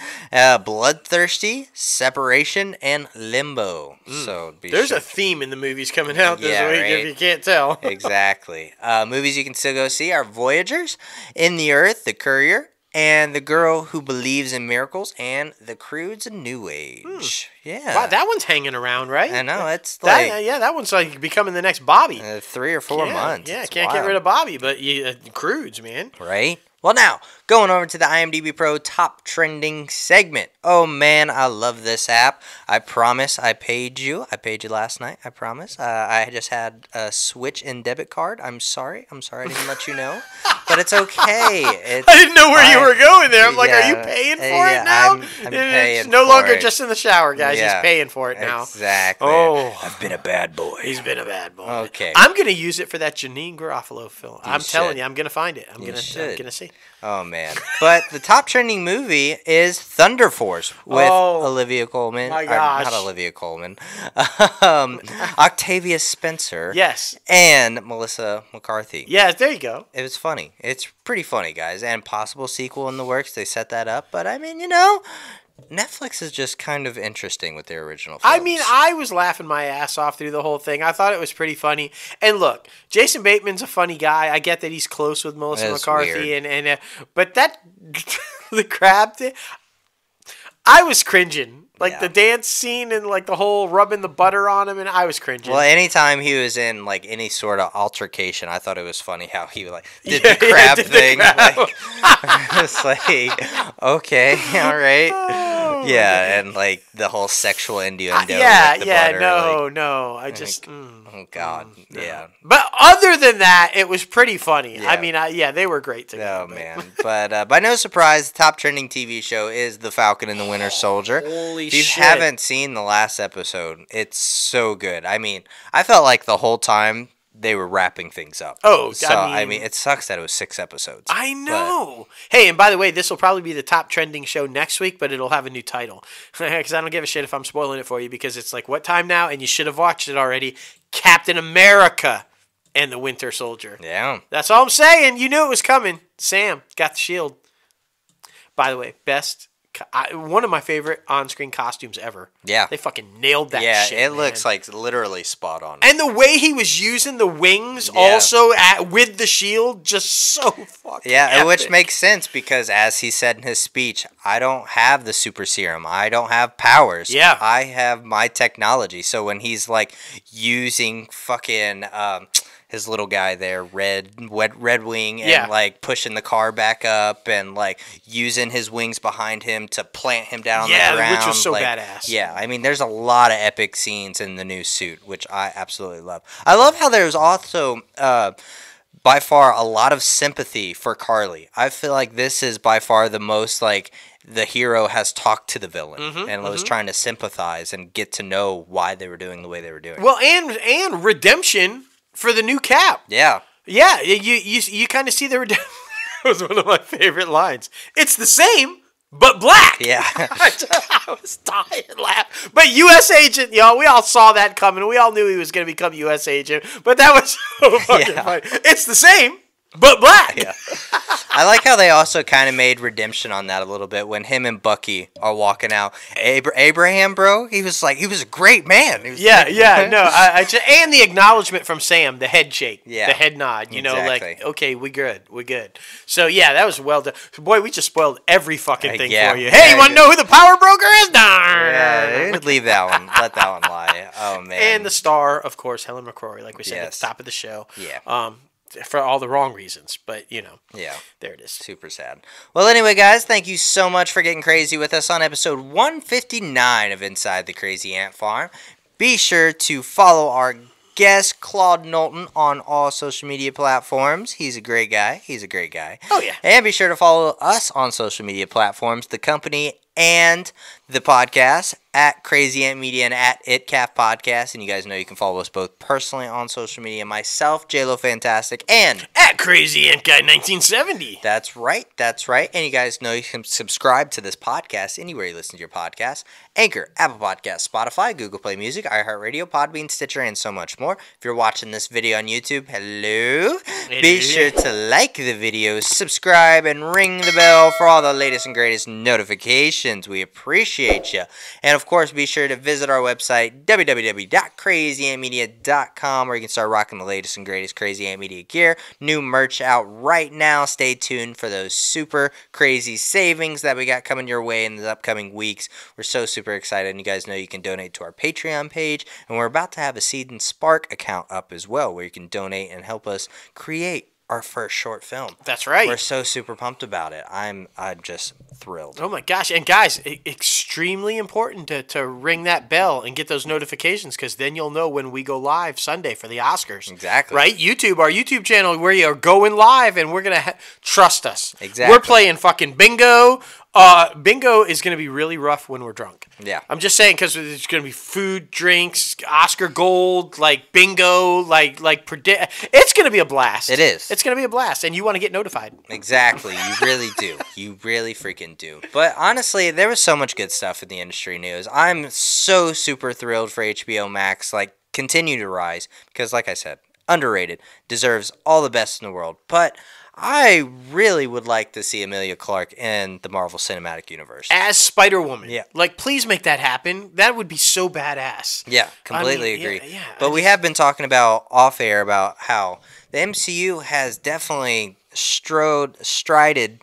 Bloodthirsty, Separation, and Limbo. So There's a theme in the movies coming out this Yeah, week, right. if you can't tell. Exactly. Movies you can still go see are Voyagers, In the Earth, The Courier, and The Girl Who Believes in Miracles, and The Croods and New Age. Yeah. Wow, that one's hanging around, right? I know, it's like that one's like becoming the next Bobby. 3 or 4 months. Yeah, It's can't get wild. rid of Bobby, but Croods, man. Right? Well, now, going over to the IMDb Pro Top Trending segment. Oh, man, I love this app. I promise I paid you. I paid you last night, I promise. I just had a switch in debit card. I'm sorry I didn't let you know. But it's okay. I didn't know where you were going there. I'm like, are you paying for it now? I'm paying It's no for longer it. just in the shower, guys. Yeah, He's paying for it now. Exactly. Oh. I've been a bad boy. He's been a bad boy. Okay. I'm going to use it for that Janine Garofalo film. I'm telling should. you, I'm going to find it. I'm You going should. to see. Oh, man. But the top trending movie is Thunder Force with Olivia Colman. My gosh. Not Olivia Colman. Octavia Spencer. Yes. And Melissa McCarthy. Yeah, there you go. It was funny. It's pretty funny, guys. And possible sequel in the works. They set that up. But, I mean, Netflix is just kind of interesting with their original I films. mean, I was laughing my ass off through the whole thing. I thought it was pretty funny. And look, Jason Bateman's a funny guy. I get that he's close with Melissa That's McCarthy, weird. but that the crab thing, I was cringing. Like the dance scene and like the whole rubbing the butter on him, and I was cringing. Well, anytime he was in like any sort of altercation, I thought it was funny how he like did the crab thing. Like, it's like, okay, all right, yeah, and like the whole sexual innuendo. With the butter, no. I just, oh God, no. yeah. But other than that, it was pretty funny. Yeah. I mean, they were great together. Oh man, but by no surprise, the top trending TV show is The Falcon and the Winter Soldier. Holy If you shit. haven't seen the last episode, it's so good. I mean, I felt like the whole time they were wrapping things up. Oh, so I mean, it sucks that it was 6 episodes. I know. Hey, and by the way, this will probably be the top trending show next week, but it'll have a new title. Because I don't give a shit if I'm spoiling it for you, because it's like, what time now? And you should have watched it already. Captain America and the Winter Soldier. Yeah. That's all I'm saying. You knew it was coming. Sam got the shield. By the way, one of my favorite on-screen costumes ever. Yeah. They fucking nailed that shit. Yeah, it man. looks like literally spot on. And the way he was using the wings also with the shield, just so fucking epic. Which makes sense because as he said in his speech, I don't have the super serum. I don't have powers. Yeah. I have my technology. So when he's like using fucking his little guy there, Red Wing, and like pushing the car back up and like using his wings behind him to plant him down on the ground. Which was so like, badass. Yeah, I mean, there's a lot of epic scenes in the new suit, which I absolutely love. I love how there's also by far a lot of sympathy for Carly. I feel like this is by far the most like the hero has talked to the villain and was trying to sympathize and get to know why they were doing the way they were doing. Well, and redemption for the new Cap. Yeah. Yeah, you kind of see the redemption. That was one of my favorite lines. It's the same, but black. Yeah. I was dying laughing. But U.S. Agent, we all saw that coming. We all knew he was going to become U.S. Agent. But that was so fucking funny. It's the same, but black. Yeah. I like how they also kind of made redemption on that a little bit when him and Bucky are walking out. Abraham, bro, he was a great man. He was and the acknowledgement from Sam, the head shake, the head nod, like, okay, we good. So, yeah, that was well done. Boy, we just spoiled every fucking thing for you. Hey, you want to know who the power broker is? Yeah, leave that one. Let that one lie. Oh, man. And the star, of course, Helen McCrory, like we said at the top of the show. Yeah. For all the wrong reasons, but yeah, there it is. Super sad. Well, anyway, guys, thank you so much for getting crazy with us on episode 159 of Inside the Crazy Ant Farm. Be sure to follow our guest Claude Knowlton on all social media platforms. He's a great guy. Oh yeah. And be sure to follow us on social media platforms, the company and the podcast at Crazy Ant Media and at ItCaf Podcast. And you guys know you can follow us both personally on social media. Myself, JLo Fantastic, and at Crazy Ant Guy 1970. That's right. And you guys know you can subscribe to this podcast anywhere you listen to your podcast. Anchor, Apple Podcasts, Spotify, Google Play Music, iHeartRadio, Podbean, Stitcher, and so much more. If you're watching this video on YouTube, hello. Be sure to like the video, subscribe, and ring the bell for all the latest and greatest notifications. We appreciate you. And of course, be sure to visit our website, www.crazyantmedia.com, where you can start rocking the latest and greatest Crazy Ant Media gear. New merch out right now. Stay tuned for those super crazy savings that we got coming your way in the upcoming weeks. We're so super excited. And you guys know you can donate to our Patreon page. And we're about to have a Seed and Spark account up as well, where you can donate and help us create our first short film. That's right. We're so super pumped about it. I'm just thrilled. Oh my gosh. And guys, extremely important to ring that bell and get those notifications, because then you'll know when we go live Sunday for the Oscars. Exactly. Right? Our YouTube channel, where you are going live, and we're going to trust us. Exactly. We're playing fucking bingo. Bingo is going to be really rough when we're drunk. Yeah. I'm just saying, because there's going to be food, drinks, Oscar gold, like bingo, it's going to be a blast. It is. It's going to be a blast, and you want to get notified. Exactly. You really do. You really freaking do. But honestly, there was so much good stuff in the industry news. I'm so super thrilled for HBO Max. Continue to rise, because like I said, underrated, deserves all the best in the world. But I really would like to see Emilia Clarke in the Marvel Cinematic Universe. As Spider-Woman. Yeah. Like, please make that happen. That would be so badass. Yeah, completely agree. Yeah, but we have been talking about off-air about how the MCU has definitely strided,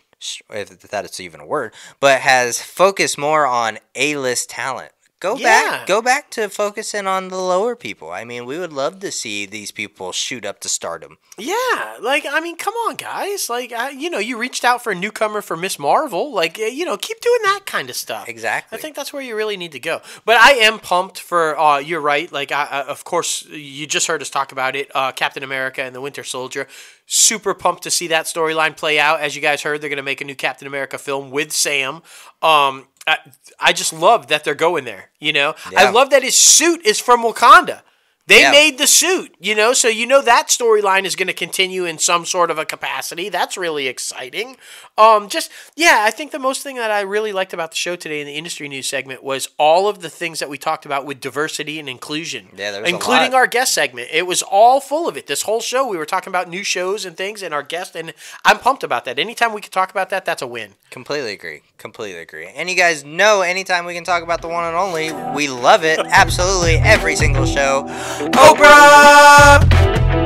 if that is even a word, but has focused more on A-list talent. Go back to focusing on the lower people. I mean, we would love to see these people shoot up to stardom. Yeah, like, I mean, come on, guys. Like, you reached out for a newcomer for Miss Marvel. Like, keep doing that kind of stuff. Exactly. I think that's where you really need to go. But I am pumped for, you're right. Like, of course, you just heard us talk about it, Captain America and the Winter Soldier. Super pumped to see that storyline play out. As you guys heard, they're going to make a new Captain America film with Sam. I just love that they're going there, Yeah. I love that his suit is from Wakanda. They made the suit, so that storyline is going to continue in some sort of a capacity. That's really exciting. I think the most thing that I really liked about the show today in the industry news segment was all of the things that we talked about with diversity and inclusion. Yeah, there was including our guest segment. It was all full of it. This whole show, we were talking about new shows and things and our guest, and I'm pumped about that. Anytime we can talk about that, that's a win. Completely agree. And you guys know anytime we can talk about the one and only, we love it. Absolutely every single show. Oprah!